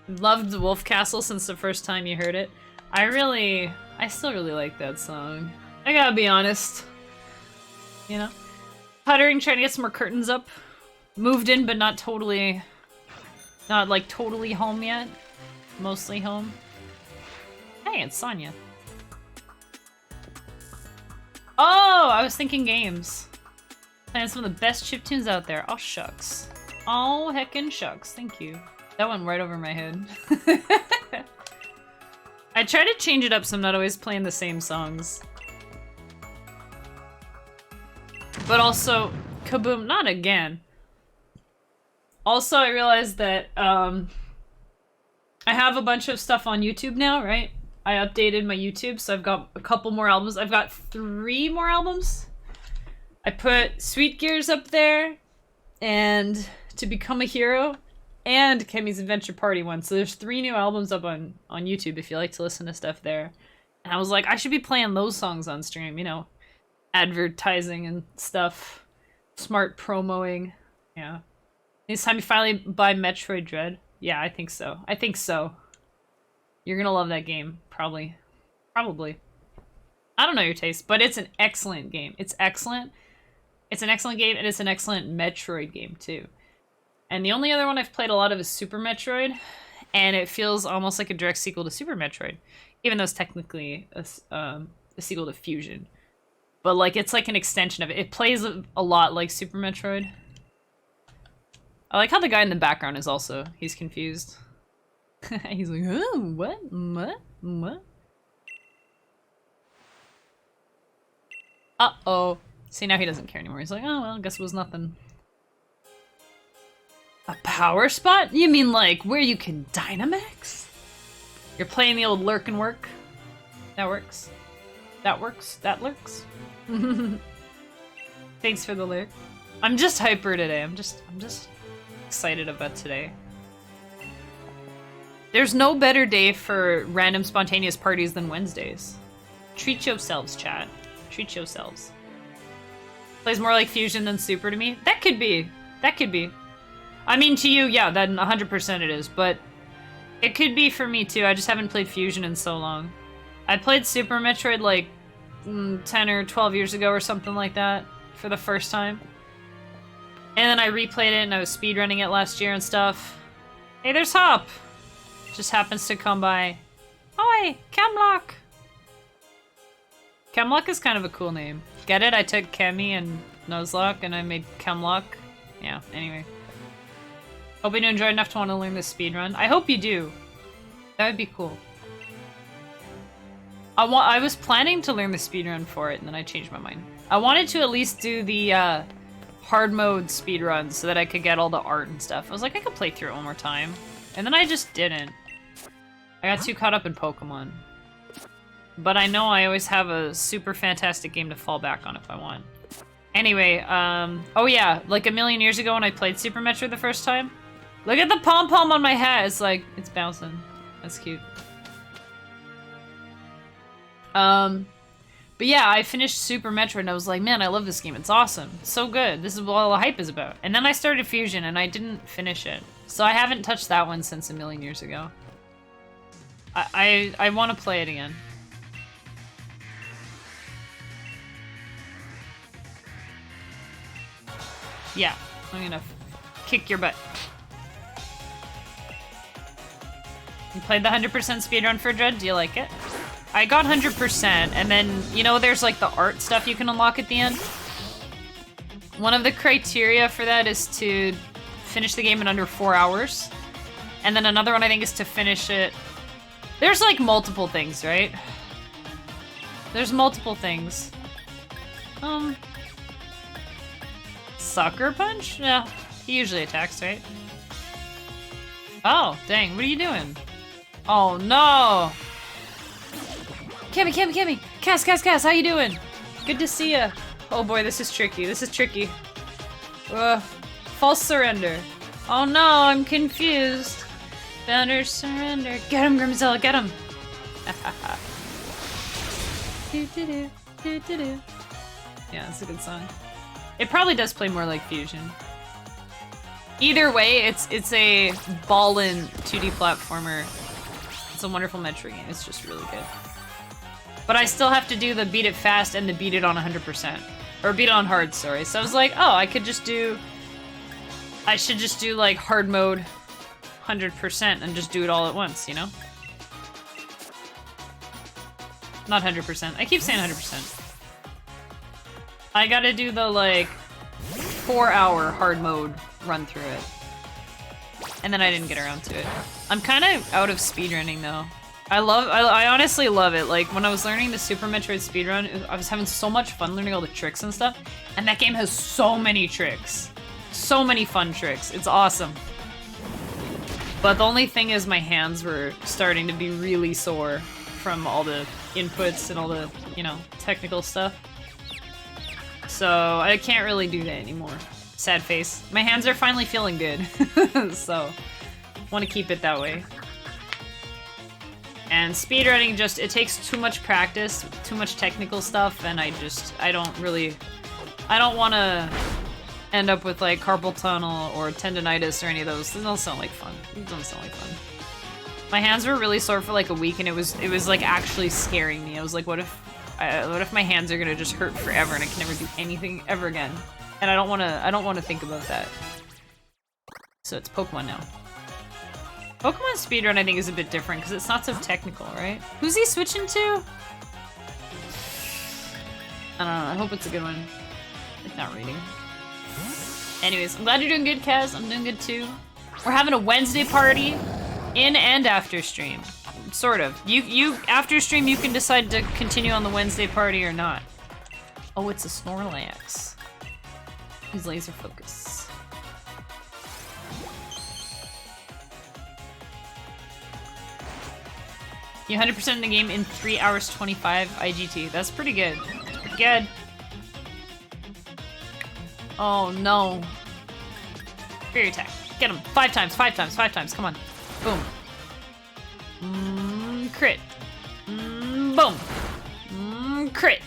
Loved the Wolf Castle since the first time you heard it. I still really like that song. I gotta be honest. You know? Puttering, trying to get some more curtains up. Moved in, but not like totally home yet. Mostly home. Hey, it's Sonya. Oh, I was thinking games. Playing some of the best chiptunes out there. Oh, shucks. Oh, heckin' shucks. Thank you. That went right over my head. I try to change it up so I'm not always playing the same songs. But also, kaboom, not again. Also, I realized that I have a bunch of stuff on YouTube now, right? I updated my YouTube, so I've got a couple more albums. I've got 3 more albums. I put Sweet Gears up there, and To Become a Hero, and Kemi's Adventure Party 1. So there's 3 new albums up on YouTube if you like to listen to stuff there. And I was like, I should be playing those songs on stream, you know, advertising and stuff. Smart promoing. Yeah. Next time you finally buy Metroid Dread. Yeah, I think so. I think so. You're gonna love that game. Probably. Probably. I don't know your taste, but it's an excellent game. It's excellent. It's an excellent game, and it's an excellent Metroid game, too. And the only other one I've played a lot of is Super Metroid, and it feels almost like a direct sequel to Super Metroid, even though it's technically a sequel to Fusion. But, like, it's like an extension of it. It plays a lot like Super Metroid. I like how the guy in the background is also, he's confused. He's like, oh, what? Uh-oh. See, now he doesn't care anymore. He's like, oh, well, I guess it was nothing. A power spot? You mean like where you can Dynamax? You're playing the old lurk and work? That works. That works. That lurks. Thanks for the lurk. I'm just hyper today. I'm just excited about today. There's no better day for random spontaneous parties than Wednesdays. Treat yourselves, chat. Treat yourselves. Plays more like Fusion than Super to me? That could be. That could be. I mean, to you, yeah, that 100% it is, but it could be for me too. I just haven't played Fusion in so long. I played Super Metroid like 10 or 12 years ago or something like that for the first time. And then I replayed it and I was speedrunning it last year and stuff. Hey, there's Hop! Just happens to come by. Hi, Chemlock! Chemlock is kind of a cool name. Get it? I took Kemi and Nuzlocke and I made Chemlock. Yeah, anyway. Hoping you enjoyed enough to want to learn this speedrun. I hope you do. That would be cool. I was planning to learn the speedrun for it and then I changed my mind. I wanted to at least do the hard mode speedrun so that I could get all the art and stuff. I was like, I could play through it one more time. And then I just didn't. I got too caught up in Pokemon. But I know I always have a super fantastic game to fall back on if I want. Anyway, oh yeah, like a million years ago when I played Super Metroid the first time. Look at the pom-pom on my hat, it's like, it's bouncing. That's cute. But yeah, I finished Super Metroid and I was like, man, I love this game, it's awesome. It's so good, this is what all the hype is about. And then I started Fusion and I didn't finish it. So I haven't touched that one since a million years ago. I want to play it again. Yeah, I'm gonna kick your butt. You played the 100% speedrun for Dread? Do you like it? I got 100%, and then, you know, there's like the art stuff you can unlock at the end. One of the criteria for that is to finish the game in under 4 hours. And then another one I think is to finish it There's like multiple things, right? There's multiple things. Sucker punch? Yeah, he usually attacks, right? Oh, dang, what are you doing? Oh no! Cammy! Cass, how you doing? Good to see ya. Oh boy, this is tricky, false surrender. Oh no, I'm confused. Better surrender. Get him, Grimzilla, get him! Yeah, it's a good song. It probably does play more like Fusion. Either way, it's a ballin' 2D platformer. It's a wonderful Metro game. It's just really good. But I still have to do the beat it fast and the beat it on 100%. Or beat it on hard, sorry. So I was like, oh, I should just do like hard mode 100% and just do it all at once, you know? Not 100%. I keep saying 100%. I gotta do the, like, 4-hour hard mode run through it. And then I didn't get around to it. I'm kind of out of speedrunning, though. I honestly love it. Like, when I was learning the Super Metroid speedrun, I was having so much fun learning all the tricks and stuff. And that game has so many tricks. So many fun tricks. It's awesome. But the only thing is my hands were starting to be really sore from all the inputs and all the, you know, technical stuff. So I can't really do that anymore. Sad face. My hands are finally feeling good. So want to keep it that way. And speedrunning just, it takes too much practice, too much technical stuff, and I don't want to end up with like carpal tunnel or tendonitis or any of those. It doesn't sound like fun. It doesn't sound like fun. My hands were really sore for like a week, and it was like actually scaring me. I was like, what if my hands are gonna just hurt forever and I can never do anything ever again? And I don't want to think about that. So it's Pokemon now. Pokemon speedrun I think is a bit different because it's not so technical, right? Who's he switching to? I don't know. I hope it's a good one. It's not reading. Anyways, I'm glad you're doing good, Kaz. I'm doing good too. We're having a Wednesday party in and after stream. Sort of. You after stream you can decide to continue on the Wednesday party or not. Oh, it's a Snorlax. He's laser focus. You 100% in the game in 3 hours 25 IGT. That's pretty good. Pretty good. Oh no. Fairy attack. Get him. 5 times. Come on. Boom. Crit. Boom. Crit.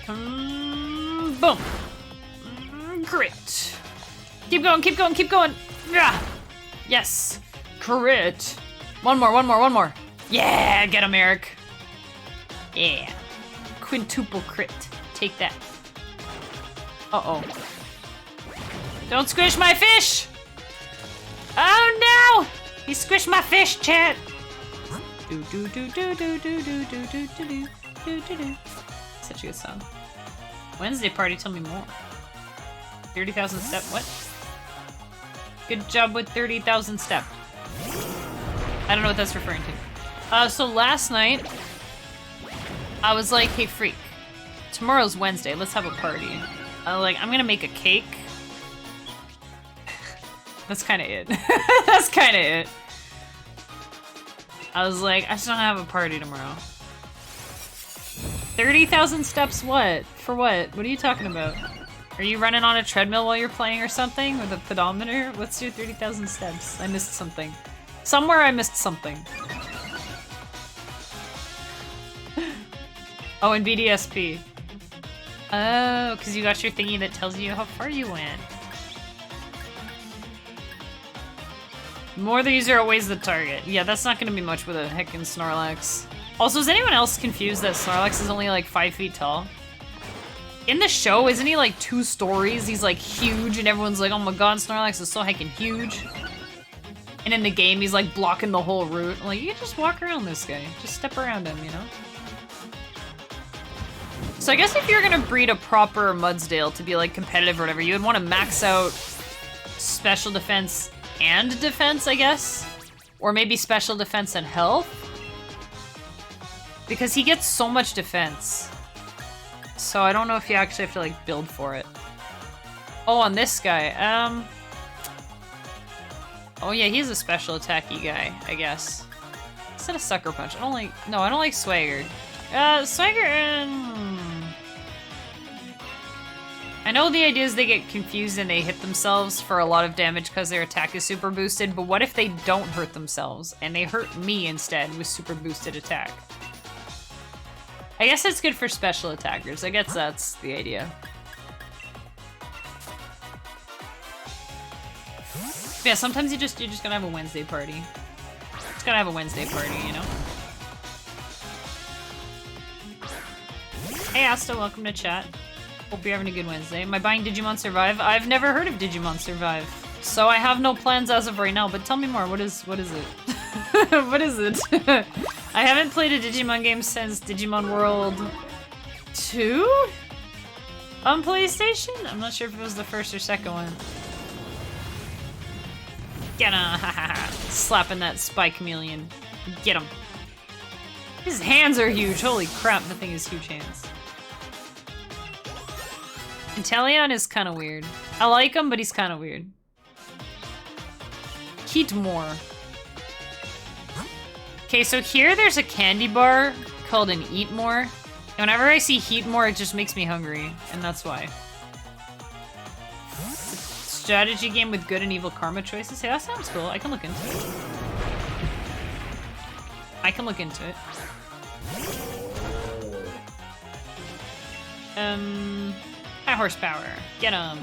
Boom. Crit. Keep going. Yeah. Yes. Crit. One more. Yeah, get him, Eric. Yeah. Quintuple crit. Take that. Uh-oh. Don't squish my fish! Oh no! He squished my fish, chat! Such a good song. Wednesday party, tell me more. 30,000 step, what? Good job with 30,000 step. I don't know what that's referring to. So last night, I was like, hey freak, tomorrow's Wednesday, let's have a party. I'm gonna make a cake. That's kinda it. That's kinda it. I was like, I just don't have a party tomorrow. 30,000 steps what? For what? What are you talking about? Are you running on a treadmill while you're playing or something? With a pedometer? Let's do 30,000 steps. I missed something. Somewhere I missed something. Oh, and BDSP. Oh, because you got your thingy that tells you how far you went. More the user outweighs the target. Yeah, that's not going to be much with a heckin' Snorlax. Also, is anyone else confused that Snorlax is only like 5 feet tall? In the show, isn't he like 2 stories? He's like huge and everyone's like, oh my god, Snorlax is so heckin' huge. And in the game, he's like blocking the whole route. Like, you can just walk around this guy. Just step around him, you know? So I guess if you're gonna breed a proper Mudsdale to be like competitive or whatever, you would want to max out special defense and defense, I guess. Or maybe special defense and health? Because he gets so much defense. So I don't know if you actually have to like build for it. Oh, on this guy, oh yeah, he's a special attacky guy, I guess. Instead of Sucker Punch, I don't like Swagger. Swagger, I know the idea is they get confused and they hit themselves for a lot of damage because their attack is super boosted, but what if they don't hurt themselves and they hurt me instead with super boosted attack? I guess it's good for special attackers. I guess that's the idea. Yeah, sometimes you're just gonna have a Wednesday party. Just gotta have a Wednesday party, you know? Hey Asta, welcome to chat. Hope you're having a good Wednesday. Am I buying Digimon Survive? I've never heard of Digimon Survive. So I have no plans as of right now, but tell me more. What is it? What is it? I haven't played a Digimon game since Digimon World 2? On PlayStation? I'm not sure if it was the first or second one. Get him! Slapping that spy chameleon. Get him. His hands are huge. Holy crap, the thing has huge hands. Inteleon is kind of weird. I like him, but he's kind of weird. Heat more. Okay, so here there's a candy bar called an Eat More. And whenever I see Heat More, it just makes me hungry, and that's why. Strategy game with good and evil karma choices. Hey, that sounds cool. I can look into it. I can look into it. High horsepower. Get him.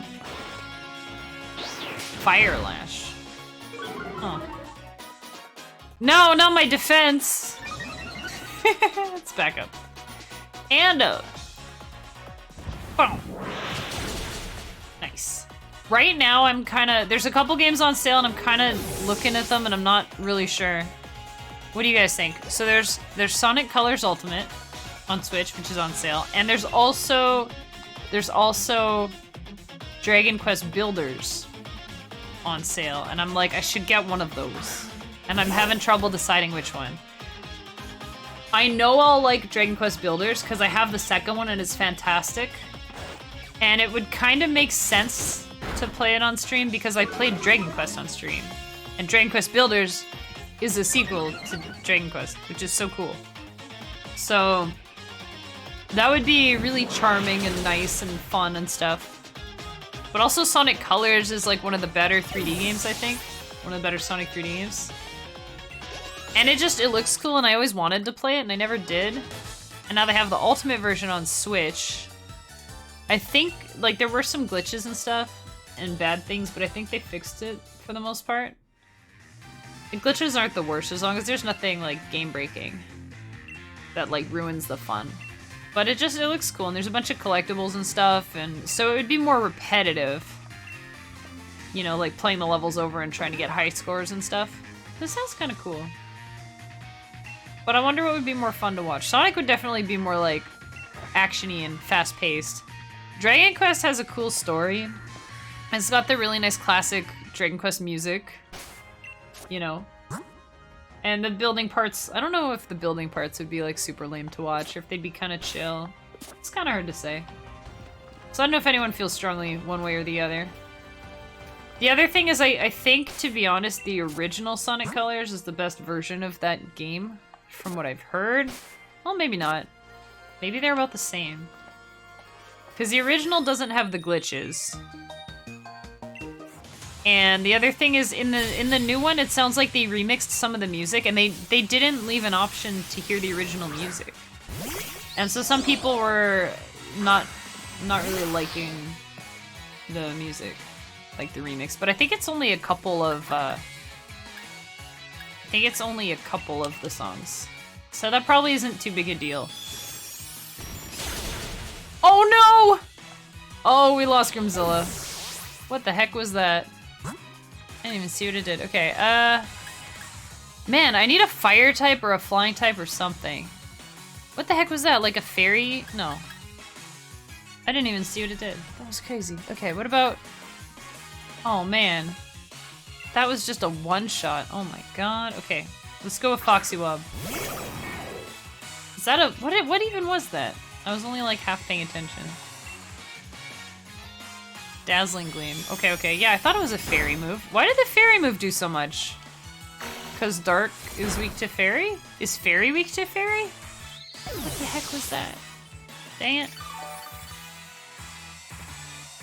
Fire Lash. Huh. No, not my defense. Let's back up. And up. Boom. Nice. Right now, I'm kind of... There's a couple games on sale, and I'm kind of looking at them, and I'm not really sure. What do you guys think? So there's Sonic Colors Ultimate on Switch, which is on sale, and there's also Dragon Quest Builders on sale, and I'm like, I should get one of those, and I'm having trouble deciding which one. I know I'll like Dragon Quest Builders because I have the second one and it's fantastic, and it would kind of make sense to play it on stream because I played Dragon Quest on stream, and Dragon Quest Builders is a sequel to Dragon Quest, which is so cool. So that would be really charming and nice and fun and stuff. But also Sonic Colors is like one of the better 3D games, I think. One of the better Sonic 3D games. And it looks cool, and I always wanted to play it and I never did. And now they have the Ultimate version on Switch. I think, like, there were some glitches and stuff and bad things, but I think they fixed it for the most part. The glitches aren't the worst as long as there's nothing like game breaking that like ruins the fun. But it looks cool, and there's a bunch of collectibles and stuff, and so it would be more repetitive. You know, like playing the levels over and trying to get high scores and stuff. This sounds kind of cool. But I wonder what would be more fun to watch. Sonic would definitely be more like action-y and fast-paced. Dragon Quest has a cool story. It's got the really nice classic Dragon Quest music. You know. And the building parts, I don't know if the building parts would be like super lame to watch or if they'd be kind of chill. It's kind of hard to say. So I don't know if anyone feels strongly one way or the other. The other thing is I think, to be honest, the original Sonic Colors is the best version of that game from what I've heard. Well, maybe not. Maybe they're about the same. Because the original doesn't have the glitches. And the other thing is, in the new one, it sounds like they remixed some of the music, and they didn't leave an option to hear the original music. And so some people were not really liking the music, like the remix. But I think it's only a couple of the songs, so that probably isn't too big a deal. Oh no! Oh, we lost Grimzilla. What the heck was that? I didn't even see what it did. Okay, man, I need a fire type or a flying type or something. What the heck was that? Like a fairy? No. I didn't even see what it did. That was crazy. Okay, what about... Oh, man. That was just a one-shot. Oh my god. Okay, let's go with Foxywob. Is that a... What even was that? I was only like half paying attention. Dazzling Gleam. Okay, okay. Yeah, I thought it was a fairy move. Why did the fairy move do so much? Because Dark is weak to fairy? Is fairy weak to fairy? What the heck was that? Dang it.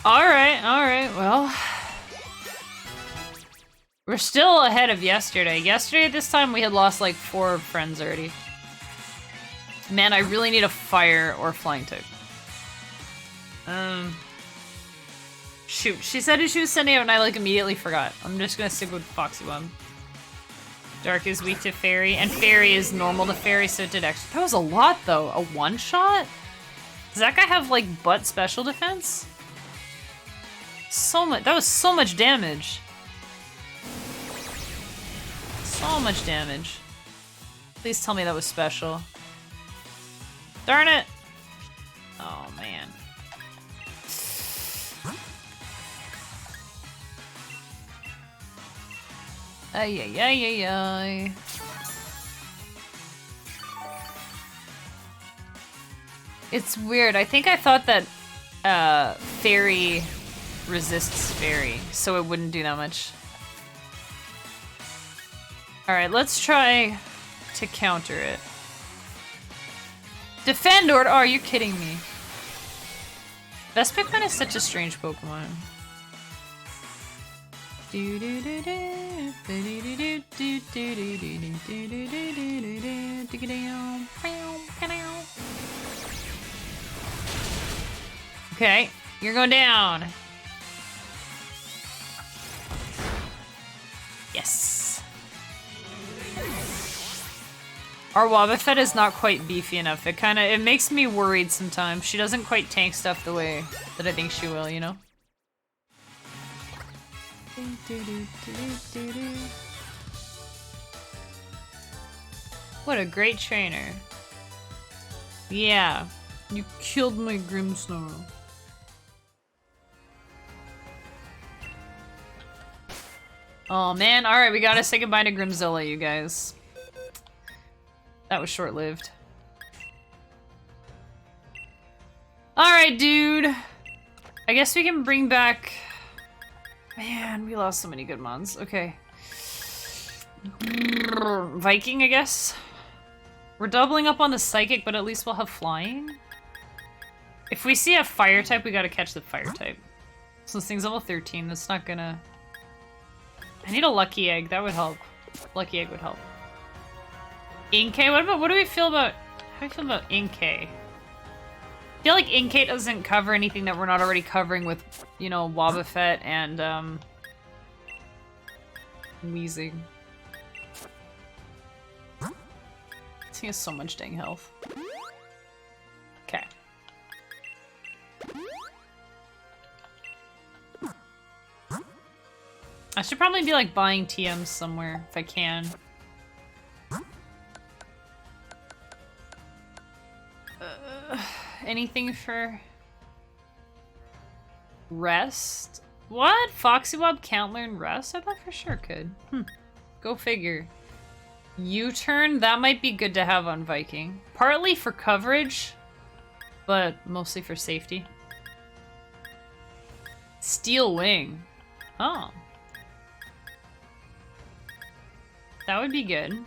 Alright, well. We're still ahead of yesterday. Yesterday at this time we had lost like 4 friends already. Man, I really need a fire or flying type. Shoot, she said she was sending out and I like immediately forgot. I'm just gonna stick with Foxywob. Dark is weak to fairy, and fairy is normal to fairy, so it did extra. That was a lot though. A one-shot? Does that guy have like butt special defense? So much. That was so much damage. So much damage. Please tell me that was special. Darn it! Oh man. Ay ay ay ay ay. It's weird. I think I thought that fairy resists fairy, so it wouldn't do that much. Alright, let's try to counter it. Defend or... Oh, you're kidding me. Vespiquen is such a strange Pokemon. Okay, you're going down. Yes. Our Wobbuffet is not quite beefy enough. It makes me worried sometimes. She doesn't quite tank stuff the way that I think she will, you know? What a great trainer. Yeah. You killed my Grimmsnarl. Oh man, alright, we gotta say goodbye to Grimzilla, you guys. That was short-lived. Alright, dude. I guess we can bring back... Man, we lost so many good mons. Okay. Viking, I guess? We're doubling up on the Psychic, but at least we'll have Flying. If we see a Fire type, we gotta catch the Fire type. So this thing's level 13, that's not gonna... I need a Lucky Egg, that would help. Lucky Egg would help. Inkay? What do we feel about... How do we feel about Inkay? I feel like Inkay doesn't cover anything that we're not already covering with, you know, Wobbuffet and, Weezing. He has so much dang health. Okay. I should probably be, like, buying TMs somewhere, if I can. Anything for... Rest? What? Foxywob can't learn Rest? I thought for sure could. Go figure. U-turn? That might be good to have on Viking. Partly for coverage, but mostly for safety. Steel Wing. Oh. That would be good.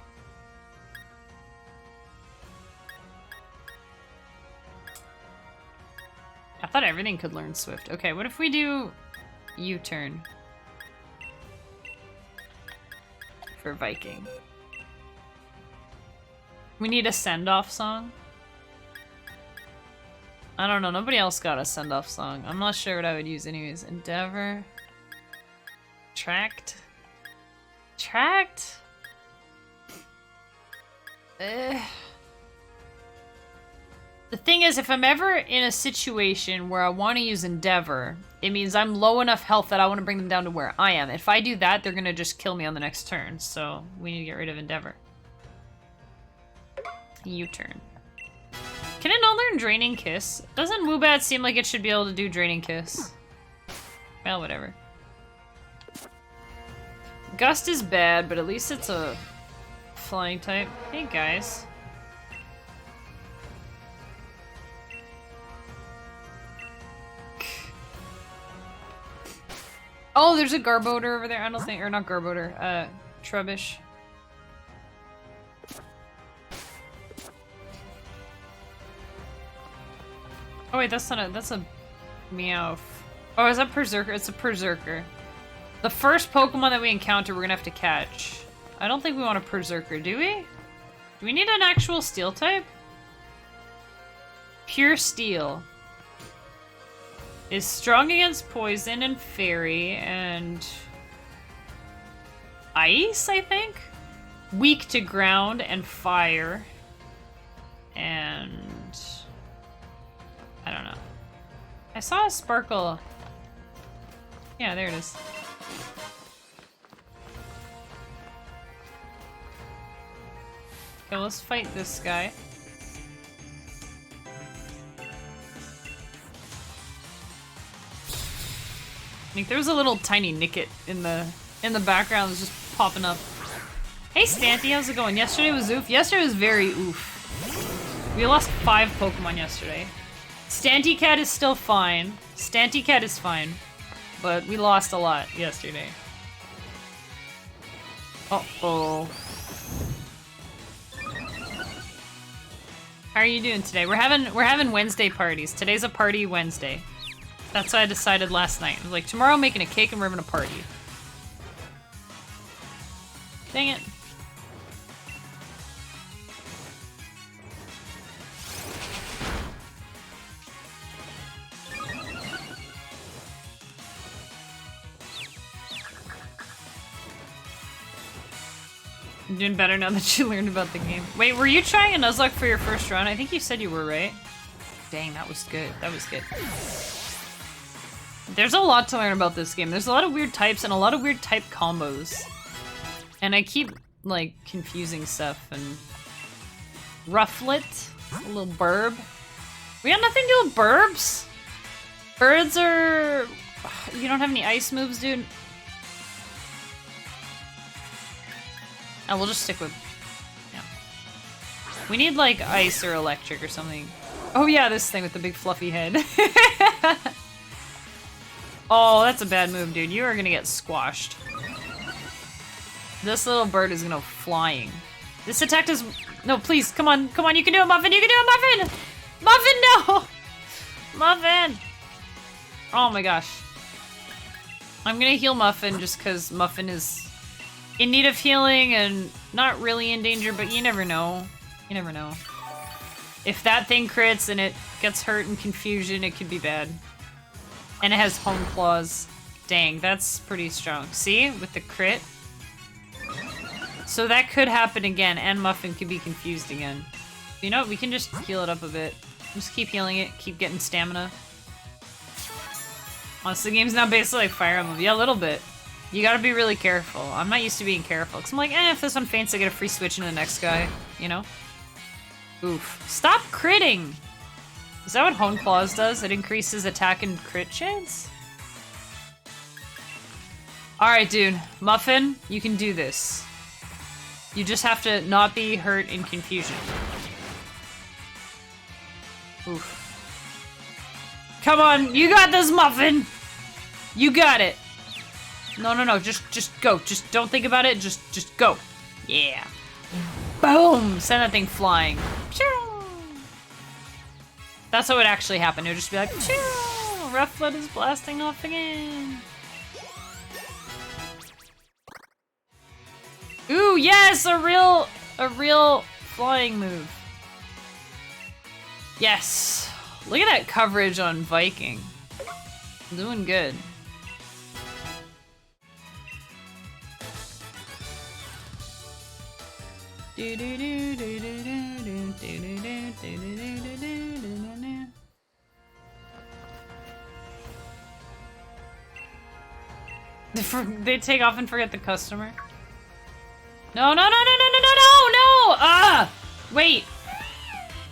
I thought everything could learn Swift. Okay, what if we do U-turn for Viking? We need a send-off song? I don't know, nobody else got a send-off song. I'm not sure what I would use anyways. Endeavor? Tract? Tract? The thing is, if I'm ever in a situation where I want to use Endeavor, it means I'm low enough health that I want to bring them down to where I am. If I do that, they're going to just kill me on the next turn, so we need to get rid of Endeavor. U-turn. Can it not learn Draining Kiss? Doesn't Woobat seem like it should be able to do Draining Kiss? Well, whatever. Gust is bad, but at least it's a flying type. Hey guys. Oh, there's a Garbodor over there. I don't think, or not Garbodor, Trubbish. Oh wait, that's not a, that's a Meowth. Oh, is that Berserker? It's a Berserker. The first Pokemon that we encounter, we're gonna have to catch. I don't think we want a Berserker, do we? Do we need an actual Steel type? Pure Steel. Is strong against poison and fairy and ice, I think? Weak to ground and fire. And I don't know. I saw a Sparkle. Yeah, there it is. Okay, let's fight this guy. Like, there was a little tiny Nickit in the background that's just popping up. Hey Stanty, how's it going? Yesterday was oof. Yesterday was very oof. We lost 5 Pokemon yesterday. Stanty Cat is still fine. Stanty Cat is fine. But we lost a lot yesterday. Uh-oh. How are you doing today? We're having Wednesday parties. Today's a party Wednesday. That's what I decided last night. I was like, tomorrow I'm making a cake and we're having a party. Dang it. I'm doing better now that you learned about the game. Wait, were you trying a Nuzlocke for your first run? I think you said you were, right? Dang, that was good. That was good. There's a lot to learn about this game. There's a lot of weird types and a lot of weird type combos. And I keep, like, confusing stuff and... Rufflet? A little burb. We got nothing to do with burbs? Birds are... You don't have any ice moves, dude? Oh, we'll just stick with... Yeah. We need, like, ice or electric or something. Oh yeah, this thing with the big fluffy head. Oh, that's a bad move, dude. You are gonna get squashed. This little bird is gonna go flying. This attack does... No, please, come on, come on, you can do it, Muffin, you can do it, Muffin! Muffin, no! Muffin! Oh my gosh. I'm gonna heal Muffin just because Muffin is in need of healing and not really in danger, but you never know. You never know. If that thing crits and it gets hurt in confusion, it could be bad. And it has home claws. Dang, that's pretty strong. See? With the crit. So that could happen again, and Muffin could be confused again. You know what? We can just heal it up a bit. Just keep healing it, keep getting stamina. Honestly, the game's now basically like Fire Emblem. Yeah, a little bit. You gotta be really careful. I'm not used to being careful. Because I'm like, if this one faints, I get a free switch into the next guy. You know? Oof. Stop critting! Is that what Hone Claws does? It increases attack and crit chance? Alright, dude. Muffin, you can do this. You just have to not be hurt in confusion. Oof. Come on, you got this, Muffin! You got it! No, just go. Just don't think about it, just go. Yeah. Boom! Send that thing flying. That's what would actually happen. It would just be like, Rufflet is blasting off again. Ooh, yes! A real flying move. Yes. Look at that coverage on Viking. I'm doing good. They take off and forget the customer. No! Ah! Wait.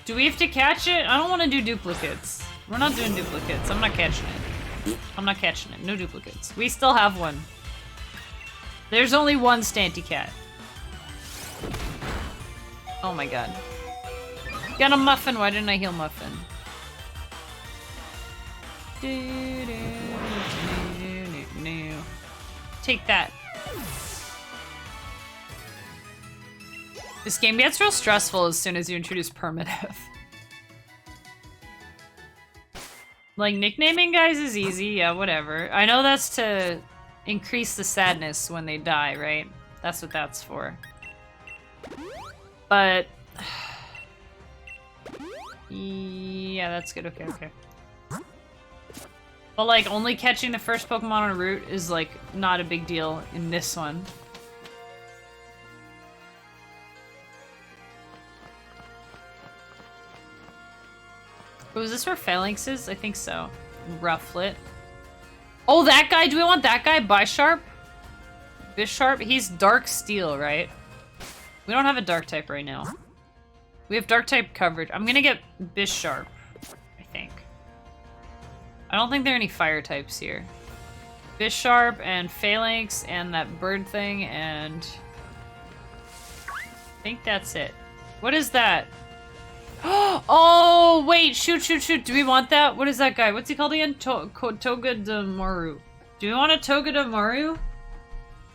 Do we have to catch it? I don't want to do duplicates. We're not doing duplicates. I'm not catching it. I'm not catching it. No duplicates. We still have one. There's only one Stanty Cat. Oh my god. Got a Muffin. Why didn't I heal Muffin? Take that. This game gets real stressful as soon as you introduce permadeath. Like, nicknaming guys is easy, yeah, whatever. I know that's to increase the sadness when they die, right? That's what that's for. But... yeah, that's good, okay, okay. But, like, only catching the first Pokemon on a route is, like, not a big deal in this one. Was this where Phalanx is? I think so. Rufflet. Oh, that guy? Do we want that guy? Bisharp? Bisharp? He's Dark Steel, right? We don't have a Dark type right now. We have Dark type coverage. I'm gonna get Bisharp, I think. I don't think there are any Fire types here. Bisharp and Phalanx and that bird thing and... I think that's it. What is that? Oh, wait, shoot. Do we want that? What is that guy? What's he called again? Togedemaru. Do we want a Togedemaru?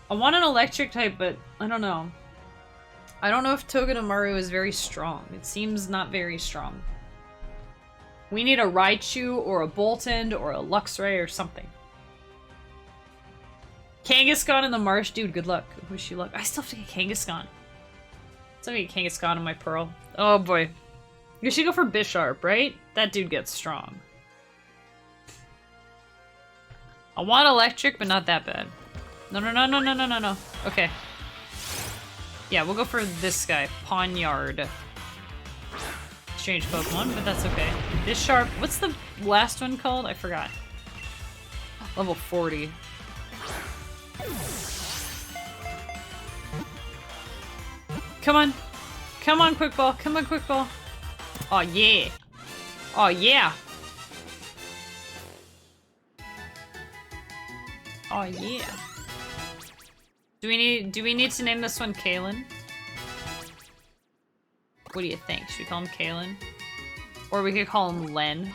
I want an electric type, but I don't know. I don't know if Togedemaru is very strong. It seems not very strong. We need a Raichu or a Boltund or a Luxray or something. Kangaskhan in the marsh. Dude, good luck. Wish you luck. I still have to get Kangaskhan. Still have to get Kangaskhan in my Pearl. Oh boy. You should go for Bisharp, right? That dude gets strong. I want electric, but not that bad. No. Okay. Yeah, we'll go for this guy. Pawniard. Strange Pokemon, but that's okay. Bisharp. What's the last one called? I forgot. Level 40. Come on. Come on, Quick Ball. Come on, Quick Ball. Oh yeah. Oh yeah. Oh yeah. Do we need to name this one Kalen? What do you think? Should we call him Kalen? Or we could call him Len.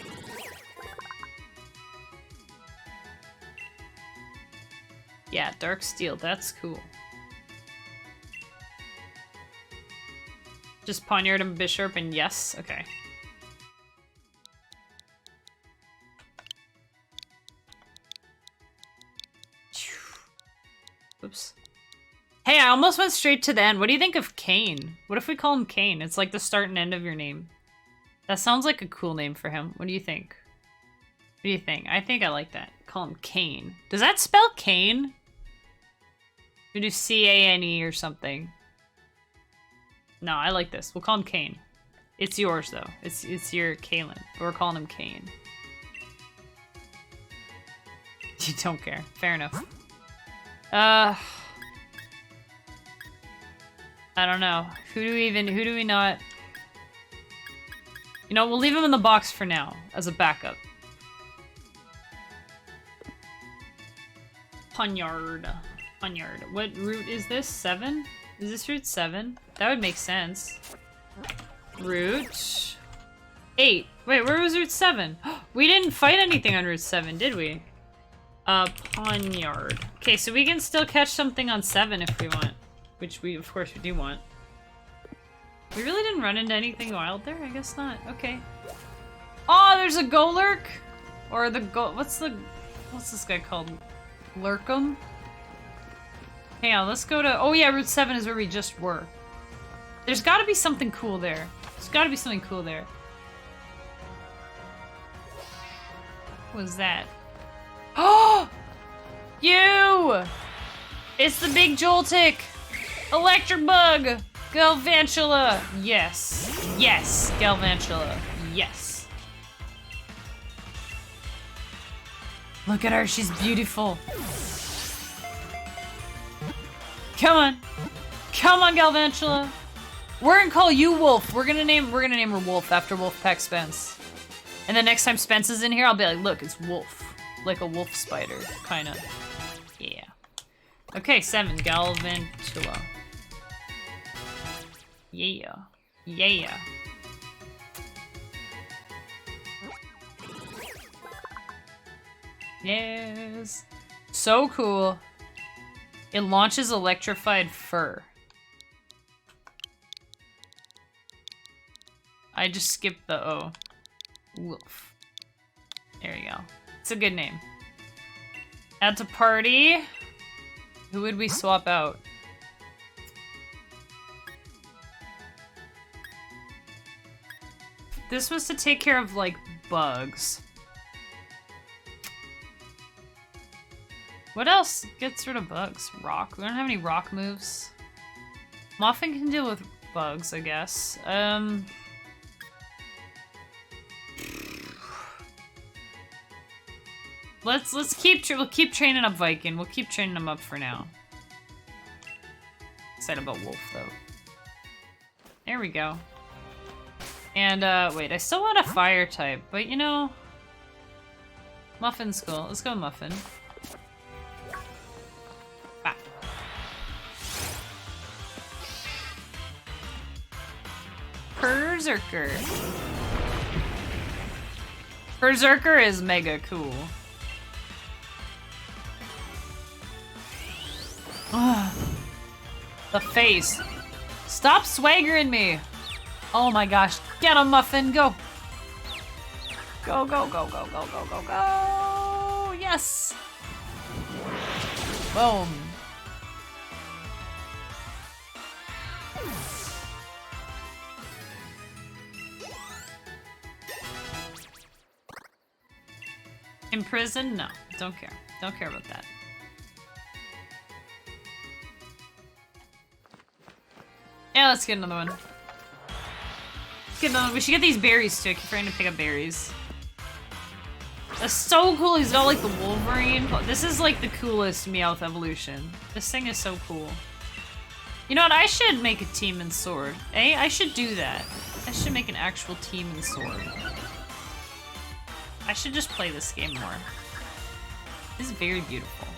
Yeah, Dark Steel, that's cool. Just Pawniard and Bisharp and yes? Okay. Oops. Hey, I almost went straight to the end. What do you think of Kane? What if we call him Kane? It's like the start and end of your name. That sounds like a cool name for him. What do you think? What do you think? I think I like that. Call him Kane. Does that spell Kane? We do C-A-N-E or something. No, I like this. We'll call him Kane. It's yours, though. It's your Kalen. But we're calling him Kane. You don't care. Fair enough. I don't know. Who do we not... You know, we'll leave him in the box for now, as a backup. Pawniard. What route is this? 7? Is this route 7? That would make sense. Route 8. Wait, where was route 7? We didn't fight anything on route 7, did we? Pawniard. Okay, so we can still catch something on 7 if we want. Which we, of course, we do want. We really didn't run into anything wild there? I guess not. Okay. Oh, there's a Golurk! Or the what's this guy called? Lurkum? Hang on, let's go to... Oh yeah, Route 7 is where we just were. There's gotta be something cool there. There's gotta be something cool there. What was that? Oh! You! It's the big Joltik! Electric Bug! Galvantula! Yes. Yes, Galvantula. Yes. Look at her, she's beautiful. Come on. Come on, Galvantula. We're gonna call you Wolf. We're gonna name her Wolf after Wolfpack Spence. And the next time Spence is in here, I'll be like, look, it's Wolf. Like a wolf spider, kinda. Yeah. Okay, 7. Galvantula. Yeah. Yeah. Yes. So cool. It launches electrified fur. I just skipped the O. Wolf. There you go. It's a good name. Add to party. Who would we swap out? This was to take care of, like, bugs. What else gets rid of bugs? Rock. We don't have any rock moves. Muffin can deal with bugs, I guess. Let's keep training up Viking. We'll keep training him up for now. Excited about Wolf though. There we go. And wait, I still want a fire type, but you know, Muffin's cool. Let's go Muffin. Ah. Berserker. Berserker is mega cool. Ugh. The face. Stop swaggering me. Oh my gosh. Get him, Muffin. Go. Go, go, go, go, go, go, go, go. Yes. Boom. In prison? No. Don't care. Don't care about that. Yeah, let's get another one. Let's get another one. We should get these berries too. I keep trying to pick up berries. That's so cool. He's got like the Wolverine. This is like the coolest Meowth evolution. This thing is so cool. You know what? I should make a team in Sword. Eh? I should do that. I should make an actual team in Sword. I should just play this game more. This is very beautiful.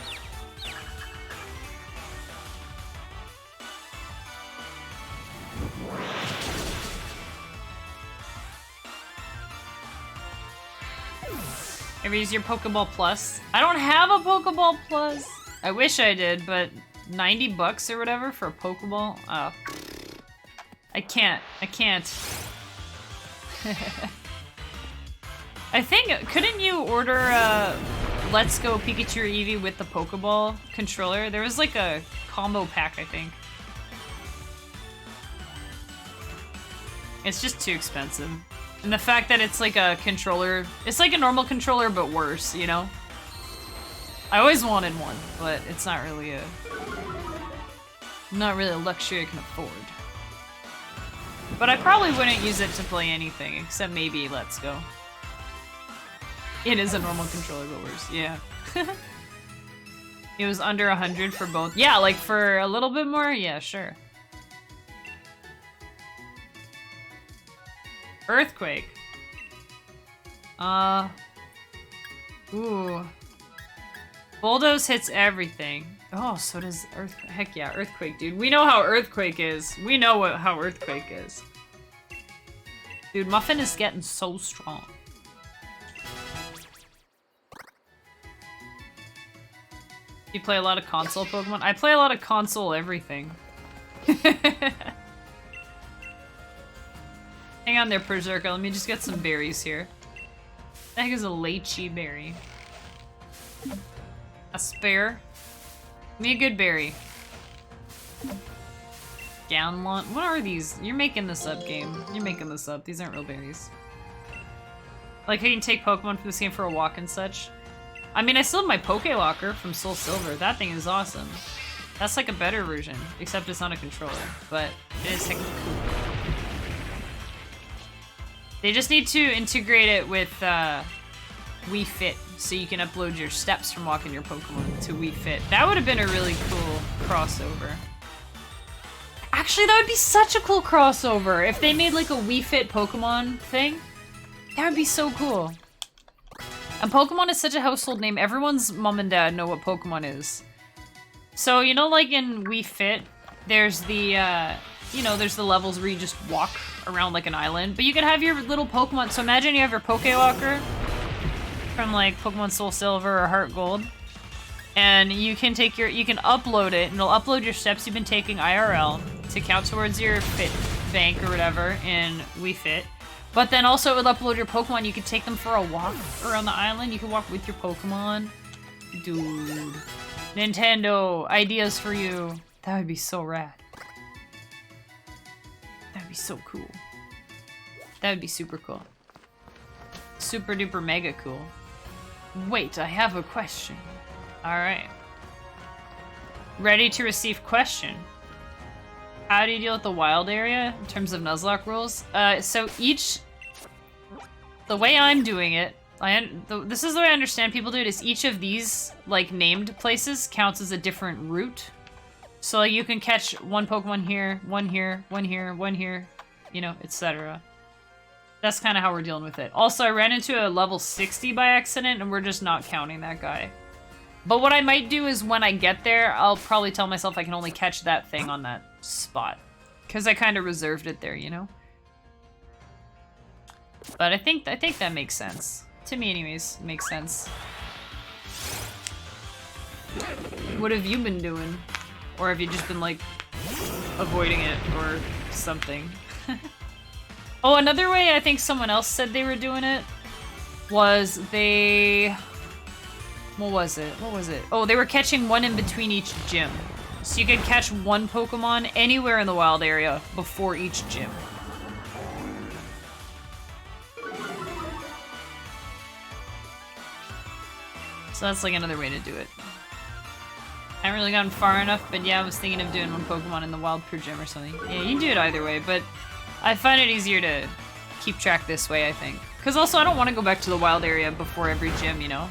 Ever use your Pokeball Plus? I don't have a Pokeball Plus. I wish I did, but 90 bucks or whatever for a Pokeball? Oh. I can't. I can't. I think, couldn't you order Let's Go Pikachu or Eevee with the Pokeball controller? There was like a combo pack, I think. It's just too expensive. And the fact that it's like a controller, it's like a normal controller but worse, you know? I always wanted one, but it's not really a luxury I can afford. But I probably wouldn't use it to play anything, except maybe Let's Go. It is a normal controller but worse, yeah. It was under 100 for both. Yeah, like for a little bit more, yeah, sure. Earthquake. Ooh. Bulldoze hits everything. Oh, so does Earthquake. Heck yeah, Earthquake, dude. We know how Earthquake is. We know how Earthquake is. Dude, Muffin is getting so strong. You play a lot of console Pokemon? I play a lot of console everything. Hang on there, Berserker. Let me just get some berries here. What the heck is a lychee berry? A spare? Give me a good berry. Downlawn? What are these? You're making this up, game. You're making this up. These aren't real berries. Like how you can take Pokemon from this game for a walk and such. I mean, I still have my Poké-Locker from Soul Silver. That thing is awesome. That's like a better version, except it's not a controller. But it is technically cool. They just need to integrate it with Wii Fit, so you can upload your steps from walking your Pokemon to Wii Fit. That would have been a really cool crossover. Actually, that would be such a cool crossover if they made like a Wii Fit Pokemon thing. That would be so cool. And Pokemon is such a household name. Everyone's mom and dad know what Pokemon is. So, you know, like in Wii Fit, there's the, you know, there's the levels where you just walk around like an island, but you can have your little Pokemon. So imagine you have your Pokewalker from like Pokemon Soul Silver or Heart Gold, and you can take you can upload it, and it'll upload your steps you've been taking IRL to count towards your Fit Bank or whatever in Wii Fit. But then also it would upload your Pokemon. You could take them for a walk around the island. You can walk with your Pokemon. Dude. Nintendo, ideas for you. That would be so rad. That would be so cool. That would be super cool. Super duper mega cool. Wait, I have a question. Alright. Ready to receive question. How do you deal with the wild area in terms of Nuzlocke rules? So each... The way I'm doing it, this is the way I understand people do it, is each of these, like, named places counts as a different route. So, like, you can catch one Pokemon here, one here, one here, one here, you know, etc. That's kind of how we're dealing with it. Also, I ran into a level 60 by accident, and we're just not counting that guy. But what I might do is when I get there, I'll probably tell myself I can only catch that thing on that spot. Because I kind of reserved it there, you know? But I think that makes sense. To me, anyways, makes sense. What have you been doing? Or have you just been, like, avoiding it or something? Oh, another way I think someone else said they were doing it was they... What was it? What was it? Oh, they were catching one in between each gym. So you could catch one Pokemon anywhere in the wild area before each gym. So that's like another way to do it. I haven't really gotten far enough, but yeah, I was thinking of doing one Pokemon in the wild per gym or something. Yeah, you can do it either way, but I find it easier to keep track this way, I think. Because also, I don't want to go back to the wild area before every gym, you know?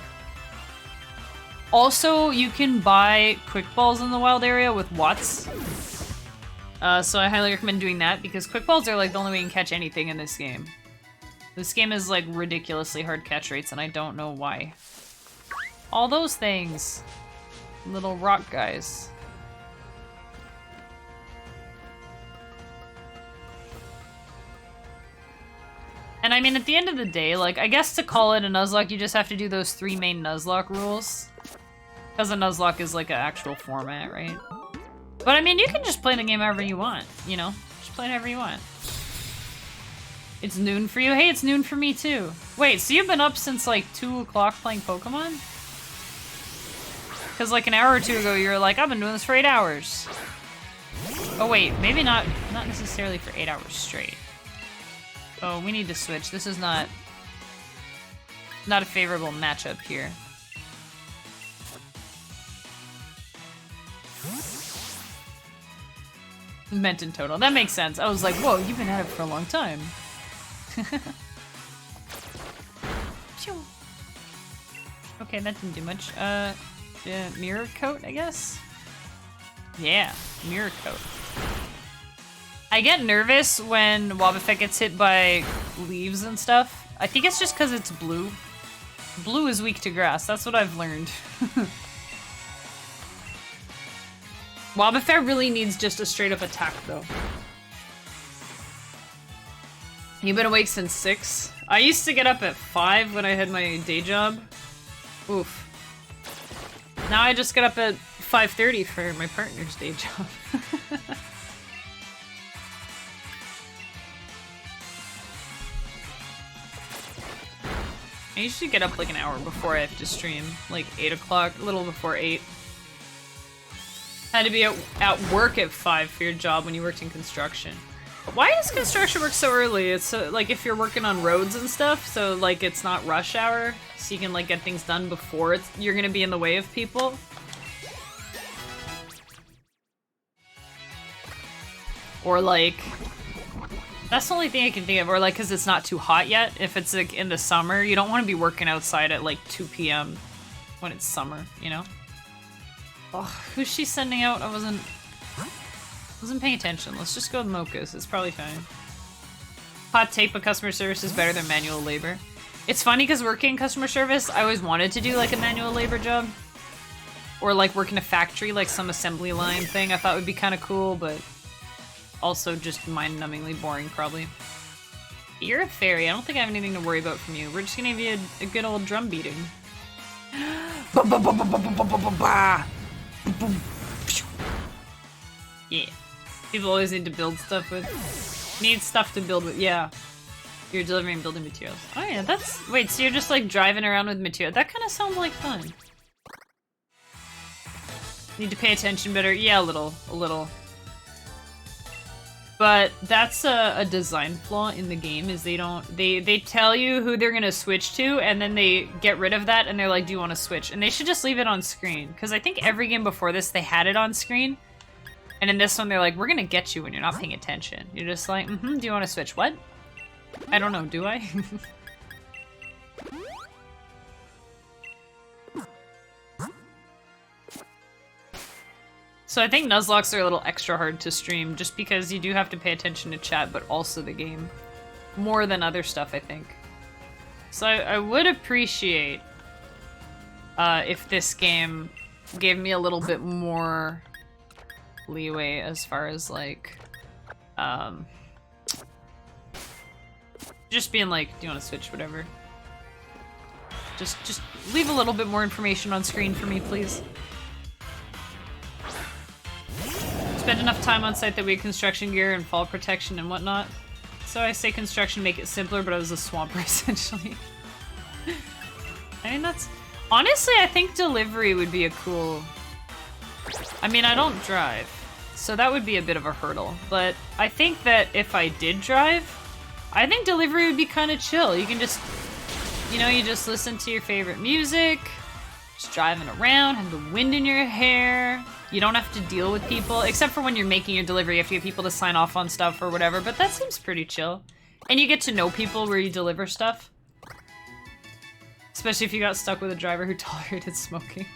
Also, you can buy Quick Balls in the wild area with Watts. So I highly recommend doing that, because Quick Balls are like the only way you can catch anything in this game. This game is like ridiculously hard catch rates, and I don't know why. All those things. Little rock guys. And I mean, at the end of the day, like, I guess to call it a Nuzlocke, you just have to do those 3 main Nuzlocke rules. Because a Nuzlocke is like an actual format, right? But I mean, you can just play the game however you want, you know? Just play it however you want. It's noon for you? Hey, it's noon for me too. Wait, so you've been up since like 2 o'clock playing Pokemon? Because like an hour or two ago, you were like, I've been doing this for 8 hours. Oh wait, maybe not necessarily for 8 hours straight. Oh, we need to switch. This is not a favorable matchup here. Meant in total. That makes sense. I was like, whoa, you've been at it for a long time. Okay, that didn't do much. Yeah, mirror coat, I guess? Yeah, mirror coat. I get nervous when Wobbuffet gets hit by leaves and stuff. I think it's just because it's blue. Blue is weak to grass, that's what I've learned. Wobbuffet really needs just a straight up attack though. You've been awake since 6? I used to get up at 5 when I had my day job. Oof. Now I just get up at 5:30 for my partner's day job. I usually get up like an hour before I have to stream, like 8 o'clock, a little before 8. Had to be at work at 5 for your job when you worked in construction. But why does construction work so early? It's so, like if you're working on roads and stuff, so like it's not rush hour, so you can like get things done before you're gonna be in the way of people. Or like, that's the only thing I can think of. Or like, cause it's not too hot yet. If it's like in the summer, you don't want to be working outside at like 2 p.m. when it's summer, you know? Oh, who's she sending out? I wasn't paying attention. Let's just go with Mocha's. It's probably fine. Hot take, but customer service is better than manual labor. It's funny because working in customer service, I always wanted to do like a manual labor job. or like work in a factory, like some assembly line thing, I thought would be kind of cool, but also just mind-numbingly boring, probably. You're a fairy. I don't think I have anything to worry about from you. We're just gonna give you a good old drum beating. Yeah. People always need to build stuff with. Need stuff to build with. Yeah. You're delivering building materials. Oh yeah, that's... Wait, so you're just like driving around with material. That kind of sounds like fun. Need to pay attention better. Yeah, a little. But that's a design flaw in the game, is they don't... They tell you who they're gonna switch to, and then they get rid of that, and they're like, do you want to switch? And they should just leave it on screen. Because I think every game before this, they had it on screen. And in this one, they're like, we're gonna get you when you're not paying attention. You're just like, do you want to switch? What? I don't know, do I? So I think Nuzlocks are a little extra hard to stream, just because you do have to pay attention to chat, but also the game. More than other stuff, I think. So I would appreciate if this game gave me a little bit more leeway as far as, like, just being like, do you want to switch, whatever. Just leave a little bit more information on screen for me, please. Spend enough time on site that we had construction gear and fall protection and whatnot. So I say construction, make it simpler, but I was a swamper essentially. I mean, that's... Honestly, I think delivery would be a cool... I mean, I don't drive, so that would be a bit of a hurdle. But I think that if I did drive, I think delivery would be kind of chill. You can just, you know, you just listen to your favorite music, just driving around, have the wind in your hair. You don't have to deal with people, except for when you're making your delivery, you have to get people to sign off on stuff or whatever, but that seems pretty chill. And you get to know people where you deliver stuff. Especially if you got stuck with a driver who tolerated smoking.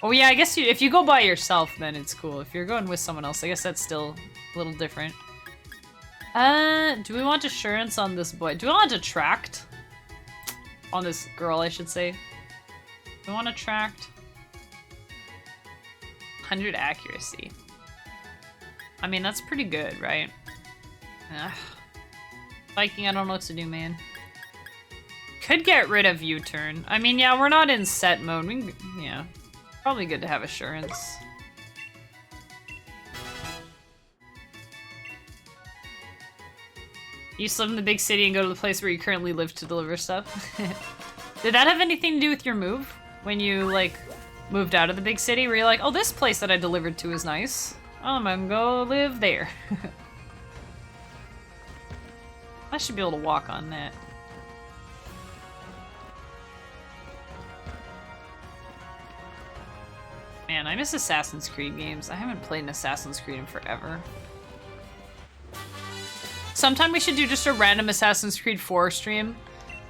Oh yeah, I guess if you go by yourself, then it's cool. If you're going with someone else, I guess that's still a little different. Do we want assurance on this boy? Do we want attract? On this girl, I should say. Do we want attract? 100 accuracy. I mean, that's pretty good, right? Ugh. Viking, I don't know what to do, man. Could get rid of U-turn. I mean, yeah, we're not in set mode. We can, yeah. Probably good to have assurance. You used to live in the big city and go to the place where you currently live to deliver stuff. Did that have anything to do with your move? When you, like, moved out of the big city? Where you're like, oh, this place that I delivered to is nice. I'm gonna go live there. I should be able to walk on that. Man, I miss Assassin's Creed games. I haven't played an Assassin's Creed in forever. Sometime we should do just a random Assassin's Creed 4 stream.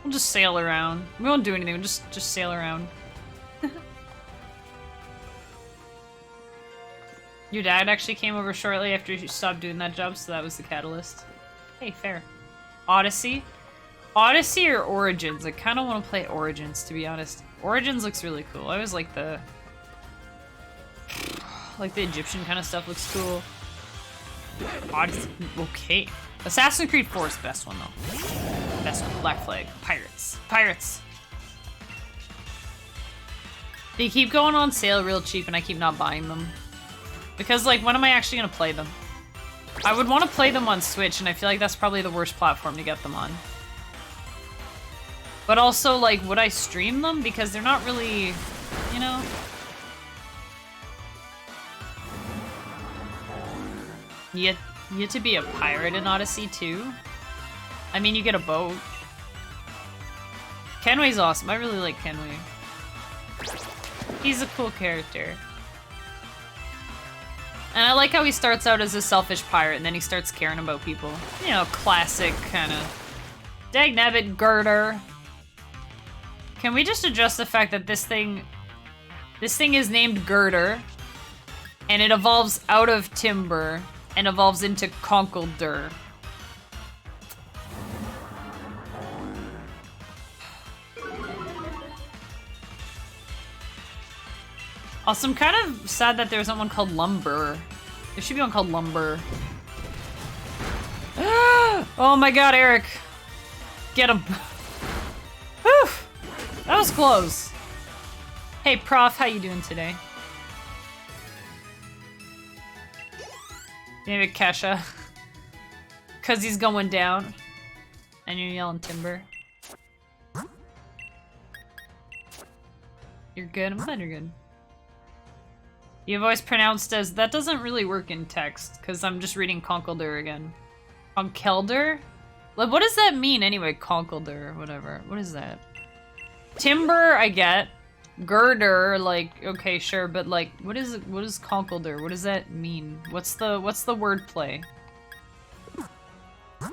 We'll just sail around. We won't do anything, we'll just sail around. Your dad actually came over shortly after you stopped doing that job, so that was the catalyst. Hey, fair. Odyssey? Odyssey or Origins? I kind of want to play Origins, to be honest. Origins looks really cool. I always like the... like the Egyptian kind of stuff looks cool. Odyssey, okay. Assassin's Creed 4 is the best one, though. Best one. Black Flag. Pirates. Pirates! They keep going on sale real cheap, and I keep not buying them. Because, like, when am I actually gonna play them? I would want to play them on Switch, and I feel like that's probably the worst platform to get them on. But also, like, would I stream them? Because they're not really, you know... You get to be a pirate in Odyssey, too? I mean, you get a boat. Kenway's awesome. I really like Kenway. He's a cool character. And I like how he starts out as a selfish pirate, and then he starts caring about people. You know, classic kind of... Dagnabbit girder. Can we just address the fact that this thing is named Girder, and it evolves out of timber, and evolves into Conkeldur. Also, I'm kind of sad that there isn't one called Lumber. There should be one called Lumber. Oh my god, Eric. Get him. Whew. That was close. Hey, Prof, how you doing today? Maybe Kesha. Cause he's going down. And you're yelling timber. You're good? I'm glad you're good. You've always pronounced as... That doesn't really work in text, because I'm just reading Conkelder again. Conkelder? Like, what does that mean anyway? Conkelder, whatever. What is that? Timber, I get. Girder, like, okay, sure, but like, what is Conkelder? What does that mean? What's the wordplay? You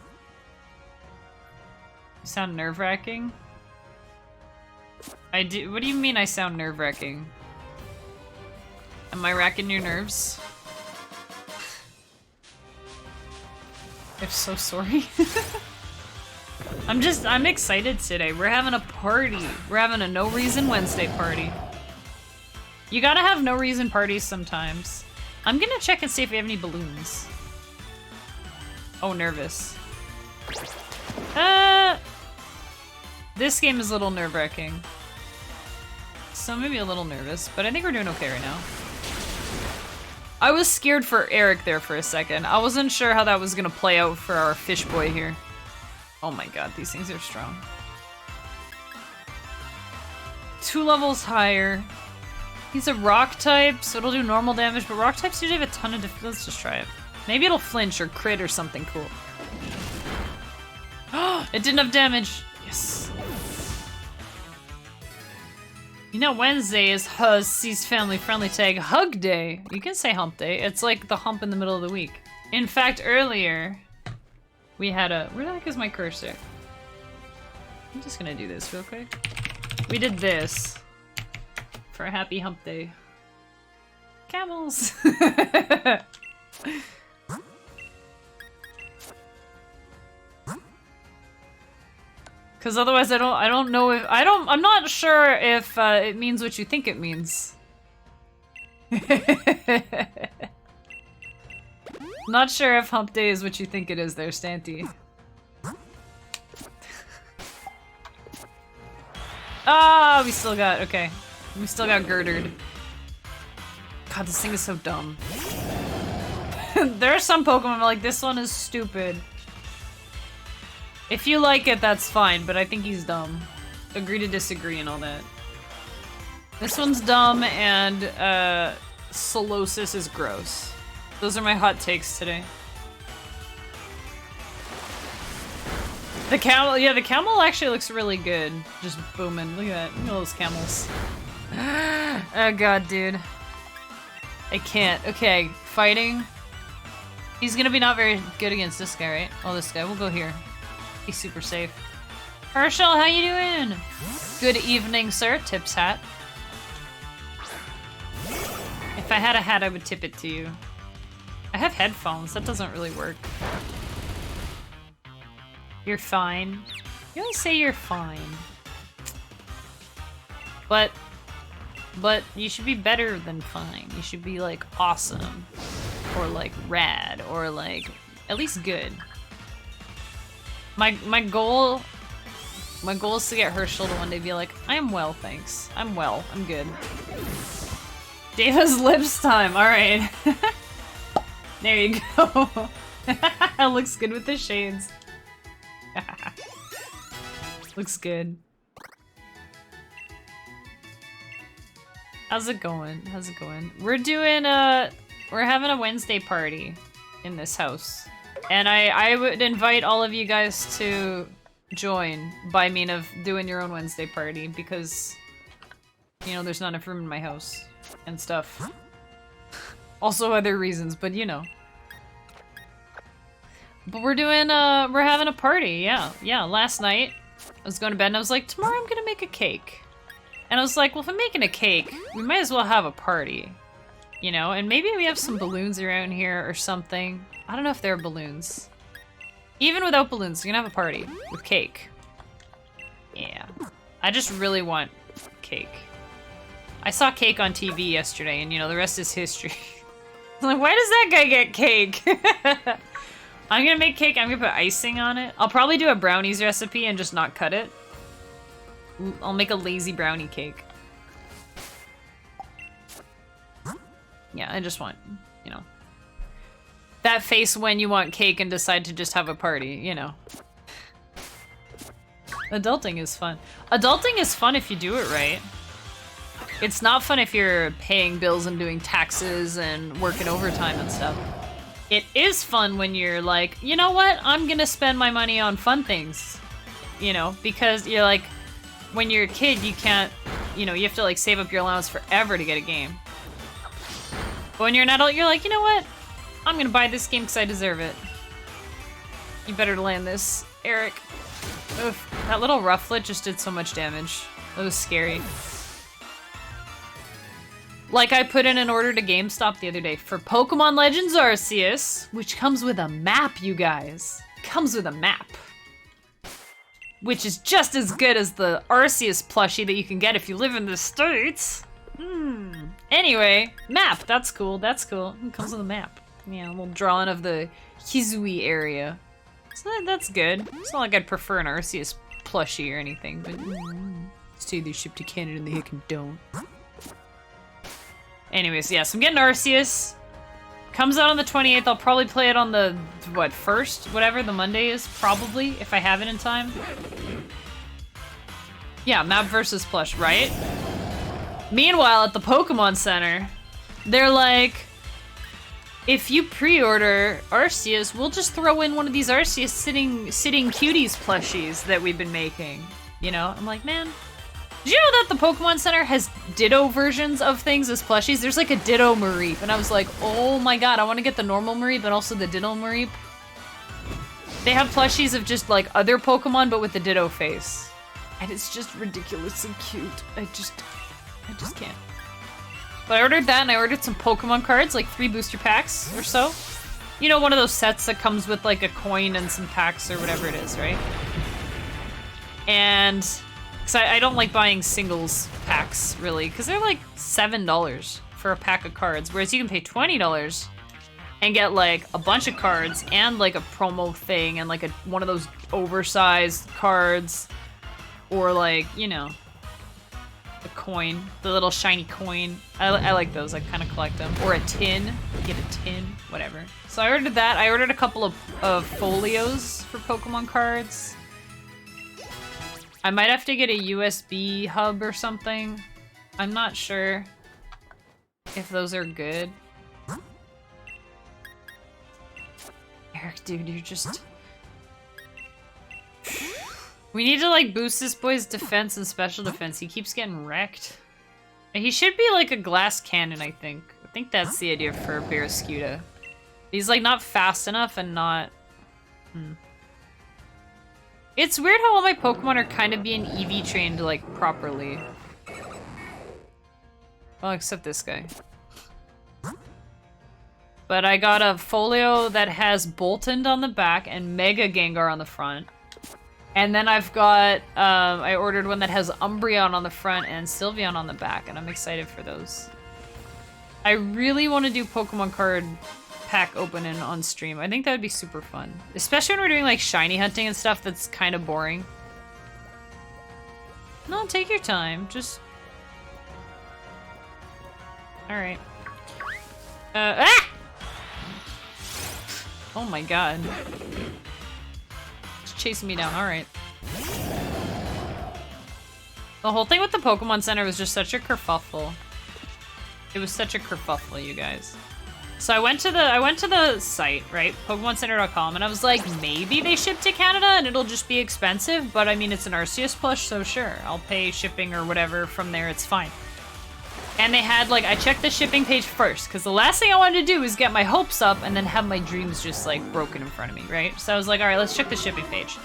sound nerve-wracking? I do. What do you mean I sound nerve-wracking? Am I racking your nerves? If so, sorry. I'm excited today. We're having a party. We're having a No Reason Wednesday party. You gotta have no reason parties sometimes. I'm gonna check and see if we have any balloons. Oh, nervous. This game is a little nerve-wracking. So maybe a little nervous, but I think we're doing okay right now. I was scared for Eric there for a second. I wasn't sure how that was gonna play out for our fish boy here. Oh my god, these things are strong. 2 levels higher. He's a rock type, so it'll do normal damage, but rock types usually have a ton of let's just try it. Maybe it'll flinch or crit or something cool. It didn't have damage. Yes. You know, Wednesday is Huzz's family-friendly tag Hug Day. You can say Hump Day. It's like the hump in the middle of the week. In fact, earlier, we had a... Where the heck is my cursor? I'm just gonna do this real quick. We did this for a happy Hump Day. Camels! Because otherwise I don't know if... I'm not sure if it means what you think it means. Not sure if Hump Day is what you think it is there, Stanty. Ah, we still got... Okay. We still got girdered. God, this thing is so dumb. There are some Pokemon I'm like, this one is stupid. If you like it, that's fine, but I think he's dumb. Agree to disagree and all that. This one's dumb, and Solosis is gross. Those are my hot takes today. The camel, yeah, the camel actually looks really good. Just booming. Look at that. Look at those camels. Oh god, dude. I can't. Okay, fighting. He's gonna be not very good against this guy, right? Oh, this guy. We'll go here. He's super safe. Herschel, how you doing? Good evening, sir. Tips hat. If I had a hat, I would tip it to you. I have headphones. That doesn't really work. You're fine. You always say you're fine. But you should be better than fine. You should be like awesome. Or like rad. Or like at least good. My goal is to get Herschel to one day be like, I am well, thanks. I'm well. I'm good. Davis lips time. All right. There you go. Looks good with the shades. Looks good. How's it going? How's it going? We're doing we're having a Wednesday party in this house. And I would invite all of you guys to join by mean of doing your own Wednesday party because, you know, there's not enough room in my house and stuff. Also other reasons, but you know. But we're doing, we're having a party, yeah. Yeah, last night I was going to bed and I was like, tomorrow I'm gonna make a cake. And I was like, well, if I'm making a cake, we might as well have a party. You know, and maybe we have some balloons around here or something. I don't know if there are balloons. Even without balloons, you're gonna have a party with cake. Yeah. I just really want cake. I saw Cake on TV yesterday, and you know, the rest is history. I'm like, why does that guy get cake? I'm gonna make cake, I'm gonna put icing on it. I'll probably do a brownies recipe and just not cut it. I'll make a lazy brownie cake. Yeah, I just want, you know, that face when you want cake and decide to just have a party, you know. Adulting is fun. Adulting is fun if you do it right. It's not fun if you're paying bills and doing taxes and working overtime and stuff. It is fun when you're like, you know what? I'm gonna spend my money on fun things. You know, because you're like, when you're a kid, you can't, you know, you have to like save up your allowance forever to get a game. But when you're an adult, you're like, you know what? I'm gonna buy this game because I deserve it. You better land this, Eric. Oof. That little rufflet just did so much damage. That was scary. Like I put in an order to GameStop the other day for Pokemon Legends Arceus, which comes with a map, you guys. Comes with a map. Which is just as good as the Arceus plushie that you can get if you live in the States. Anyway, map. That's cool. That's cool. It comes with a map. Yeah, a little drawing of the Hisui area. So that's good. It's not like I'd prefer an Arceus plushie or anything, but say they ship to Canada and they hickin' don't. Anyways, yes, I'm getting Arceus. Comes out on the 28th. I'll probably play it on the, what, 1st? Whatever the Monday is, probably, if I have it in time. Yeah, map versus plush, right? Meanwhile, at the Pokemon Center, they're like, if you pre-order Arceus, we'll just throw in one of these Arceus sitting cuties plushies that we've been making. You know? I'm like, man, did you know that the Pokemon Center has Ditto versions of things as plushies? There's like a Ditto Mareep, and I was like, oh my god, I want to get the normal Mareep and also the Ditto Mareep. They have plushies of just like other Pokemon, but with the Ditto face. And it's just ridiculously cute. I just can't. But I ordered that, and I ordered some Pokemon cards, like 3 booster packs or so. You know, one of those sets that comes with like a coin and some packs or whatever it is, right? And because I don't like buying singles packs, really, because they're like $7 for a pack of cards, whereas you can pay $20 and get like a bunch of cards and like a promo thing and like one of those oversized cards, or like, you know, a coin, the little shiny coin. I like those. I kind of collect them. Or a tin. Get a tin. Whatever. So I ordered that. I ordered a couple of folios for Pokemon cards. I might have to get a USB hub or something. I'm not sure if those are good. Eric, dude, you're just... We need to, like, boost this boy's defense and special defense. He keeps getting wrecked. And he should be, like, a glass cannon, I think. I think that's the idea for Barraskewda. He's, like, not fast enough and not... It's weird how all my Pokemon are kind of being EV trained, like, properly. Well, except this guy. But I got a folio that has Boltund on the back and Mega Gengar on the front. And then I've got, I ordered one that has Umbreon on the front and Sylveon on the back, and I'm excited for those. I really want to do Pokemon card pack opening on stream. I think that would be super fun. Especially when we're doing, like, shiny hunting and stuff that's kind of boring. No, take your time. Just... Alright. Ah! Oh my god. Chasing me down, alright. The whole thing with the Pokemon Center was just such a kerfuffle. It was such a kerfuffle, you guys. So I went to the site, right? PokemonCenter.com, and I was like, maybe they ship to Canada and it'll just be expensive, but I mean, it's an Arceus plush, so sure. I'll pay shipping or whatever from there, it's fine. And they had, like, I checked the shipping page first, because the last thing I wanted to do was get my hopes up and then have my dreams just, like, broken in front of me, right? So I was like, alright, let's check the shipping page.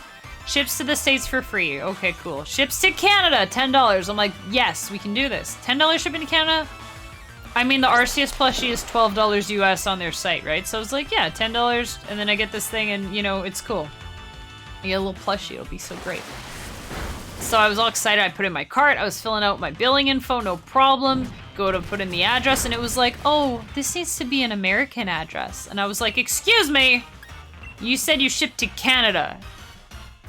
Ships to the States for free. Okay, cool. Ships to Canada, $10. I'm like, yes, we can do this. $10 shipping to Canada? I mean, the Arceus plushie is $12 US on their site, right? So I was like, yeah, $10, and then I get this thing, and, you know, it's cool. I get a little plushie, it'll be so great. So I was all excited. I put in my cart. I was filling out my billing info, no problem. Go to put in the address, and it was like, oh, this needs to be an American address. And I was like, excuse me, you said you shipped to Canada.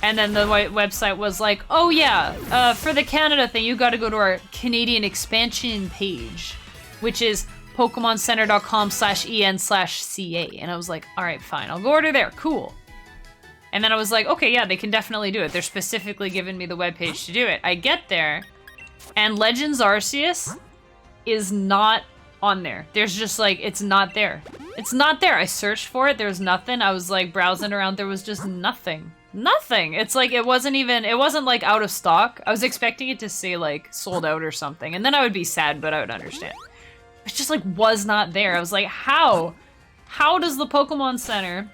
And then the website was like, oh yeah, for the Canada thing, you gotta go to our Canadian expansion page, which is pokemoncenter.com/en/ca. And I was like, all right, fine, I'll go order there, cool. And then I was like, okay, yeah, they can definitely do it. They're specifically giving me the webpage to do it. I get there, and Legends Arceus is not on there. There's just like, it's not there. It's not there. I searched for it, there's nothing. I was like browsing around, there was just nothing. Nothing. It's like, it wasn't like out of stock. I was expecting it to say like sold out or something, and then I would be sad, but I would understand. It just like was not there. I was like, how? How does the Pokemon Center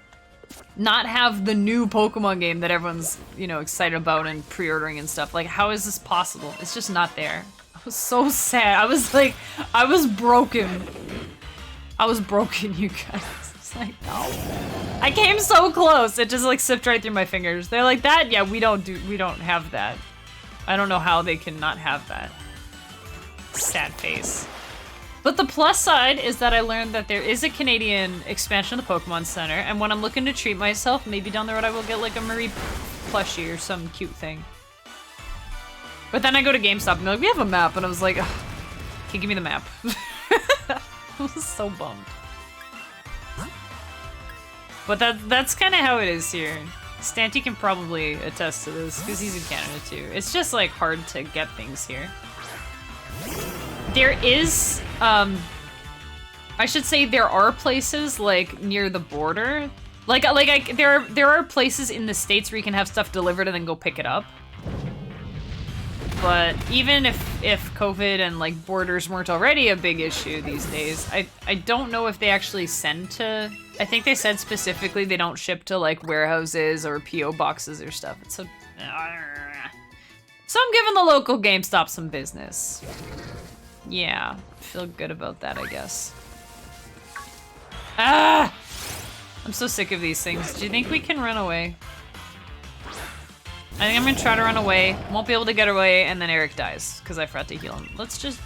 not have the new Pokemon game that everyone's, you know, excited about and pre-ordering and stuff? Like, how is this possible? It's just not there. I was so sad. I was like, I was broken. I was broken, you guys. It's like, no. I came so close. It just like slipped right through my fingers. They're like, that? Yeah, we don't have that. I don't know how they can not have that. Sad face. But the plus side is that I learned that there is a Canadian expansion of the Pokemon Center, and when I'm looking to treat myself, maybe down the road I will get like a Marie plushie or some cute thing. But then I go to GameStop and they're like, we have a map, and I was like, ugh, okay, give me the map. I was so bummed. But that's kind of how it is here. Stanty can probably attest to this, because he's in Canada too. It's just like hard to get things here. There is, I should say there are places like near the border. There are places in the States where you can have stuff delivered and then go pick it up. But even if COVID and like borders weren't already a big issue these days, I don't know if they actually send to, I think they said specifically they don't ship to like warehouses or PO boxes or stuff. It's so I'm giving the local GameStop some business. Yeah, feel good about that, I guess. Ah! I'm so sick of these things. Do you think we can run away? I think I'm gonna try to run away. Won't be able to get away, and then Eric dies because I forgot to heal him. Let's just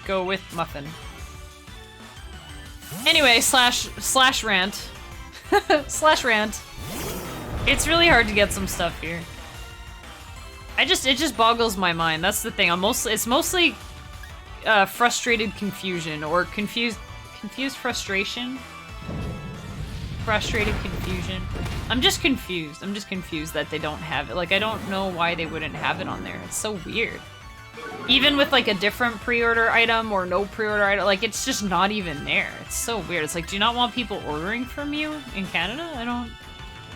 go with Muffin. Anyway, slash rant. Slash rant. It's really hard to get some stuff here. It just boggles my mind. That's the thing. It's mostly frustrated confusion or confused frustration. Frustrated confusion. I'm just confused. I'm just confused that they don't have it. Like, I don't know why they wouldn't have it on there. It's so weird. Even with like a different pre-order item or no pre-order item, like it's just not even there. It's so weird. It's like, do you not want people ordering from you in Canada? I don't.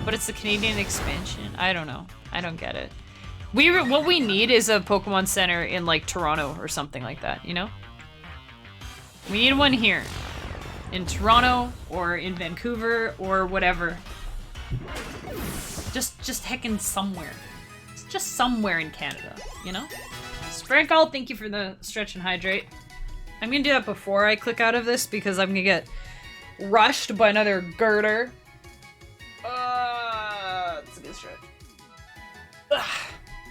But it's the Canadian expansion. I don't know. I don't get it. What we need is a Pokemon Center in like Toronto or something like that, you know? We need one here. In Toronto or in Vancouver or whatever. Just heckin' somewhere. Just somewhere in Canada, you know? Sprinkle, thank you for the stretch and hydrate. I'm gonna do that before I click out of this because I'm gonna get rushed by another girder. It's a good stretch. Ugh.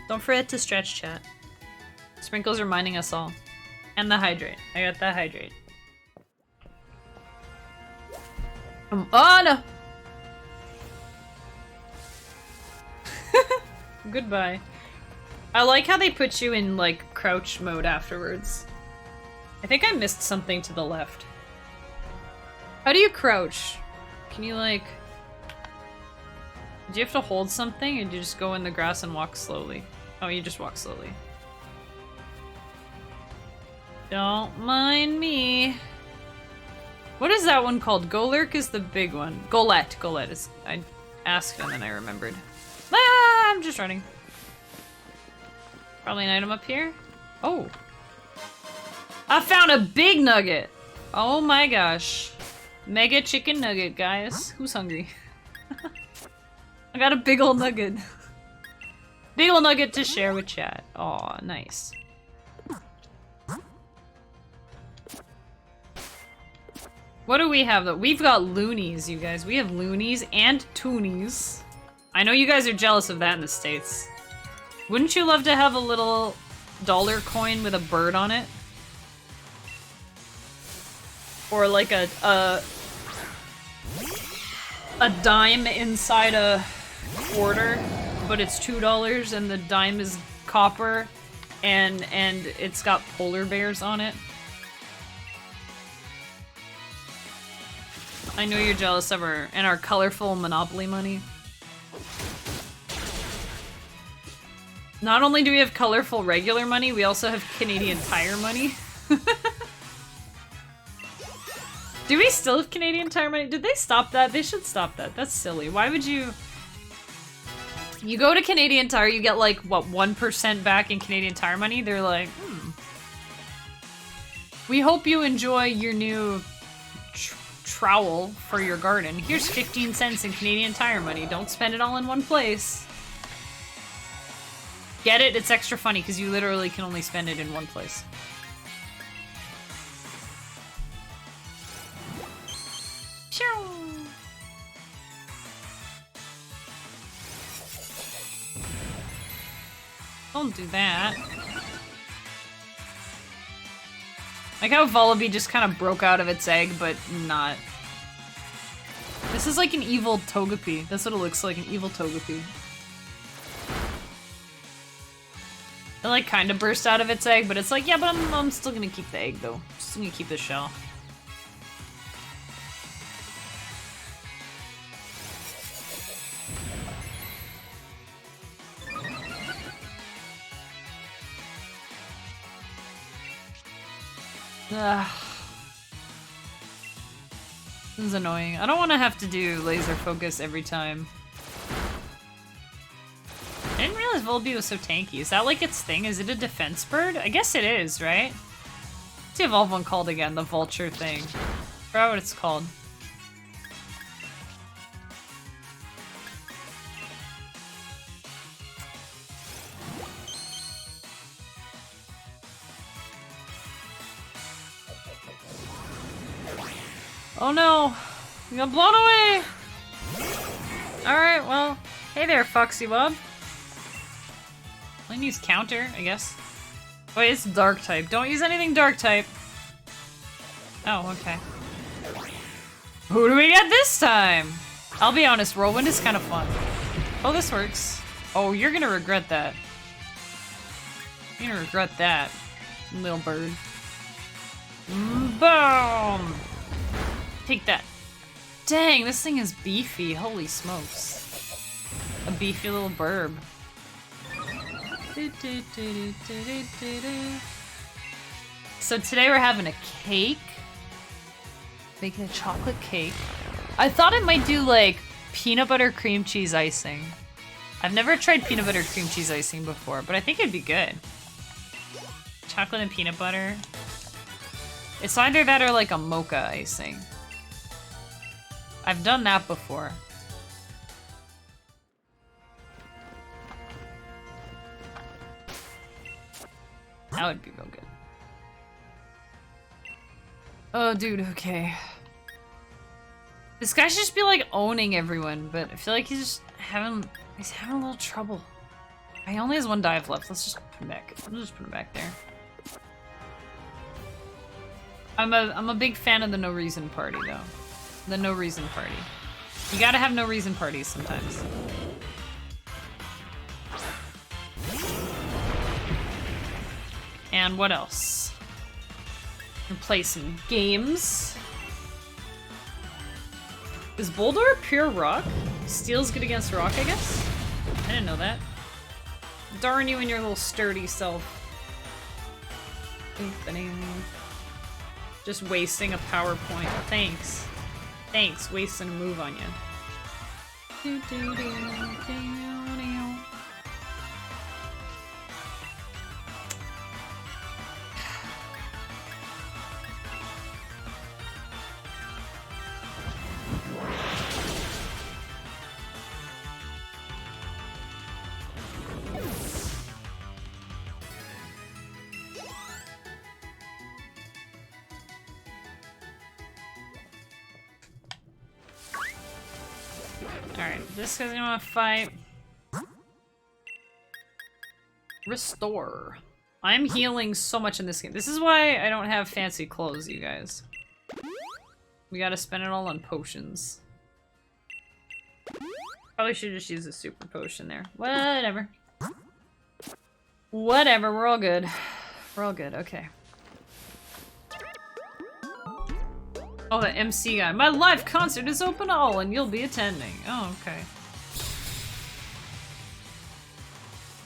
Don't forget to stretch, chat. Sprinkles reminding us all. And the hydrate. I got the hydrate. Oh no! Goodbye. I like how they put you in, like, crouch mode afterwards. I think I missed something to the left. How do you crouch? Can you, like... Do you have to hold something, or do you just go in the grass and walk slowly? Oh, you just walk slowly. Don't mind me. What is that one called? Golurk is the big one. Golett. Golett is... I asked and then I remembered. Ah, I'm just running. Probably an item up here. Oh. I found a big nugget. Oh my gosh. Mega chicken nugget, guys. Who's hungry? I got a big ol' nugget. Big ol' nugget to share with chat. Aw, nice. What do we have though? We've got loonies, you guys. We have loonies and toonies. I know you guys are jealous of that in the States. Wouldn't you love to have a little dollar coin with a bird on it? Or like a dime inside a quarter, but it's $2 and the dime is copper and it's got polar bears on it. I know you're jealous of our colorful Monopoly money. Not only do we have colorful regular money, we also have Canadian Tire money. Do we still have Canadian Tire money? Did they stop that? They should stop that. That's silly. Why would you... You go to Canadian Tire, you get like, what, 1% back in Canadian Tire money? They're like, we hope you enjoy your new trowel for your garden. Here's 15 cents in Canadian Tire money. Don't spend it all in one place. Get it? It's extra funny because you literally can only spend it in one place. Don't do that. Like how Volibee just kind of broke out of its egg, but not. This is like an evil Togepi. That's what it looks like, an evil Togepi. It like kind of burst out of its egg, but it's like, yeah, but I'm still gonna keep the egg though. I'm still gonna keep the shell. Ugh. This is annoying. I don't want to have to do laser focus every time. I didn't realize Volibee was so tanky. Is that like its thing? Is it a defense bird? I guess it is, right? What's the evolved one called again? The vulture thing. I forgot what it's called. Oh no! We got blown away! Alright, well, hey there, Foxy Wub. I can use counter, I guess. Wait, it's dark type. Don't use anything dark type. Oh, okay. Who do we get this time? I'll be honest, Whirlwind is kind of fun. Oh, this works. Oh, you're gonna regret that. You're gonna regret that, little bird. Boom! Take that. Dang, this thing is beefy. Holy smokes. A beefy little burb. So today we're having a cake. Making a chocolate cake. I thought it might do like peanut butter cream cheese icing. I've never tried peanut butter cream cheese icing before, but I think it'd be good. Chocolate and peanut butter. It's either that or like a mocha icing. I've done that before. That would be real good. Oh, dude, okay. This guy should just be like owning everyone, but I feel like he's having a little trouble. He only has one dive left. Let's just put him back. Let's just put him back there. I'm a big fan of the no reason party though. The no reason party. You gotta have no reason parties sometimes. And what else? And play some games. Is Boldor pure rock? Steel's good against rock, I guess? I didn't know that. Darn you and your little sturdy self. Just wasting a PowerPoint. Thanks. Thanks, wasting a move on you. Alright, this guy's gonna wanna fight. Restore. I'm healing so much in this game. This is why I don't have fancy clothes, you guys. We gotta spend it all on potions. Probably should just use a super potion there. Whatever. Whatever, we're all good. We're all good, okay. Oh, the MC guy. My live concert is open to all and you'll be attending. Oh, okay.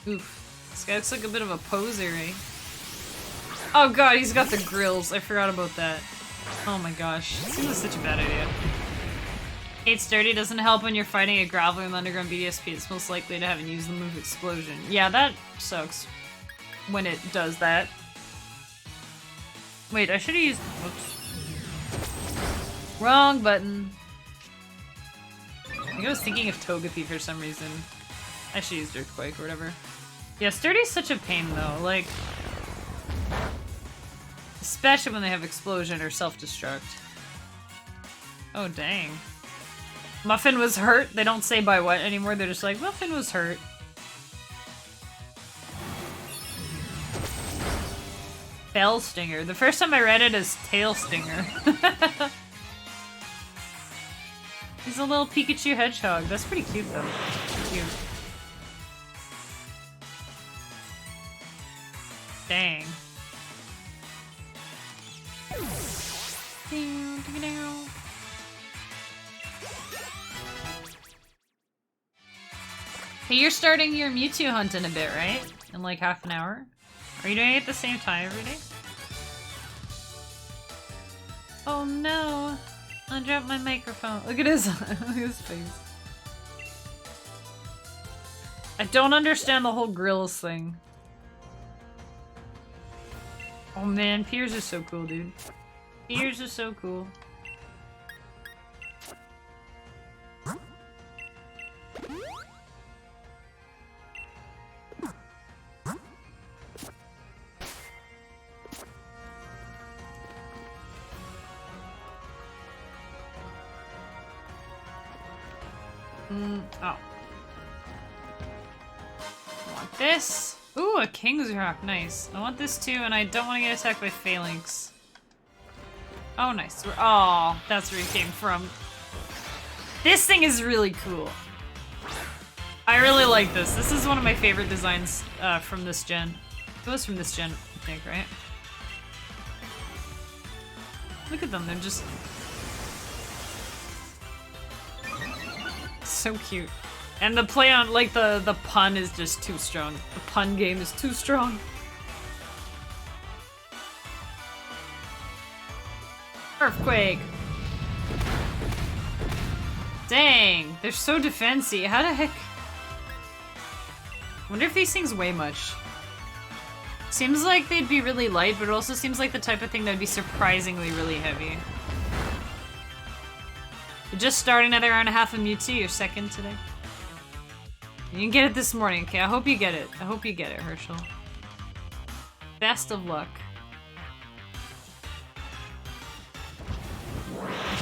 Oof. This guy looks like a bit of a poser, eh? Oh god, he's got the grills. I forgot about that. Oh my gosh. This is such a bad idea. 8 sturdy doesn't help when you're fighting a Graveler in the underground BDSP. It's most likely to haven't used the move Explosion. Yeah, that sucks. When it does that. Wait, I should've used... Whoops. Wrong button. I think I was thinking of Togepi for some reason. I should use Earthquake or whatever. Yeah, Sturdy's such a pain though, like... Especially when they have Explosion or Self-Destruct. Oh, dang. Muffin was hurt? They don't say by what anymore, they're just like, Muffin was hurt. Bell Stinger. The first time I read it as Tail Stinger. He's a little Pikachu hedgehog. That's pretty cute though. Cute. Dang. Hey, you're starting your Mewtwo hunt in a bit, right? In like half an hour? Are you doing it at the same time every day? Oh no! I dropped my microphone. Look at his, look at his face. I don't understand the whole grills thing. Oh man, Piers is so cool, dude. Piers is so cool. Oh. I want this. Ooh, a King's Rock. Nice. I want this too, and I don't want to get attacked by Phalanx. Oh, nice. Oh, that's where he came from. This thing is really cool. I really like this. This is one of my favorite designs from this gen. It was from this gen, I think, right? Look at them. They're just... so cute. And the play on, like, the pun is just too strong. The pun game is too strong. Earthquake! Dang, they're so defensive. How the heck? I wonder if these things weigh much. Seems like they'd be really light, but it also seems like the type of thing that'd be surprisingly really heavy. You just started another hour and a half of Mewtwo, you're second today. You can get it this morning, okay? I hope you get it. I hope you get it, Herschel. Best of luck.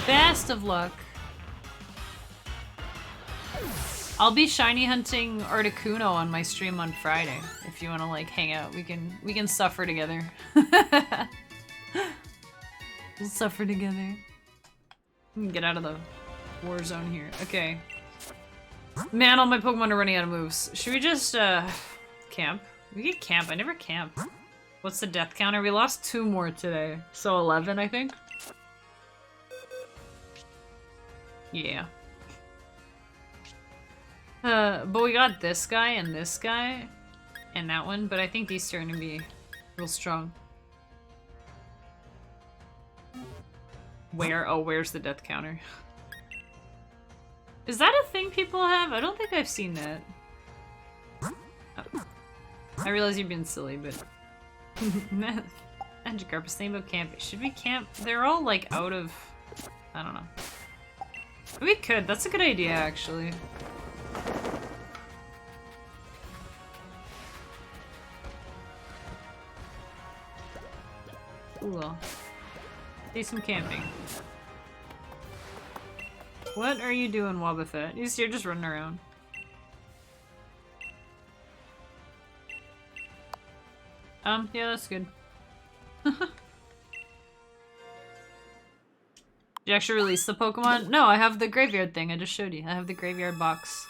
Best of luck. I'll be shiny hunting Articuno on my stream on Friday. If you want to like hang out, we can suffer together. We'll suffer together. Get out of the war zone here. Okay. Man, all my Pokemon are running out of moves. Should we just camp? We could camp. I never camp. What's the death counter? We lost 2 more today. So 11, I think. Yeah. But we got this guy and that one, but I think these two are gonna be real strong. Where? Oh, where's the death counter? Is that a thing people have? I don't think I've seen that. Oh. I realize you're being silly, but... Magikarp, think about camping. Should we camp? They're all, like, out of... I don't know. We could. That's a good idea, actually. Cool. Do some camping. What are you doing, Wobbuffet? You're just running around. Yeah, that's good. Did you actually release the Pokemon? No, I have the graveyard thing. I just showed you. I have the graveyard box.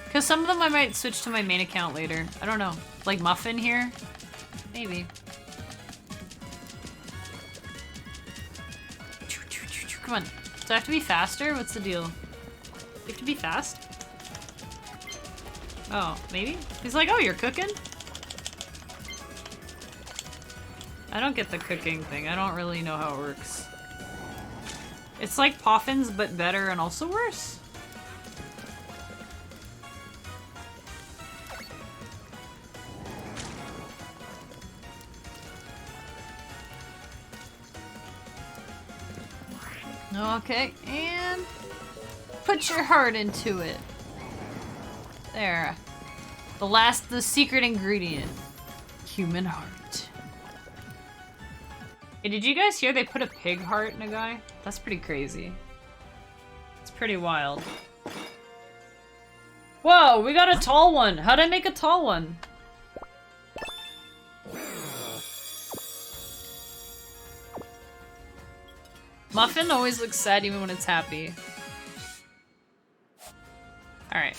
Because some of them I might switch to my main account later. I don't know. Like Muffin here? Maybe. Come on. Do I have to be faster? What's the deal? You have to be fast? Oh, maybe? He's like, oh, you're cooking? I don't get the cooking thing. I don't really know how it works. It's like Poffins, but better and also worse. Okay, and put your heart into it. There. The secret ingredient. Human heart. Hey, did you guys hear they put a pig heart in a guy? That's pretty crazy. It's pretty wild. Whoa, we got a tall one. How'd I make a tall one? Muffin always looks sad even when it's happy. Alright.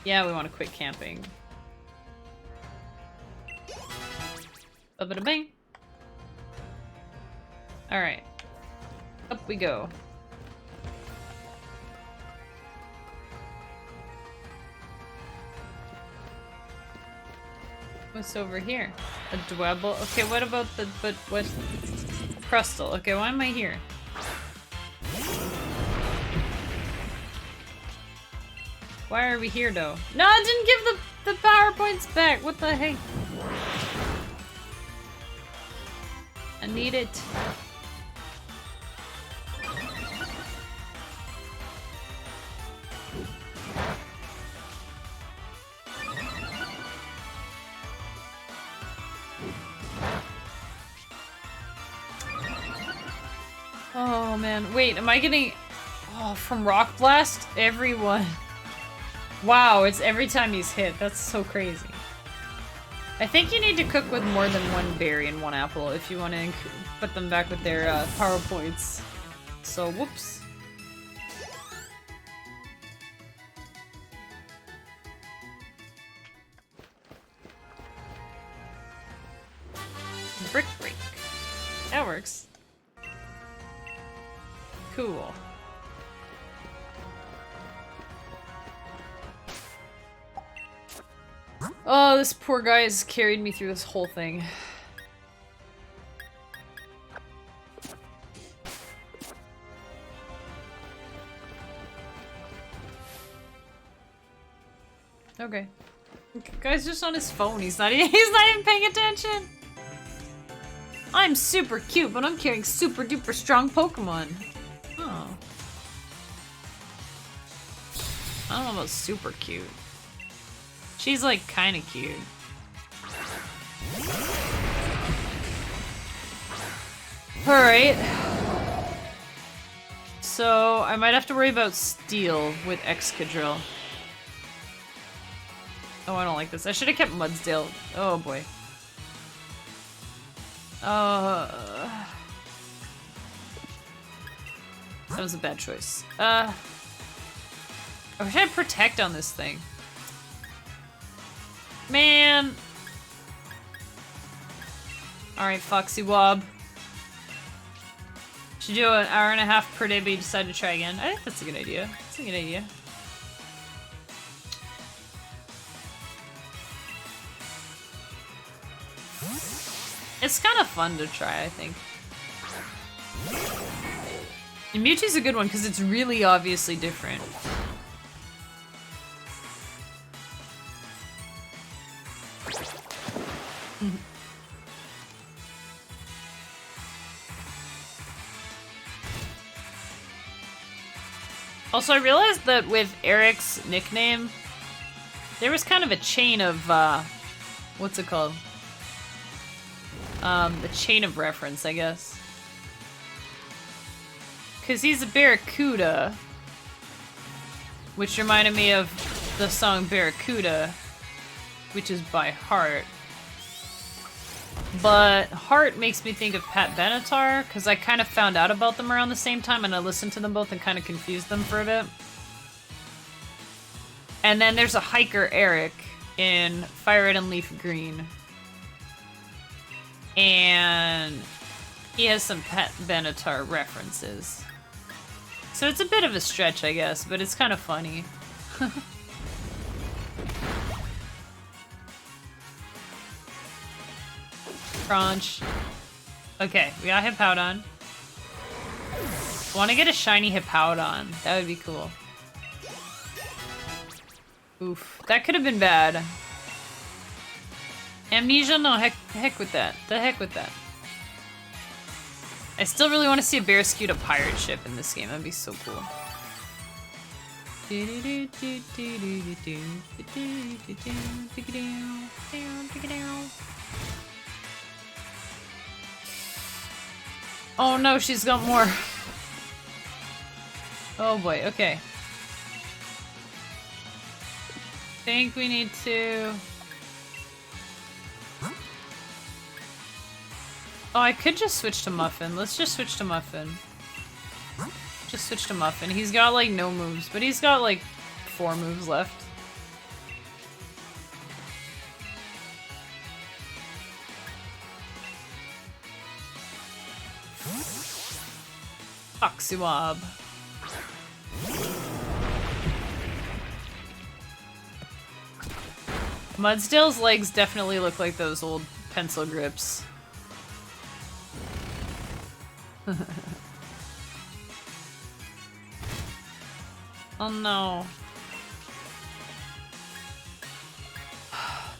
Yeah, we want to quit camping. Ba-ba-da-bang. Alright. Up we go. What's over here? A Dwebble? Okay, what about the... what? Crustle. Okay, why am I here? Why are we here, though? No, I didn't give the PowerPoints back! What the heck? I need it. Oh man, wait, am I getting... Oh, from Rock Blast? Everyone. Wow, it's every time he's hit. That's so crazy. I think you need to cook with more than one berry and one apple if you want to put them back with their power points. So, whoops. Brick break. That works. Cool. Oh, this poor guy has carried me through this whole thing. Okay. Guy's just on his phone. He's not even paying attention. I'm super cute, but I'm carrying super duper strong Pokemon. Oh. I don't know about super cute. She's like kinda cute. Alright. So I might have to worry about Steel with Excadrill. Oh, I don't like this. I should have kept Mudsdale. Oh boy. That was a bad choice. I wish I had Protect on this thing. Man! Alright, Foxy Wob. Should do an hour and a half per day, but you decide to try again. I think that's a good idea. That's a good idea. It's kind of fun to try, I think. And Mewtwo's a good one because it's really obviously different. Also, I realized that with Eric's nickname, there was kind of a chain of, what's it called? A chain of reference, I guess. Because he's a Barracuda, which reminded me of the song Barracuda, which is by Heart. But Heart makes me think of Pat Benatar, because I kind of found out about them around the same time, and I listened to them both and kind of confused them for a bit. And then there's a hiker, Eric, in Fire Red and Leaf Green. And he has some Pat Benatar references. So it's a bit of a stretch, I guess, but it's kind of funny. Crunch. Okay, we got Hippowdon. Want to get a shiny Hippowdon. That would be cool. Oof. That could have been bad. Amnesia? No, heck with that. The heck with that. I still really want to see a Barraskewda pirate ship in this game. That'd be so cool. Oh no, she's got more. Oh boy, okay. Think we need to... Oh, I could just switch to Muffin. Let's just switch to Muffin. Just switch to Muffin. He's got like no moves, but he's got like 4 moves left. Oxywab. Mudsdale's legs definitely look like those old pencil grips. Oh no.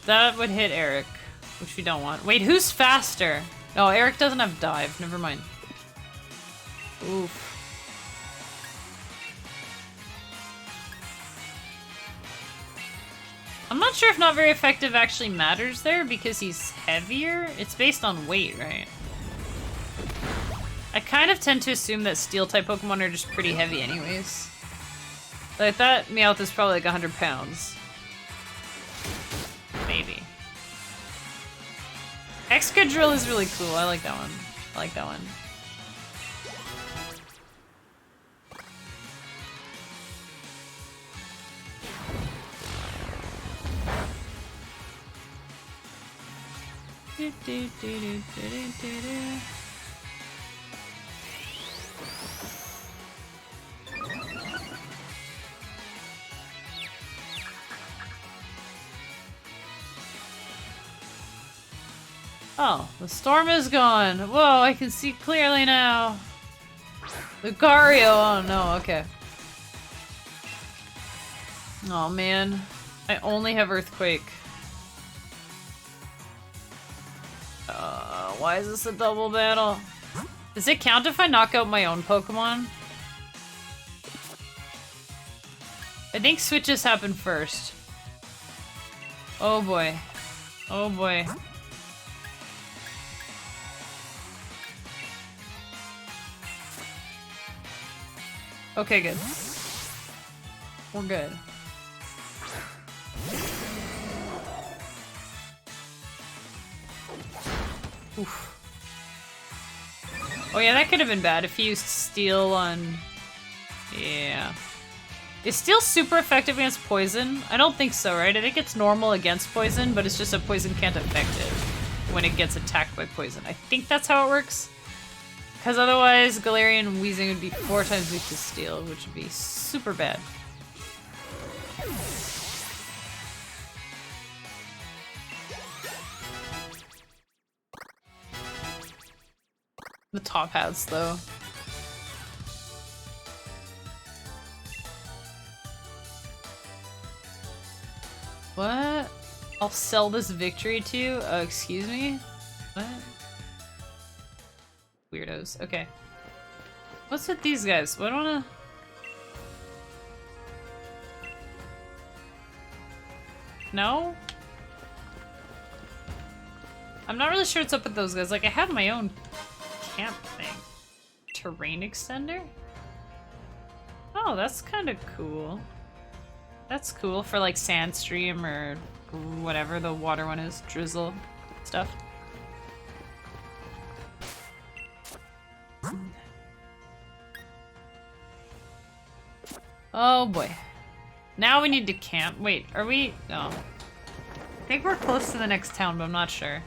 That would hit Eric, which we don't want. Wait, who's faster? No, Eric doesn't have dive. Never mind. Oof. I'm not sure if not very effective actually matters there because he's heavier. It's based on weight, right? I kind of tend to assume that steel-type Pokemon are just pretty heavy anyways. But I thought Meowth is probably like 100 pounds. Maybe. Excadrill is really cool. I like that one. I like that one. Oh, the storm is gone. Whoa, I can see clearly now. Lucario, oh no, okay. Oh man, I only have Earthquake. Why is this a double battle? Does it count if I knock out my own Pokemon? I think switches happen first. Oh boy. Oh boy. Okay, good. We're good. Oof. Oh yeah, that could have been bad if he used Steel on... Yeah. Is Steel super effective against poison? I don't think so, right? I think it's normal against poison, but it's just that poison can't affect it when it gets attacked by poison. I think that's how it works. Because otherwise, Galarian and Weezing would be 4 times weak to Steel, which would be super bad. The top hats, though. What? I'll sell this victory to you? Excuse me? What? Weirdos. Okay. What's with these guys? What do I wanna... No? I'm not really sure what's up with those guys. Like, I have my own camp thing. Terrain extender? Oh, that's kind of cool. That's cool for like Sandstream or whatever the water one is. Drizzle stuff. Oh boy. Now we need to camp. Wait, are we? No. I think we're close to the next town, but I'm not sure.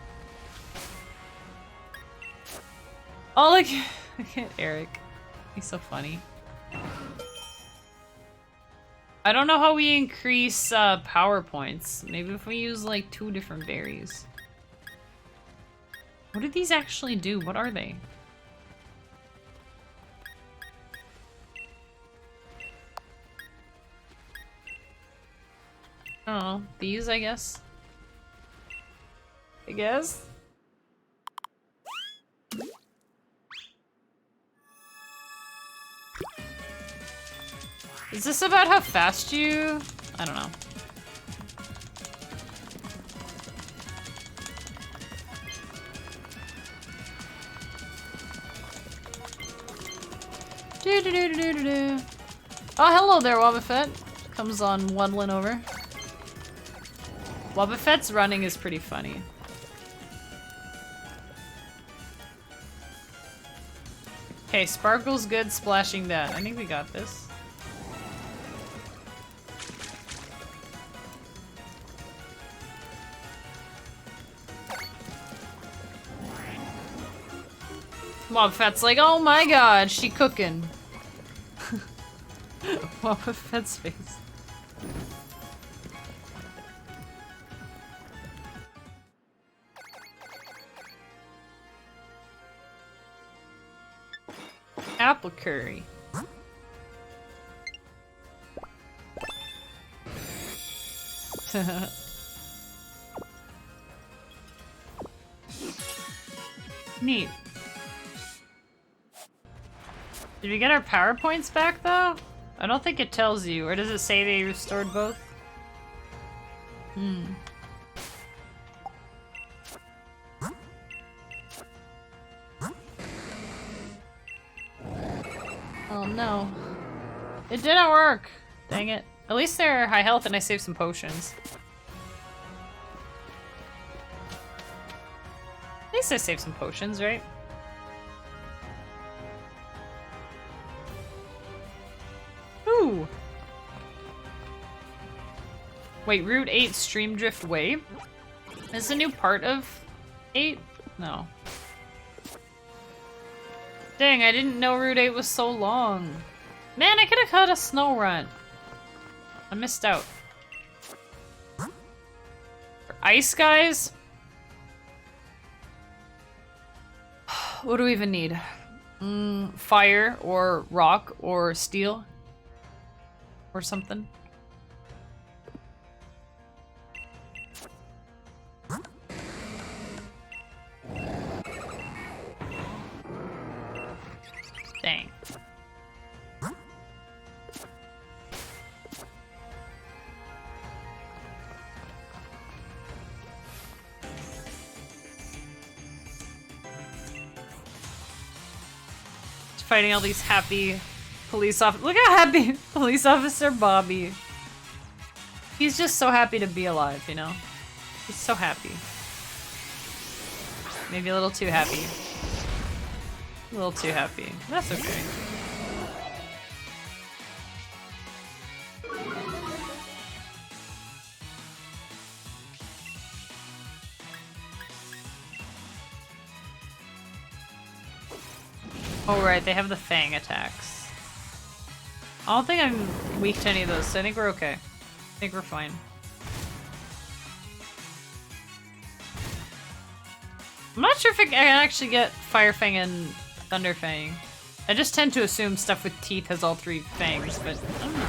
Oh, look at Eric. He's so funny. I don't know how we increase power points. Maybe if we use like 2 different berries. What do these actually do? What are they? Oh, these, I guess. I guess. Is this about how fast you... I don't know. Do-do-do-do-do-do. Oh, hello there, Wobbuffet. Comes on waddling over. Wobbuffet's running is pretty funny. Okay, Sparkle's good, splashing that. I think we got this. Wobbuffet's like, oh my god, she cooking. Wobbuffet's face. Apple curry. Neat. Did we get our power points back though? I don't think it tells you, or does it say they restored both? Hmm. Oh no. It didn't work! Dang it. At least they're high health and I saved some potions. At least I saved some potions, right? Ooh! Wait, Route 8 Stream Drift Way? Is this a new part of 8? No. Dang, I didn't know Route 8 was so long. Man, I could have cut a snow run. I missed out. For ice guys? What do we even need? Fire or rock or steel? Or something? Dang. Just fighting all these happy police officers. Look how happy police officer Bobby. He's just so happy to be alive, you know? He's so happy. Maybe a little too happy. A little too happy. That's okay. Oh right, they have the fang attacks. I don't think I'm weak to any of those, so I think we're okay. I think we're fine. I'm not sure if I can actually get Fire Fang and Thunder Fang. I just tend to assume stuff with teeth has all 3 fangs, but I don't know.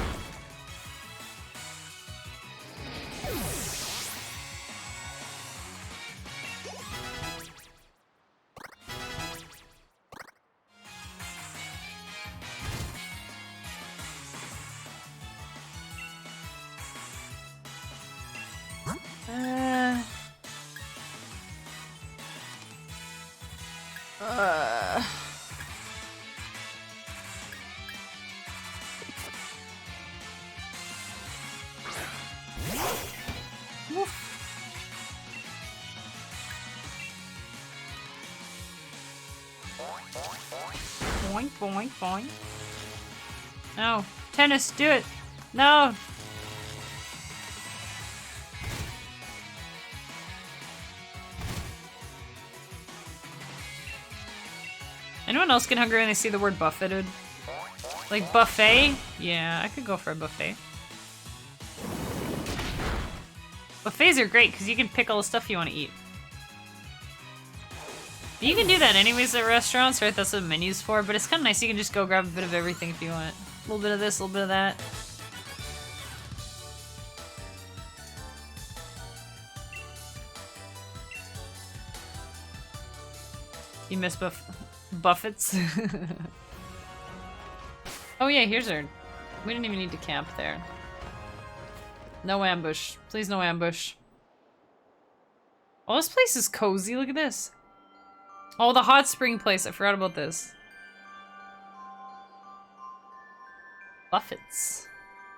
Boink, boink, boink. Oh, tennis, do it. No. Anyone else get hungry when they see the word buffeted? Like buffet? Yeah, I could go for a buffet. Buffets are great because you can pick all the stuff you want to eat. You can do that anyways at restaurants, right? That's what the menu's for, but it's kind of nice. You can just go grab a bit of everything if you want. A little bit of this, a little bit of that. You miss Buffets? Oh yeah, here's our... We didn't even need to camp there. No ambush. Please no ambush. Oh, this place is cozy. Look at this. Oh, the hot spring place. I forgot about this. Buffets.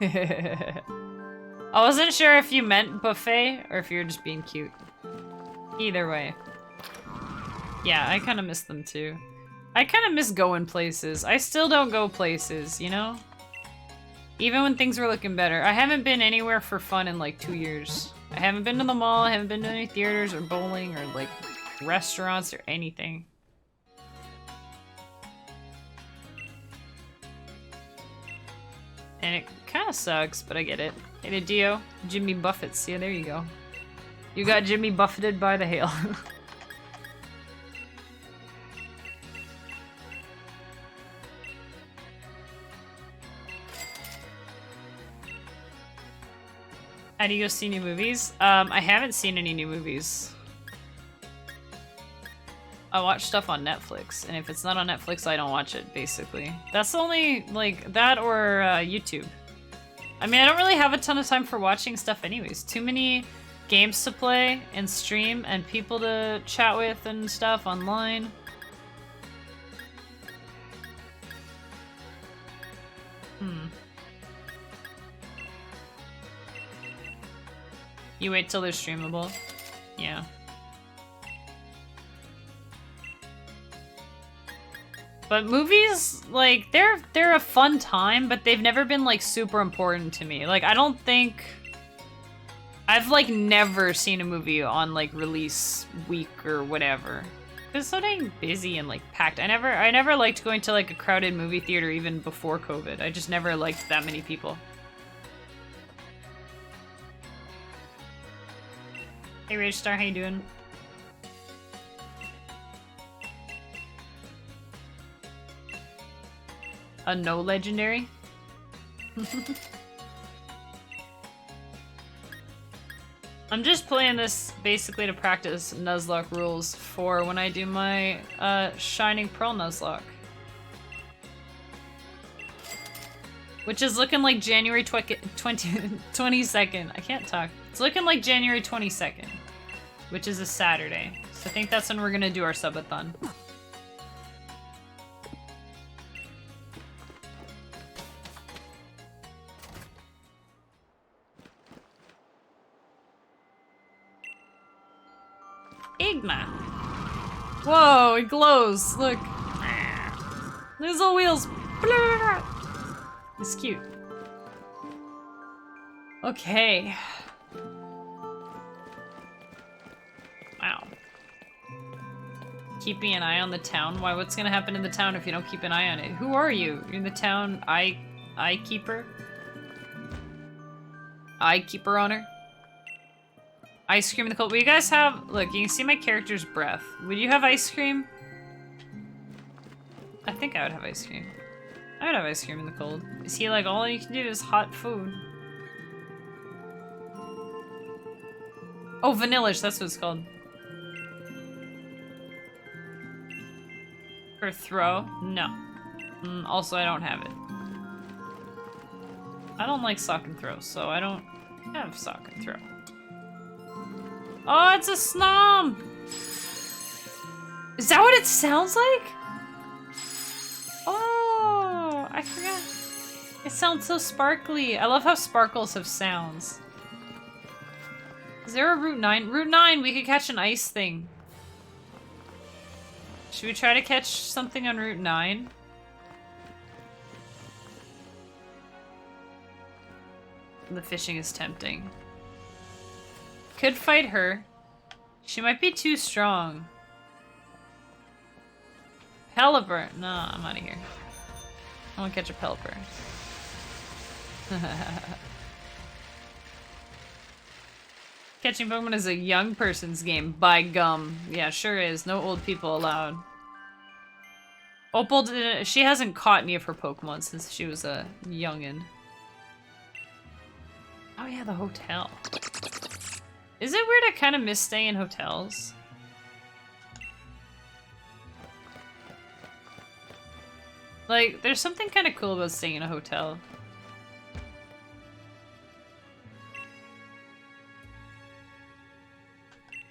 I wasn't sure if you meant buffet or if you were just being cute. Either way. Yeah, I kind of miss them too. I kind of miss going places. I still don't go places, you know? Even when things were looking better. I haven't been anywhere for fun in like 2 years. I haven't been to the mall, I haven't been to any theaters or bowling or like restaurants or anything. And it kind of sucks, but I get it. Hey, the Dio, Jimmy Buffett's. Yeah, there you go. You got Jimmy buffeted by the hail. How do you go see new movies? I haven't seen any new movies. I watch stuff on Netflix, and if it's not on Netflix, I don't watch it, basically. That's the only, like, that or YouTube. I mean, I don't really have a ton of time for watching stuff anyways. Too many games to play and stream and people to chat with and stuff online. You wait till they're streamable? Yeah. But movies, like, they're a fun time, but they've never been, like, super important to me. Like, I don't think... I've, like, never seen a movie on, like, release week or whatever. It's so dang busy and, like, packed. I never liked going to, like, a crowded movie theater even before COVID. I just never liked that many people. Hey Rage Star, how you doing? A no legendary? I'm just playing this basically to practice Nuzlocke rules for when I do my Shining Pearl Nuzlocke. Which is looking like January 22nd. I can't talk. It's looking like January 22nd. Which is a Saturday. So I think that's when we're gonna do our subathon. Igma. Whoa, it glows. Look. There's little wheels. It's cute. Okay. Wow. Keeping an eye on the town? Why, what's gonna happen in the town if you don't keep an eye on it? Who are you? You're in the town eye keeper? Eye keeper owner? Ice cream in the cold. Will you guys have... Look, you can see my character's breath. Would you have ice cream? I think I would have ice cream. I would have ice cream in the cold. Is he like, all you can do is hot food? Oh, Vanillish, that's what it's called. For throw? No. Also, I don't have it. I don't like sock and throw, so I don't have sock and throw. Oh, it's a snom! Is that what it sounds like? Oh, I forgot. It sounds so sparkly. I love how sparkles have sounds. Is there a Route 9? Route 9, we could catch an ice thing. Should we try to catch something on Route 9? The fishing is tempting. Could fight her. She might be too strong. Pelipper. No, I'm out of here. I want to catch a Pelipper. Catching Pokemon is a young person's game. By gum. Yeah, sure is. No old people allowed. Opal, she hasn't caught any of her Pokemon since she was a youngin'. Oh yeah, the hotel. Is it weird I kind of miss staying in hotels? Like, there's something kind of cool about staying in a hotel.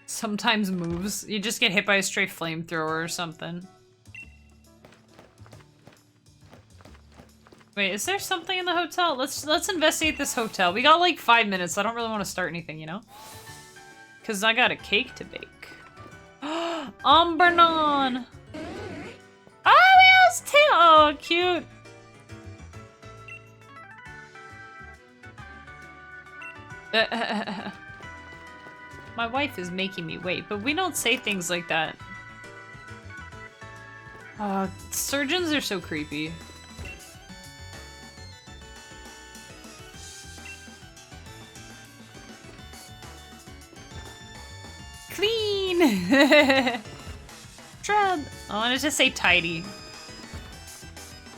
Sometimes moves. You just get hit by a stray flamethrower or something. Wait, is there something in the hotel? Let's investigate this hotel. We got like 5 minutes. I don't really want to start anything, you know? Because I got a cake to bake. Umbrenon! Oh, Will's tail! Oh, cute! My wife is making me wait, but we don't say things like that. Surgeons are so creepy. Clean! Tread! I wanted to say tidy.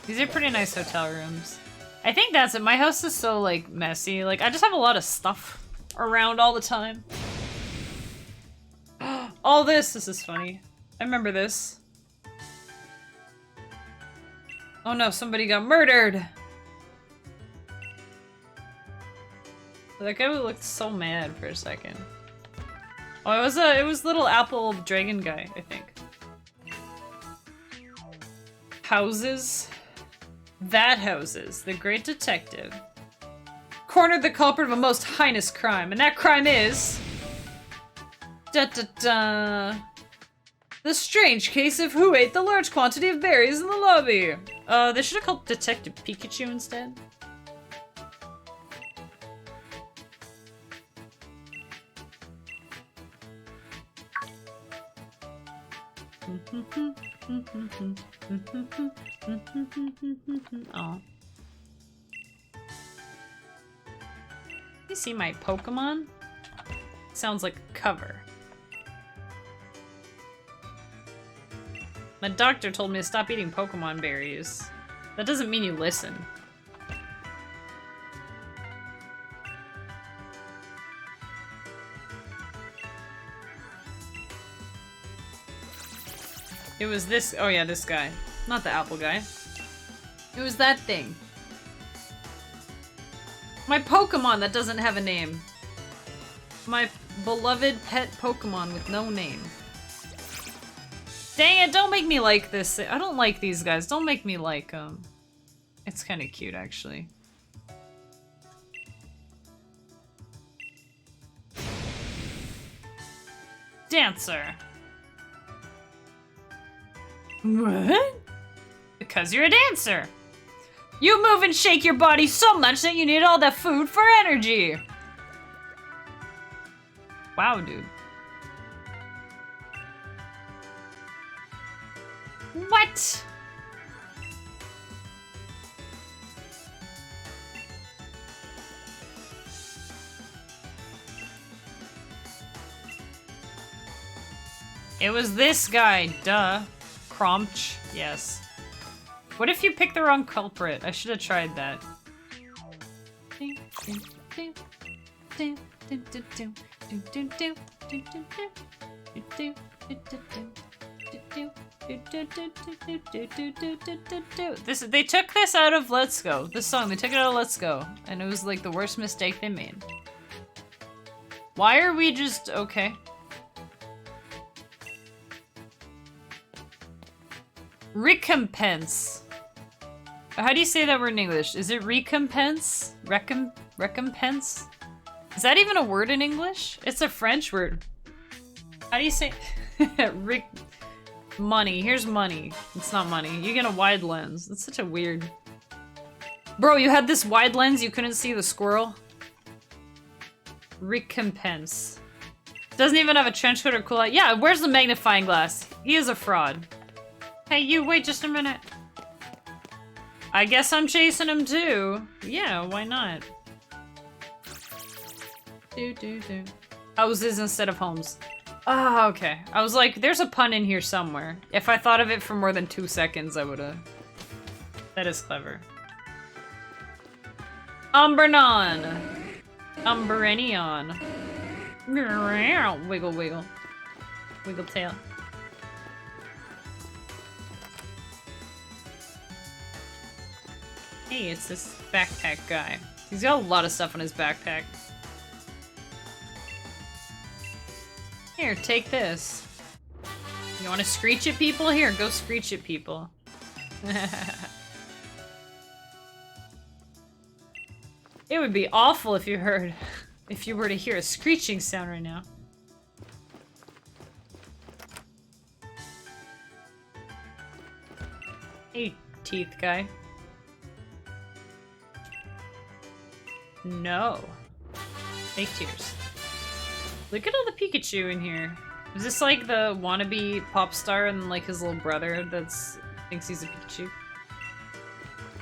These are pretty nice hotel rooms. I think that's it. My house is so, like, messy. Like, I just have a lot of stuff around all the time. All this is funny. I remember this. Oh no, somebody got murdered! That guy looked so mad for a second. Oh, it was little apple dragon guy, I think. Houses. That houses. The great detective. Cornered the culprit of a most heinous crime, and that crime is... Da-da-da. The strange case of who ate the large quantity of berries in the lobby. They should have called Detective Pikachu instead. Oh. You see my Pokemon? Sounds like a cover. My doctor told me to stop eating Pokemon berries. That doesn't mean you listen. It was this- oh yeah, this guy. Not the apple guy. It was that thing. My Pokemon that doesn't have a name. My beloved pet Pokemon with no name. Dang it, don't make me like this. I don't like these guys. Don't make me like them. It's kind of cute, actually. Dancer. What? Because you're a dancer. You move and shake your body so much that you need all that food for energy. Wow, dude. What? It was this guy, duh. Cromch, yes. What if you picked the wrong culprit? I should have tried that. They took this out of Let's Go. This song, they took it out of Let's Go. And it was like the worst mistake they made. Why are we just okay? Recompense. How do you say that word in English? Is it recompense? Recompense? Is that even a word in English? It's a French word. How do you say money? Here's money. It's not money. You get a wide lens. That's such a weird... Bro, you had this wide lens, you couldn't see the squirrel? Recompense. Doesn't even have a trench coat or cool out. Yeah, where's the magnifying glass? He is a fraud. Hey, you, wait just a minute. I guess I'm chasing him too. Yeah, why not? Houses instead of homes. Ah, okay. I was like, there's a pun in here somewhere. If I thought of it for more than 2 seconds, I would've. That is clever. Umbernon. Umberenion. Wiggle, wiggle. Wiggle tail. Hey, it's this backpack guy. He's got a lot of stuff on his backpack. Here, take this. You want to screech at people? Here, go screech at people. It would be awful if you were to hear a screeching sound right now. Hey, teeth guy. No. Fake tears. Look at all the Pikachu in here. Is this like the wannabe pop star and like his little brother that's thinks he's a Pikachu?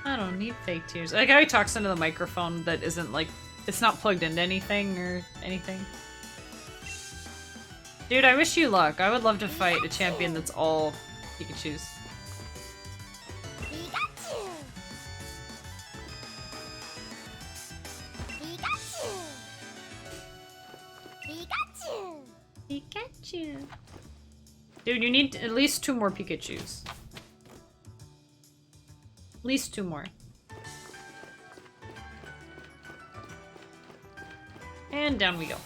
I don't need fake tears. Like how he talks into the microphone that isn't like, it's not plugged into anything or anything. Dude, I wish you luck. I would love to fight a champion that's all Pikachus. Pikachu. Dude, you need at least 2 more Pikachus. At least 2 more. And down we go.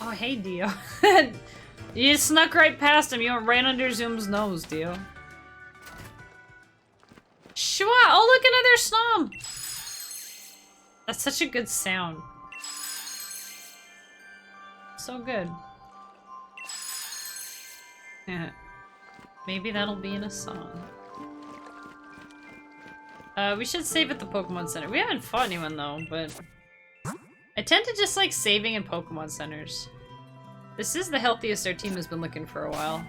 Oh, hey, Dio. You just snuck right past him. You went right under Zoom's nose, Dio. Shua! Oh, look, another Snom! That's such a good sound. So good. Maybe that'll be in a song. We should save at the Pokemon Center. We haven't fought anyone though, but I tend to just like saving in Pokemon Centers. This is the healthiest our team has been looking for a while.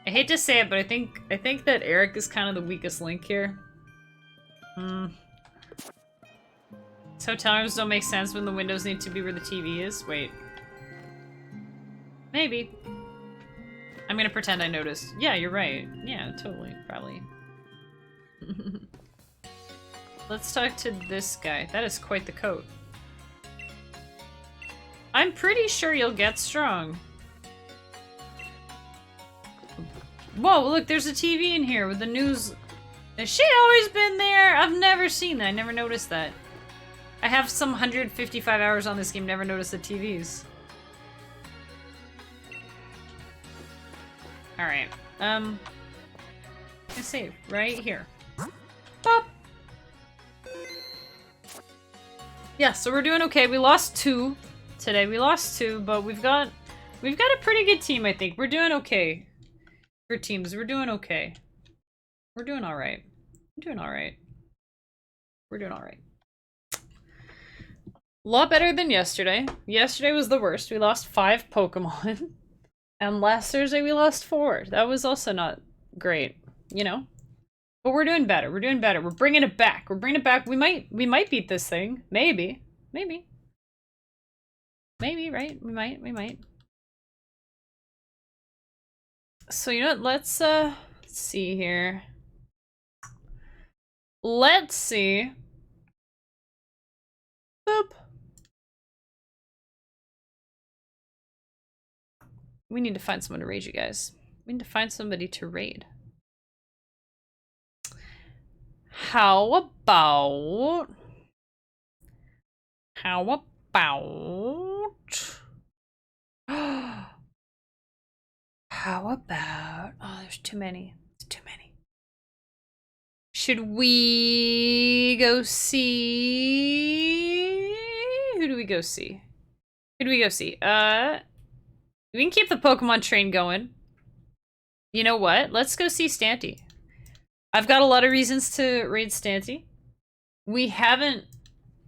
I hate to say it, but I think that Eric is kind of the weakest link here. So times don't make sense when the windows need to be where the TV is. Wait. Maybe. I'm gonna pretend I noticed. Yeah, you're right. Yeah, totally. Probably. Let's talk to this guy. That is quite the coat. I'm pretty sure you'll get strong. Whoa, look, there's a TV in here with the news. Has she always been there? I've never seen that. I never noticed that. I have some 155 hours on this game, never noticed the TVs. Alright, I save right here. Bop! Yeah, so we're doing okay. We lost 2 today. We lost 2, but we've got a pretty good team, I think. We're doing okay. For teams, we're doing okay. We're doing alright. We're doing alright. We're doing alright. A lot better than yesterday. Yesterday was the worst. We lost 5 Pokemon. And last Thursday we lost 4. That was also not great, you know? But we're doing better. We're doing better. We're bringing it back. We're bringing it back. We might beat this thing. Maybe. Maybe. Maybe, right? We might. So, you know what? Let's see here. Let's see. Boop. We need to find someone to raid, you guys. We need to find somebody to raid. How about... How about... Oh, there's too many. There's too many. Should we go see... Who do we go see? Who do we go see? We can keep the Pokemon train going. You know what? Let's go see Stanty. I've got a lot of reasons to raid Stanty. We haven't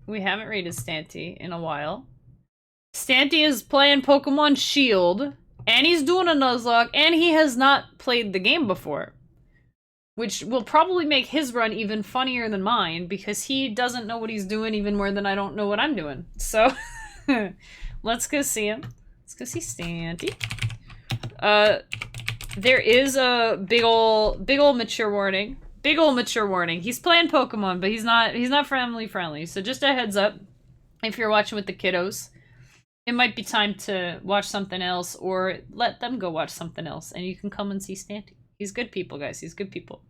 We haven't raided Stanty in a while. Stanty is playing Pokemon Shield, and he's doing a Nuzlocke, and he has not played the game before. Which will probably make his run even funnier than mine, because he doesn't know what he's doing even more than I don't know what I'm doing. So, let's go see him. Let's go see Stanty. There is a big ol' mature warning. Big ol' mature warning. He's playing Pokemon, but he's not family friendly. So just a heads up, if you're watching with the kiddos, it might be time to watch something else, or let them go watch something else, and you can come and see Stanty. He's good people, guys. He's good people.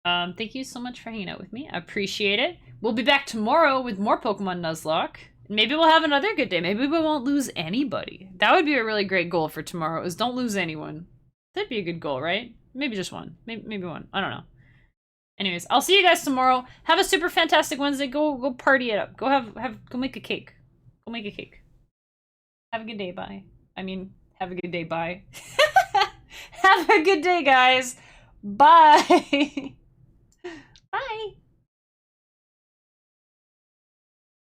Thank you so much for hanging out with me. I appreciate it. We'll be back tomorrow with more Pokemon Nuzlocke. Maybe we'll have another good day. Maybe we won't lose anybody. That would be a really great goal for tomorrow, is don't lose anyone. That'd be a good goal, right? Maybe just one. Maybe one. I don't know. Anyways, I'll see you guys tomorrow. Have a super fantastic Wednesday. Go party it up. Go make a cake. Go make a cake. Have a good day, bye. I mean, have a good day, bye. Have a good day, guys. Bye. Bye.